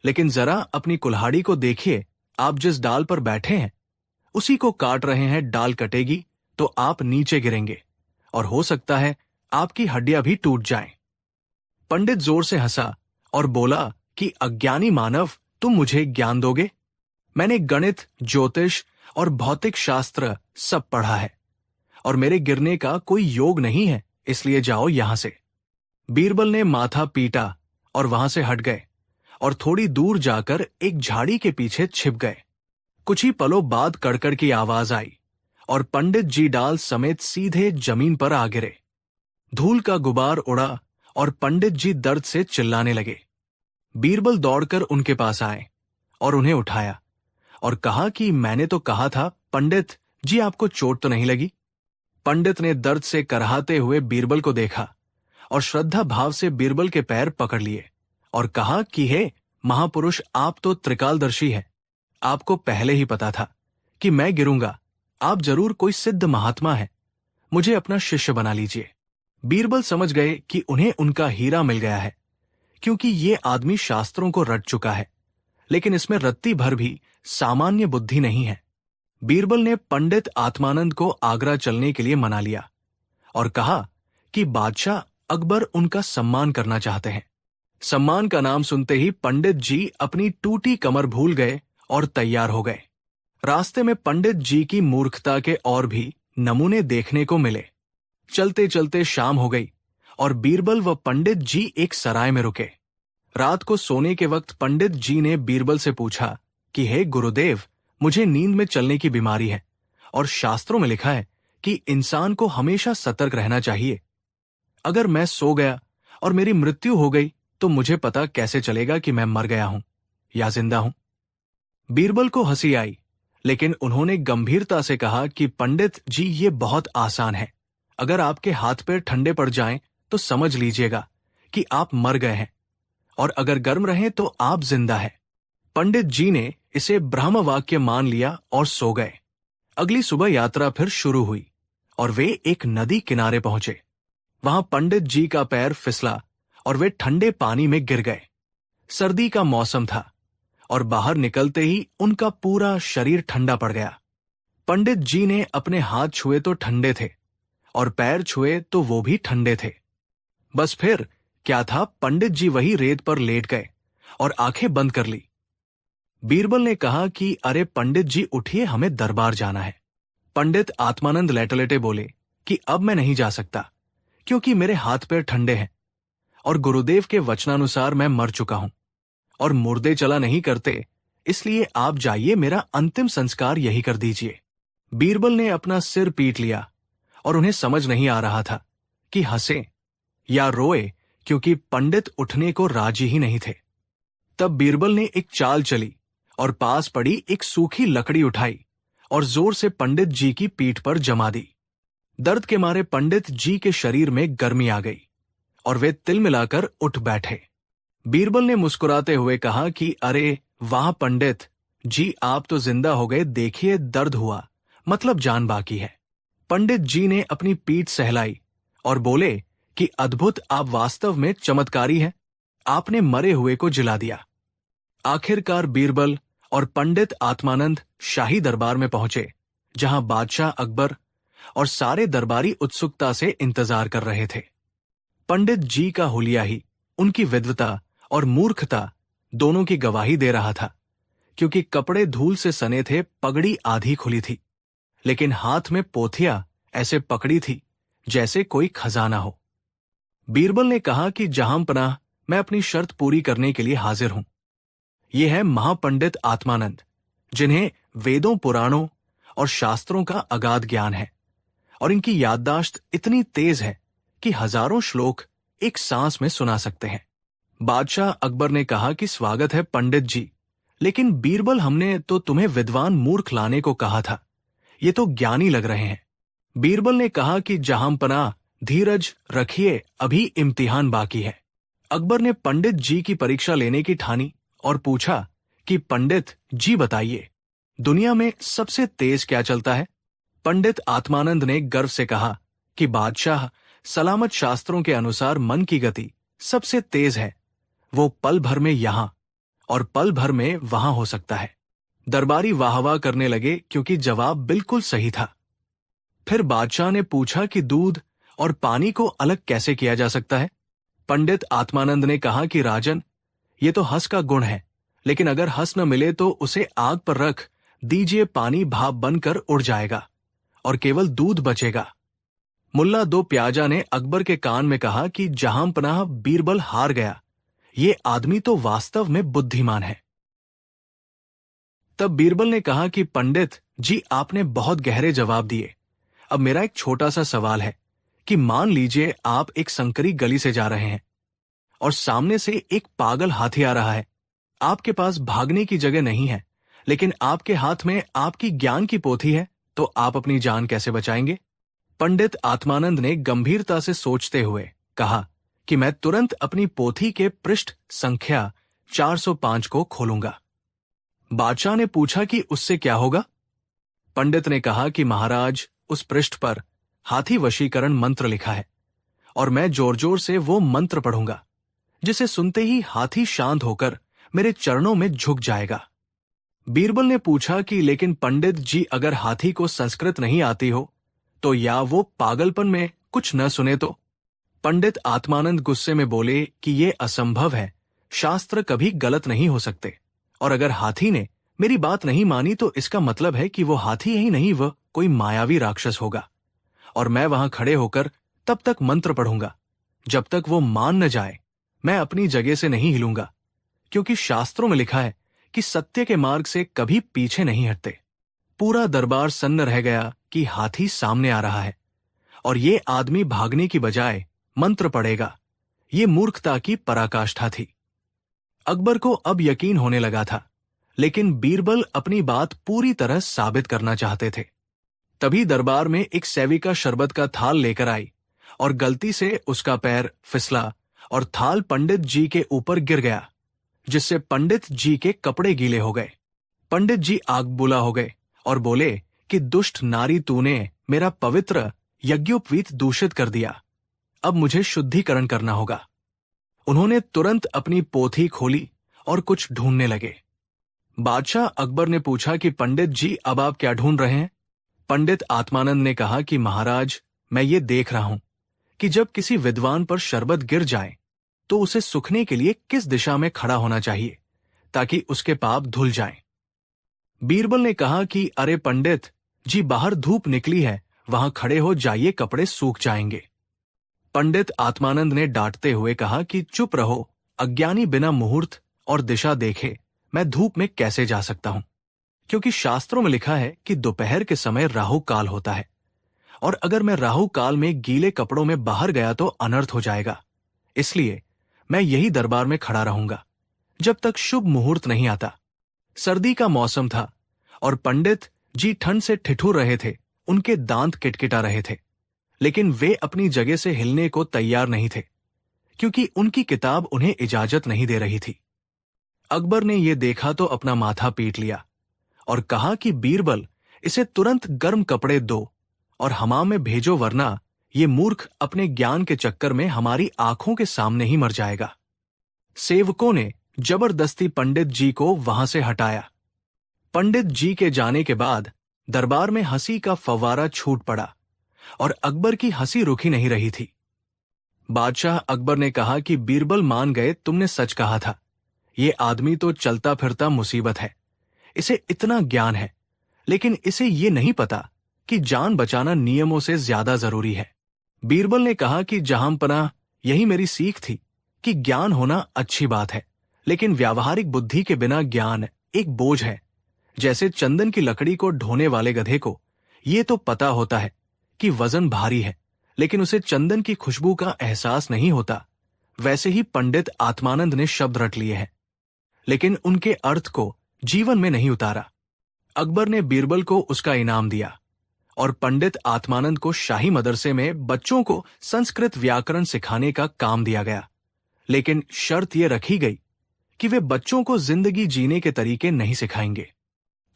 लेकिन जरा अपनी कुल्हाड़ी को देखिए, आप जिस डाल पर बैठे हैं उसी को काट रहे हैं। डाल कटेगी तो आप नीचे गिरेंगे और हो सकता है आपकी हड्डियां भी टूट जाएं। पंडित जोर से हंसा और बोला कि अज्ञानी मानव, तुम मुझे ज्ञान दोगे? मैंने गणित, ज्योतिष और भौतिक शास्त्र सब पढ़ा है और मेरे गिरने का कोई योग नहीं है, इसलिए जाओ यहां से। बीरबल ने माथा पीटा और वहां से हट गए और थोड़ी दूर जाकर एक झाड़ी के पीछे छिप गए। कुछ ही पलों बाद कड़कड़ की आवाज आई और पंडित जी डाल समेत सीधे जमीन पर आ गिरे। धूल का गुबार उड़ा और पंडित जी दर्द से चिल्लाने लगे। बीरबल दौड़कर उनके पास आए और उन्हें उठाया और कहा कि मैंने तो कहा था पंडित जी, आपको चोट तो नहीं लगी? पंडित ने दर्द से कराहते हुए बीरबल को देखा और श्रद्धा भाव से बीरबल के पैर पकड़ लिए और कहा कि हे महापुरुष, आप तो त्रिकालदर्शी हैं। आपको पहले ही पता था कि मैं गिरूंगा। आप जरूर कोई सिद्ध महात्मा है, मुझे अपना शिष्य बना लीजिए। बीरबल समझ गए कि उन्हें उनका हीरा मिल गया है, क्योंकि ये आदमी शास्त्रों को रट चुका है, लेकिन इसमें रत्ती भर भी सामान्य बुद्धि नहीं है। बीरबल ने पंडित आत्मानंद को आगरा चलने के लिए मना लिया और कहा कि बादशाह अकबर उनका सम्मान करना चाहते हैं। सम्मान का नाम सुनते ही पंडित जी अपनी टूटी कमर भूल गए और तैयार हो गए। रास्ते में पंडित जी की मूर्खता के और भी नमूने देखने को मिले। चलते चलते शाम हो गई और बीरबल व पंडित जी एक सराय में रुके। रात को सोने के वक्त पंडित जी ने बीरबल से पूछा कि हे गुरुदेव, मुझे नींद में चलने की बीमारी है और शास्त्रों में लिखा है कि इंसान को हमेशा सतर्क रहना चाहिए। अगर मैं सो गया और मेरी मृत्यु हो गई तो मुझे पता कैसे चलेगा कि मैं मर गया हूं या जिंदा हूं? बीरबल को हंसी आई, लेकिन उन्होंने गंभीरता से कहा कि पंडित जी, ये बहुत आसान है। अगर आपके हाथ पैर ठंडे पड़ जाएं तो समझ लीजिएगा कि आप मर गए हैं, और अगर गर्म रहें तो आप जिंदा हैं। पंडित जी ने इसे ब्रह्म वाक्य मान लिया और सो गए। अगली सुबह यात्रा फिर शुरू हुई और वे एक नदी किनारे पहुंचे। वहां पंडित जी का पैर फिसला और वे ठंडे पानी में गिर गए। सर्दी का मौसम था और बाहर निकलते ही उनका पूरा शरीर ठंडा पड़ गया। पंडित जी ने अपने हाथ छुए तो ठंडे थे और पैर छुए तो वो भी ठंडे थे। बस फिर क्या था, पंडित जी वही रेत पर लेट गए और आंखें बंद कर ली। बीरबल ने कहा कि अरे पंडित जी उठिए, हमें दरबार जाना है। पंडित आत्मानंद लेटे लेटे बोले कि अब मैं नहीं जा सकता, क्योंकि मेरे हाथ पैर ठंडे हैं और गुरुदेव के वचनानुसार मैं मर चुका हूं और मुर्दे चला नहीं करते, इसलिए आप जाइए, मेरा अंतिम संस्कार यही कर दीजिए। बीरबल ने अपना सिर पीट लिया और उन्हें समझ नहीं आ रहा था कि हंसे या रोए, क्योंकि पंडित उठने को राजी ही नहीं थे। तब बीरबल ने एक चाल चली और पास पड़ी एक सूखी लकड़ी उठाई और जोर से पंडित जी की पीठ पर जमा दी। दर्द के मारे पंडित जी के शरीर में गर्मी आ गई और वे तिलमिलाकर उठ बैठे। बीरबल ने मुस्कुराते हुए कहा कि अरे वाह पंडित जी, आप तो जिंदा हो गए, देखिए दर्द हुआ, मतलब जान बाकी है। पंडित जी ने अपनी पीठ सहलाई और बोले कि अद्भुत, आप वास्तव में चमत्कारी हैं, आपने मरे हुए को जिला दिया। आखिरकार बीरबल और पंडित आत्मानंद शाही दरबार में पहुंचे, जहां बादशाह अकबर और सारे दरबारी उत्सुकता से इंतजार कर रहे थे। पंडित जी का हुलिया ही उनकी विद्वता और मूर्खता दोनों की गवाही दे रहा था, क्योंकि कपड़े धूल से सने थे, पगड़ी आधी खुली थी, लेकिन हाथ में पोथिया ऐसे पकड़ी थी जैसे कोई खजाना हो। बीरबल ने कहा कि जहांपनाह, मैं अपनी शर्त पूरी करने के लिए हाजिर हूं। ये है महापंडित आत्मानंद, जिन्हें वेदों, पुराणों और शास्त्रों का अगाध ज्ञान है, और इनकी याददाश्त इतनी तेज है कि हजारों श्लोक एक सांस में सुना सकते हैं। बादशाह अकबर ने कहा कि स्वागत है पंडित जी, लेकिन बीरबल, हमने तो तुम्हें विद्वान मूर्ख लाने को कहा था, ये तो ज्ञानी लग रहे हैं। बीरबल ने कहा कि जहांपनाह, धीरज रखिए, अभी इम्तिहान बाकी है। अकबर ने पंडित जी की परीक्षा लेने की ठानी और पूछा कि पंडित जी बताइए, दुनिया में सबसे तेज क्या चलता है? पंडित आत्मानंद ने गर्व से कहा कि बादशाह, सलामत शास्त्रों के अनुसार मन की गति सबसे तेज है। वो पल भर में यहां और पल भर में वहां हो सकता है। दरबारी वाहवाह करने लगे क्योंकि जवाब बिल्कुल सही था। फिर बादशाह ने पूछा कि दूध और पानी को अलग कैसे किया जा सकता है? पंडित आत्मानंद ने कहा कि राजन, ये तो हंस का गुण है, लेकिन अगर हंस न मिले तो उसे आग पर रख दीजिए, पानी भाप बनकर उड़ जाएगा और केवल दूध बचेगा। मुल्ला दो प्याजा ने अकबर के कान में कहा कि जहांपनाह, बीरबल हार गया, ये आदमी तो वास्तव में बुद्धिमान है। तब बीरबल ने कहा कि पंडित जी, आपने बहुत गहरे जवाब दिए। अब मेरा एक छोटा सा सवाल है कि मान लीजिए आप एक संकरी गली से जा रहे हैं और सामने से एक पागल हाथी आ रहा है। आपके पास भागने की जगह नहीं है, लेकिन आपके हाथ में आपकी ज्ञान की पोथी है, तो आप अपनी जान कैसे बचाएंगे? पंडित आत्मानंद ने गंभीरता से सोचते हुए कहा कि मैं तुरंत अपनी पोथी के पृष्ठ संख्या 405 को खोलूंगा। बादशाह ने पूछा कि उससे क्या होगा? पंडित ने कहा कि महाराज, उस पृष्ठ पर हाथी वशीकरण मंत्र लिखा है और मैं जोर जोर से वो मंत्र पढ़ूंगा, जिसे सुनते ही हाथी शांत होकर मेरे चरणों में झुक जाएगा। बीरबल ने पूछा कि लेकिन पंडित जी, अगर हाथी को संस्कृत नहीं आती हो तो, या वो पागलपन में कुछ न सुने तो? पंडित आत्मानंद गुस्से में बोले कि ये असंभव है, शास्त्र कभी गलत नहीं हो सकते, और अगर हाथी ने मेरी बात नहीं मानी तो इसका मतलब है कि वो हाथी ही नहीं, वह कोई मायावी राक्षस होगा, और मैं वहां खड़े होकर तब तक मंत्र पढ़ूंगा जब तक वो मान न जाए। मैं अपनी जगह से नहीं हिलूंगा, क्योंकि शास्त्रों में लिखा है कि सत्य के मार्ग से कभी पीछे नहीं हटते। पूरा दरबार सन्न रह गया कि हाथी सामने आ रहा है और ये आदमी भागने की बजाय मंत्र पढ़ेगा। ये मूर्खता की पराकाष्ठा थी। अकबर को अब यकीन होने लगा था, लेकिन बीरबल अपनी बात पूरी तरह साबित करना चाहते थे। तभी दरबार में एक सेविका शरबत का थाल लेकर आई और गलती से उसका पैर फिसला और थाल पंडित जी के ऊपर गिर गया, जिससे पंडित जी के कपड़े गीले हो गए। पंडित जी आग बुला हो गए और बोले कि दुष्ट नारी, तूने मेरा पवित्र यज्ञोपवीत दूषित कर दिया, अब मुझे शुद्धिकरण करना होगा। उन्होंने तुरंत अपनी पोथी खोली और कुछ ढूंढने लगे। बादशाह अकबर ने पूछा कि पंडित जी, अब आप क्या ढूंढ रहे हैं? पंडित आत्मानंद ने कहा कि महाराज, मैं ये देख रहा हूं कि जब किसी विद्वान पर शरबत गिर जाए तो उसे सुखने के लिए किस दिशा में खड़ा होना चाहिए ताकि उसके पाप धुल जाएं। बीरबल ने कहा कि अरे पंडित जी, बाहर धूप निकली है, वहां खड़े हो जाइए, कपड़े सूख जाएंगे। पंडित आत्मानंद ने डांटते हुए कहा कि चुप रहो, अज्ञानी बिना मुहूर्त और दिशा देखे मैं धूप में कैसे जा सकता हूं, क्योंकि शास्त्रों में लिखा है कि दोपहर के समय राहु काल होता है, और अगर मैं राहु काल में गीले कपड़ों में बाहर गया तो अनर्थ हो जाएगा। इसलिए मैं यही दरबार में खड़ा रहूंगा जब तक शुभ मुहूर्त नहीं आता। सर्दी का मौसम था और पंडित जी ठंड से ठिठुर रहे थे, उनके दांत किटकिटा रहे थे, लेकिन वे अपनी जगह से हिलने को तैयार नहीं थे, क्योंकि उनकी किताब उन्हें इजाजत नहीं दे रही थी। अकबर ने यह देखा तो अपना माथा पीट लिया और कहा कि बीरबल, इसे तुरंत गर्म कपड़े दो और हमाम में भेजो, वरना ये मूर्ख अपने ज्ञान के चक्कर में हमारी आंखों के सामने ही मर जाएगा। सेवकों ने जबरदस्ती पंडित जी को वहां से हटाया। पंडित जी के जाने के बाद दरबार में हंसी का फव्वारा छूट पड़ा और अकबर की हंसी रुकी नहीं रही थी। बादशाह अकबर ने कहा कि बीरबल, मान गए, तुमने सच कहा था, ये आदमी तो चलता फिरता मुसीबत है, इसे इतना ज्ञान है, लेकिन इसे ये नहीं पता कि जान बचाना नियमों से ज्यादा जरूरी है। बीरबल ने कहा कि जहांपनाह, यही मेरी सीख थी कि ज्ञान होना अच्छी बात है, लेकिन व्यावहारिक बुद्धि के बिना ज्ञान एक बोझ है। जैसे चंदन की लकड़ी को ढोने वाले गधे को ये तो पता होता है कि वजन भारी है, लेकिन उसे चंदन की खुशबू का एहसास नहीं होता, वैसे ही पंडित आत्मानंद ने शब्द रट लिए हैं, लेकिन उनके अर्थ को जीवन में नहीं उतारा। अकबर ने बीरबल को उसका इनाम दिया और पंडित आत्मानंद को शाही मदरसे में बच्चों को संस्कृत व्याकरण सिखाने का काम दिया गया, लेकिन शर्त यह रखी गई कि वे बच्चों को जिंदगी जीने के तरीके नहीं सिखाएंगे।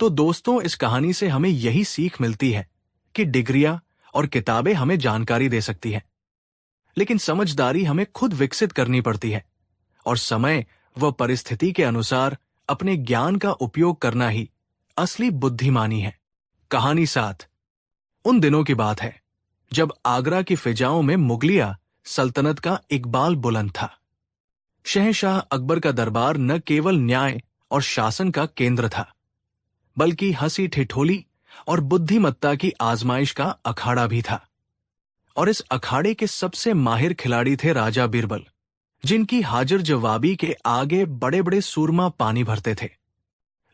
तो दोस्तों, इस कहानी से हमें यही सीख मिलती है कि डिग्रियां और किताबें हमें जानकारी दे सकती हैं, लेकिन समझदारी हमें खुद विकसित करनी पड़ती है और समय व परिस्थिति के अनुसार अपने ज्ञान का उपयोग करना ही असली बुद्धिमानी है। कहानी 7। उन दिनों की बात है जब आगरा की फिजाओं में मुगलिया सल्तनत का इकबाल बुलंद था। शहंशाह अकबर का दरबार न केवल न्याय और शासन का केंद्र था, बल्कि हंसी ठिठोली और बुद्धिमत्ता की आजमाइश का अखाड़ा भी था। और इस अखाड़े के सबसे माहिर खिलाड़ी थे राजा बीरबल, जिनकी हाजिर जवाबी के आगे बड़े बड़े सूरमा पानी भरते थे।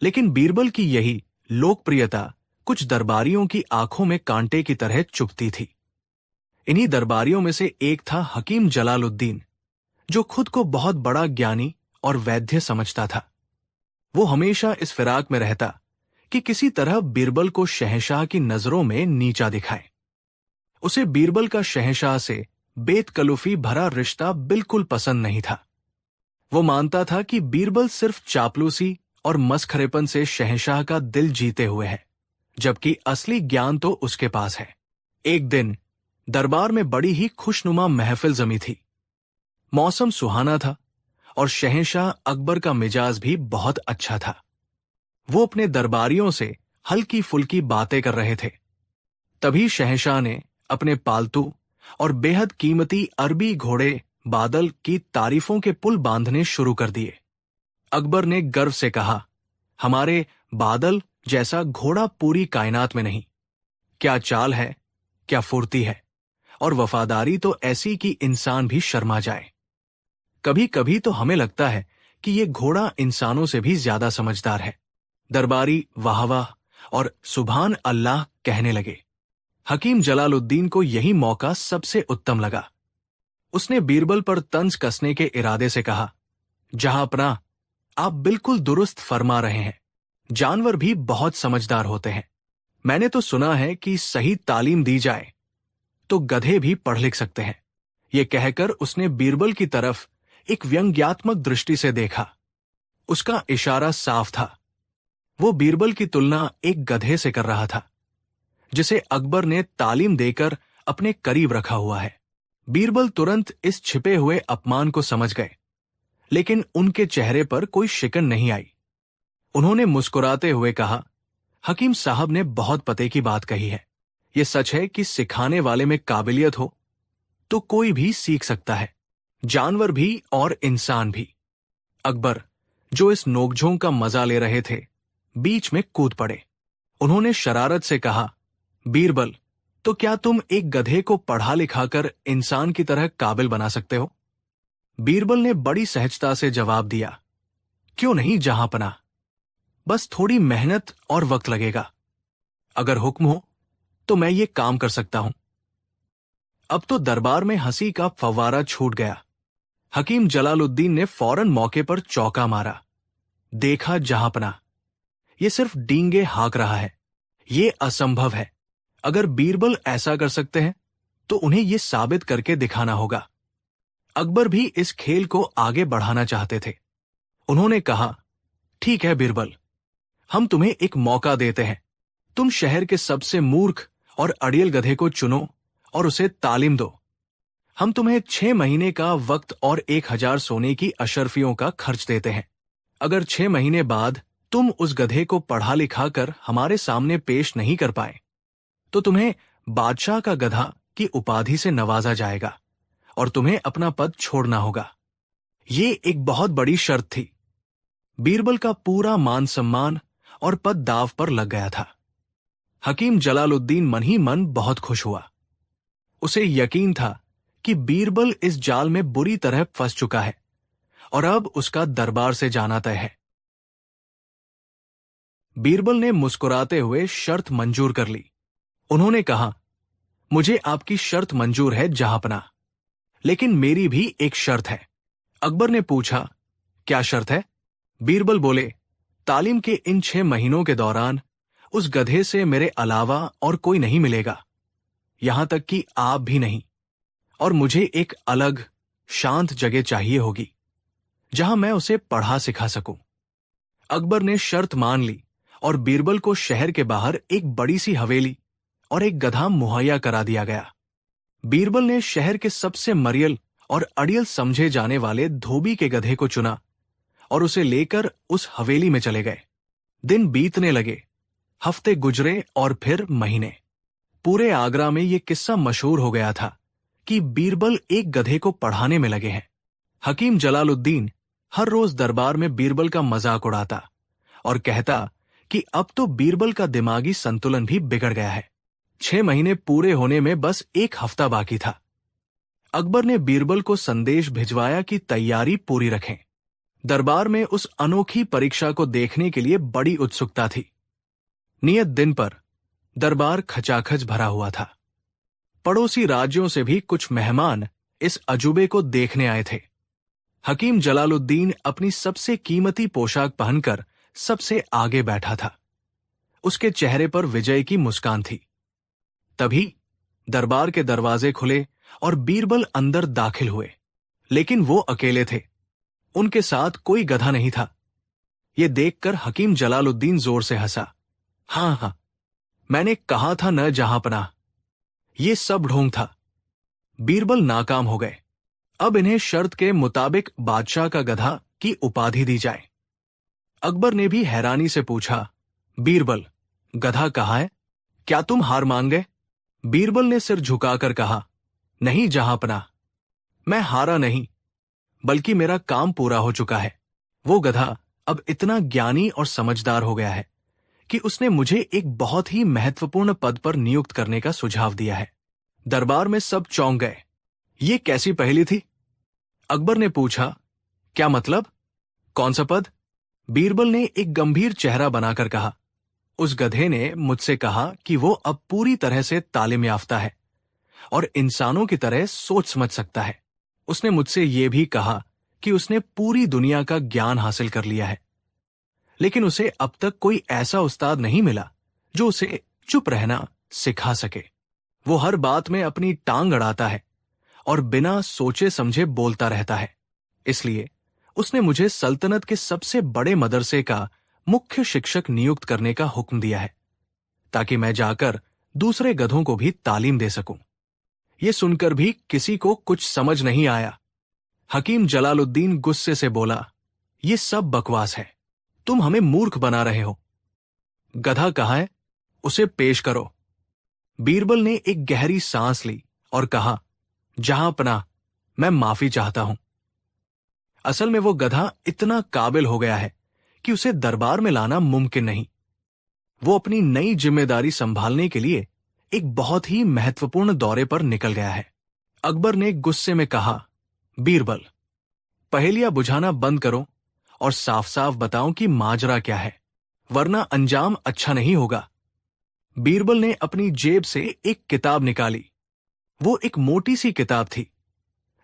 लेकिन बीरबल की यही लोकप्रियता कुछ दरबारियों की आंखों में कांटे की तरह चुभती थी। इन्हीं दरबारियों में से एक था हकीम जलालुद्दीन, जो खुद को बहुत बड़ा ज्ञानी और वैद्य समझता था। वो हमेशा इस फिराक में रहता कि किसी तरह बीरबल को शहंशाह की नजरों में नीचा दिखाए। उसे बीरबल का शहंशाह से बेतकल्लुफी भरा रिश्ता बिल्कुल पसंद नहीं था। वो मानता था कि बीरबल सिर्फ चापलूसी और मसखरेपन से शहंशाह का दिल जीते हुए है, जबकि असली ज्ञान तो उसके पास है। एक दिन दरबार में बड़ी ही खुशनुमा महफिल जमी थी। मौसम सुहाना था और शहंशाह अकबर का मिजाज भी बहुत अच्छा था। वो अपने दरबारियों से हल्की फुल्की बातें कर रहे थे। तभी शहंशाह ने अपने पालतू और बेहद कीमती अरबी घोड़े बादल की तारीफों के पुल बांधने शुरू कर दिए। अकबर ने गर्व से कहा, हमारे बादल जैसा घोड़ा पूरी कायनात में नहीं। क्या चाल है, क्या फुर्ती है, और वफादारी तो ऐसी कि इंसान भी शर्मा जाए। कभी कभी तो हमें लगता है कि ये घोड़ा इंसानों से भी ज्यादा समझदार है। दरबारी वाह वाह और सुभान अल्लाह कहने लगे। हकीम जलालुद्दीन को यही मौका सबसे उत्तम लगा। उसने बीरबल पर तंज कसने के इरादे से कहा, जहांपनाह, आप बिल्कुल दुरुस्त फरमा रहे हैं। जानवर भी बहुत समझदार होते हैं। मैंने तो सुना है कि सही तालीम दी जाए तो गधे भी पढ़ लिख सकते हैं। ये कहकर उसने बीरबल की तरफ एक व्यंग्यात्मक दृष्टि से देखा। उसका इशारा साफ था। वो बीरबल की तुलना एक गधे से कर रहा था, जिसे अकबर ने तालीम देकर अपने करीब रखा हुआ है। बीरबल तुरंत इस छिपे हुए अपमान को समझ गए, लेकिन उनके चेहरे पर कोई शिकन नहीं आई। उन्होंने मुस्कुराते हुए कहा, हकीम साहब ने बहुत पते की बात कही है। ये सच है कि सिखाने वाले में काबिलियत हो तो कोई भी सीख सकता है, जानवर भी और इंसान भी। अकबर, जो इस नोकझोंक का मजा ले रहे थे, बीच में कूद पड़े। उन्होंने शरारत से कहा, बीरबल, तो क्या तुम एक गधे को पढ़ा लिखाकर इंसान की तरह काबिल बना सकते हो? बीरबल ने बड़ी सहजता से जवाब दिया, क्यों नहीं जहांपनाह, बस थोड़ी मेहनत और वक्त लगेगा। अगर हुक्म हो तो मैं ये काम कर सकता हूं। अब तो दरबार में हंसी का फव्वारा छूट गया। हकीम जलालुद्दीन ने फौरन मौके पर चौका मारा। देखा जहांपनाह, ये सिर्फ डींगे हाँक रहा है। ये असंभव है। अगर बीरबल ऐसा कर सकते हैं तो उन्हें यह साबित करके दिखाना होगा। अकबर भी इस खेल को आगे बढ़ाना चाहते थे। उन्होंने कहा, ठीक है बीरबल, हम तुम्हें एक मौका देते हैं। तुम शहर के सबसे मूर्ख और अड़ियल गधे को चुनो और उसे तालीम दो। हम तुम्हें 6 महीने का वक्त और 1000 सोने की अशर्फियों का खर्च देते हैं। अगर 6 महीने बाद तुम उस गधे को पढ़ा लिखा कर हमारे सामने पेश नहीं कर पाए तो तुम्हें बादशाह का गधा की उपाधि से नवाजा जाएगा और तुम्हें अपना पद छोड़ना होगा। ये एक बहुत बड़ी शर्त थी। बीरबल का पूरा मान सम्मान और पद दाव पर लग गया था। हकीम जलालुद्दीन मन ही मन बहुत खुश हुआ। उसे यकीन था कि बीरबल इस जाल में बुरी तरह फंस चुका है और अब उसका दरबार से जाना तय है। बीरबल ने मुस्कुराते हुए शर्त मंजूर कर ली। उन्होंने कहा, मुझे आपकी शर्त मंजूर है जहांपनाह, लेकिन मेरी भी एक शर्त है। अकबर ने पूछा, क्या शर्त है? बीरबल बोले, तालीम के इन 6 महीनों के दौरान उस गधे से मेरे अलावा और कोई नहीं मिलेगा, यहां तक कि आप भी नहीं, और मुझे एक अलग शांत जगह चाहिए होगी जहां मैं उसे पढ़ा सिखा सकूं। अकबर ने शर्त मान ली और बीरबल को शहर के बाहर एक बड़ी सी हवेली और एक गधा मुहैया करा दिया गया। बीरबल ने शहर के सबसे मरियल और अड़ियल समझे जाने वाले धोबी के गधे को चुना और उसे लेकर उस हवेली में चले गए। दिन बीतने लगे, हफ्ते गुजरे और फिर महीने। पूरे आगरा में यह किस्सा मशहूर हो गया था कि बीरबल एक गधे को पढ़ाने में लगे हैं। हकीम जलालुद्दीन हर रोज दरबार में बीरबल का मजाक उड़ाता और कहता कि अब तो बीरबल का दिमागी संतुलन भी बिगड़ गया है। 6 महीने पूरे होने में बस एक हफ्ता बाकी था। अकबर ने बीरबल को संदेश भिजवाया कि तैयारी पूरी रखें। दरबार में उस अनोखी परीक्षा को देखने के लिए बड़ी उत्सुकता थी। नियत दिन पर दरबार खचाखच भरा हुआ था। पड़ोसी राज्यों से भी कुछ मेहमान इस अजूबे को देखने आए थे। हकीम जलालुद्दीन अपनी सबसे कीमती पोशाक पहनकर सबसे आगे बैठा था। उसके चेहरे पर विजय की मुस्कान थी। तभी दरबार के दरवाजे खुले और बीरबल अंदर दाखिल हुए, लेकिन वो अकेले थे। उनके साथ कोई गधा नहीं था। ये देखकर हकीम जलालुद्दीन जोर से हंसा। हाँ, मैंने कहा था न जहांपनाह, ये सब ढोंग था। बीरबल नाकाम हो गए। अब इन्हें शर्त के मुताबिक बादशाह का गधा की उपाधि दी जाए। अकबर ने भी हैरानी से पूछा, बीरबल, गधा कहाँ है? क्या तुम हार मान गए? बीरबल ने सिर झुकाकर कहा, नहीं जहांपनाह, मैं हारा नहीं, बल्कि मेरा काम पूरा हो चुका है। वो गधा अब इतना ज्ञानी और समझदार हो गया है कि उसने मुझे एक बहुत ही महत्वपूर्ण पद पर नियुक्त करने का सुझाव दिया है। दरबार में सब चौंक गए। ये कैसी पहेली थी? अकबर ने पूछा, क्या मतलब? कौन सा पद? बीरबल ने एक गंभीर चेहरा बनाकर कहा, उस गधे ने मुझसे कहा कि वो अब पूरी तरह से तालीम याफ्ता है और इंसानों की तरह सोच समझ सकता है। उसने मुझसे ये भी कहा कि उसने पूरी दुनिया का ज्ञान हासिल कर लिया है, लेकिन उसे अब तक कोई ऐसा उस्ताद नहीं मिला जो उसे चुप रहना सिखा सके। वो हर बात में अपनी टांग अड़ाता है और बिना सोचे समझे बोलता रहता है। इसलिए उसने मुझे सल्तनत के सबसे बड़े मदरसे का मुख्य शिक्षक नियुक्त करने का हुक्म दिया है, ताकि मैं जाकर दूसरे गधों को भी तालीम दे सकूं। ये सुनकर भी किसी को कुछ समझ नहीं आया। हकीम जलालुद्दीन गुस्से से बोला, ये सब बकवास है, तुम हमें मूर्ख बना रहे हो। गधा कहाँ है? उसे पेश करो। बीरबल ने एक गहरी सांस ली और कहा, जहांपनाह, मैं माफी चाहता हूं। असल में वो गधा इतना काबिल हो गया है कि उसे दरबार में लाना मुमकिन नहीं। वो अपनी नई जिम्मेदारी संभालने के लिए एक बहुत ही महत्वपूर्ण दौरे पर निकल गया है। अकबर ने गुस्से में कहा, बीरबल, पहेलियां बुझाना बंद करो और साफ साफ बताओ कि माजरा क्या है, वरना अंजाम अच्छा नहीं होगा। बीरबल ने अपनी जेब से एक किताब निकाली। वो एक मोटी सी किताब थी,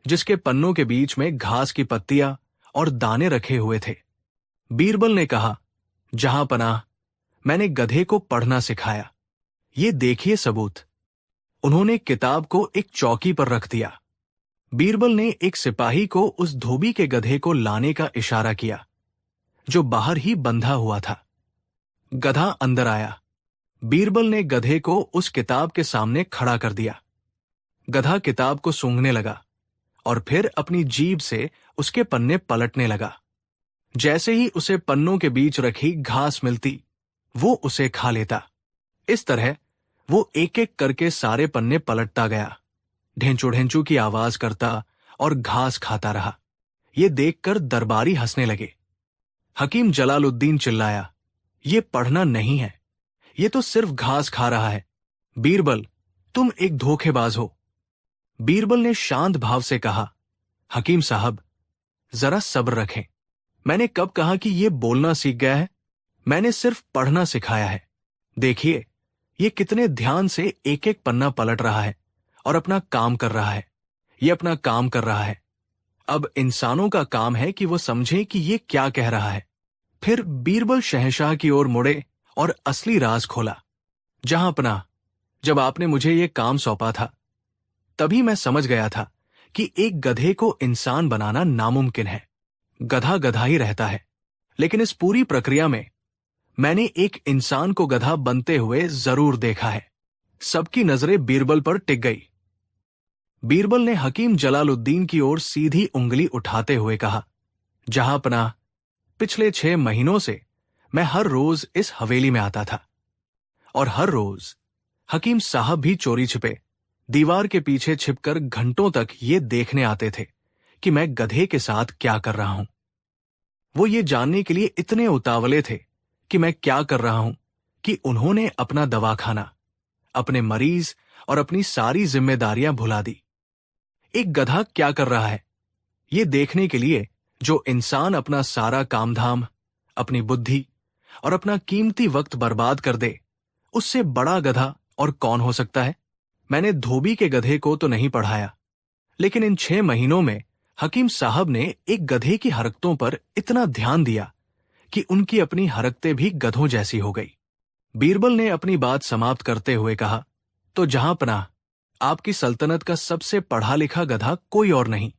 जिसके पन्नों के बीच में घास की पत्तियां और दाने रखे हुए थे। बीरबल ने कहा, जहांपनाह, मैंने गधे को पढ़ना सिखाया, ये देखिए सबूत। उन्होंने किताब को एक चौकी पर रख दिया। बीरबल ने एक सिपाही को उस धोबी के गधे को लाने का इशारा किया, जो बाहर ही बंधा हुआ था। गधा अंदर आया। बीरबल ने गधे को उस किताब के सामने खड़ा कर दिया। गधा किताब को सूंघने लगा और फिर अपनी जीभ से उसके पन्ने पलटने लगा। जैसे ही उसे पन्नों के बीच रखी घास मिलती, वो उसे खा लेता। इस तरह वो एक एक करके सारे पन्ने पलटता गया, ढेंचू ढेंचू की आवाज करता और घास खाता रहा। ये देखकर दरबारी हंसने लगे। हकीम जलालुद्दीन चिल्लाया, ये पढ़ना नहीं है, ये तो सिर्फ घास खा रहा है। बीरबल, तुम एक धोखेबाज हो। बीरबल ने शांत भाव से कहा, हकीम साहब, जरा सब्र रखें। मैंने कब कहा कि ये बोलना सीख गया है? मैंने सिर्फ पढ़ना सिखाया है। देखिए, ये कितने ध्यान से एक एक पन्ना पलट रहा है और अपना काम कर रहा है। ये अपना काम कर रहा है। अब इंसानों का काम है कि वो समझें कि ये क्या कह रहा है। फिर बीरबल शहंशाह की ओर मुड़े और असली राज खोला। जहां अपना, जब आपने मुझे ये काम सौंपा था, तभी मैं समझ गया था कि एक गधे को इंसान बनाना नामुमकिन है। गधा गधा ही रहता है। लेकिन इस पूरी प्रक्रिया में मैंने एक इंसान को गधा बनते हुए जरूर देखा है। सबकी नजरें बीरबल पर टिक गई। बीरबल ने हकीम जलालुद्दीन की ओर सीधी उंगली उठाते हुए कहा, जहां अपना, पिछले 6 महीनों से मैं हर रोज इस हवेली में आता था और हर रोज हकीम साहब भी चोरी छिपे दीवार के पीछे छिपकर घंटों तक ये देखने आते थे कि मैं गधे के साथ क्या कर रहा हूं। वो ये जानने के लिए इतने उतावले थे कि मैं क्या कर रहा हूं कि उन्होंने अपना दवाखाना, अपने मरीज और अपनी सारी जिम्मेदारियां भुला दी। एक गधा क्या कर रहा है, ये देखने के लिए जो इंसान अपना सारा कामधाम, अपनी बुद्धि और अपना कीमती वक्त बर्बाद कर दे, उससे बड़ा गधा और कौन हो सकता है? मैंने धोबी के गधे को तो नहीं पढ़ाया, लेकिन इन 6 महीनों में हकीम साहब ने एक गधे की हरकतों पर इतना ध्यान दिया कि उनकी अपनी हरकतें भी गधों जैसी हो गई। बीरबल ने अपनी बात समाप्त करते हुए कहा, तो जहां पनाह, आपकी सल्तनत का सबसे पढ़ा लिखा गधा कोई और नहीं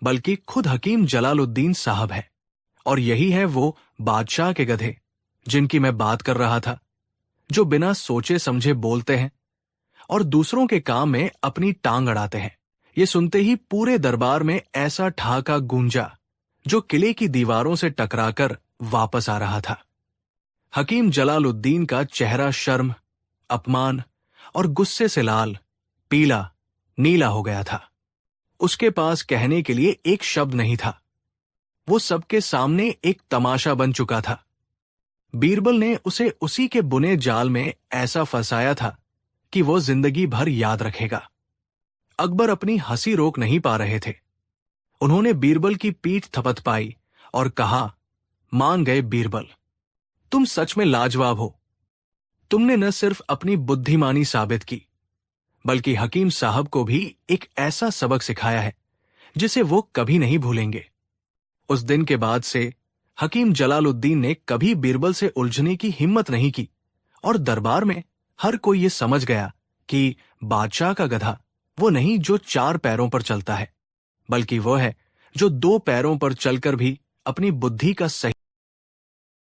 बल्कि खुद हकीम जलालुद्दीन साहब है। और यही है वो बादशाह के गधे जिनकी मैं बात कर रहा था, जो बिना सोचे समझे बोलते हैं और दूसरों के काम में अपनी टांग अड़ाते हैं। ये सुनते ही पूरे दरबार में ऐसा ठहाका गूंजा जो किले की दीवारों से टकराकर वापस आ रहा था। हकीम जलालुद्दीन का चेहरा शर्म, अपमान और गुस्से से लाल, पीला, नीला हो गया था। उसके पास कहने के लिए एक शब्द नहीं था। वो सबके सामने एक तमाशा बन चुका था। बीरबल ने उसे उसी के बुने जाल में ऐसा फंसाया था कि वो जिंदगी भर याद रखेगा। अकबर अपनी हंसी रोक नहीं पा रहे थे। उन्होंने बीरबल की पीठ थपथपाई और कहा, मान गए बीरबल, तुम सच में लाजवाब हो। तुमने न सिर्फ अपनी बुद्धिमानी साबित की, बल्कि हकीम साहब को भी एक ऐसा सबक सिखाया है जिसे वो कभी नहीं भूलेंगे। उस दिन के बाद से हकीम जलालुद्दीन ने कभी बीरबल से उलझने की हिम्मत नहीं की और दरबार में हर कोई ये समझ गया कि बादशाह का गधा वो नहीं जो 4 पैरों पर चलता है, बल्कि वो है जो 2 पैरों पर चलकर भी अपनी बुद्धि का सही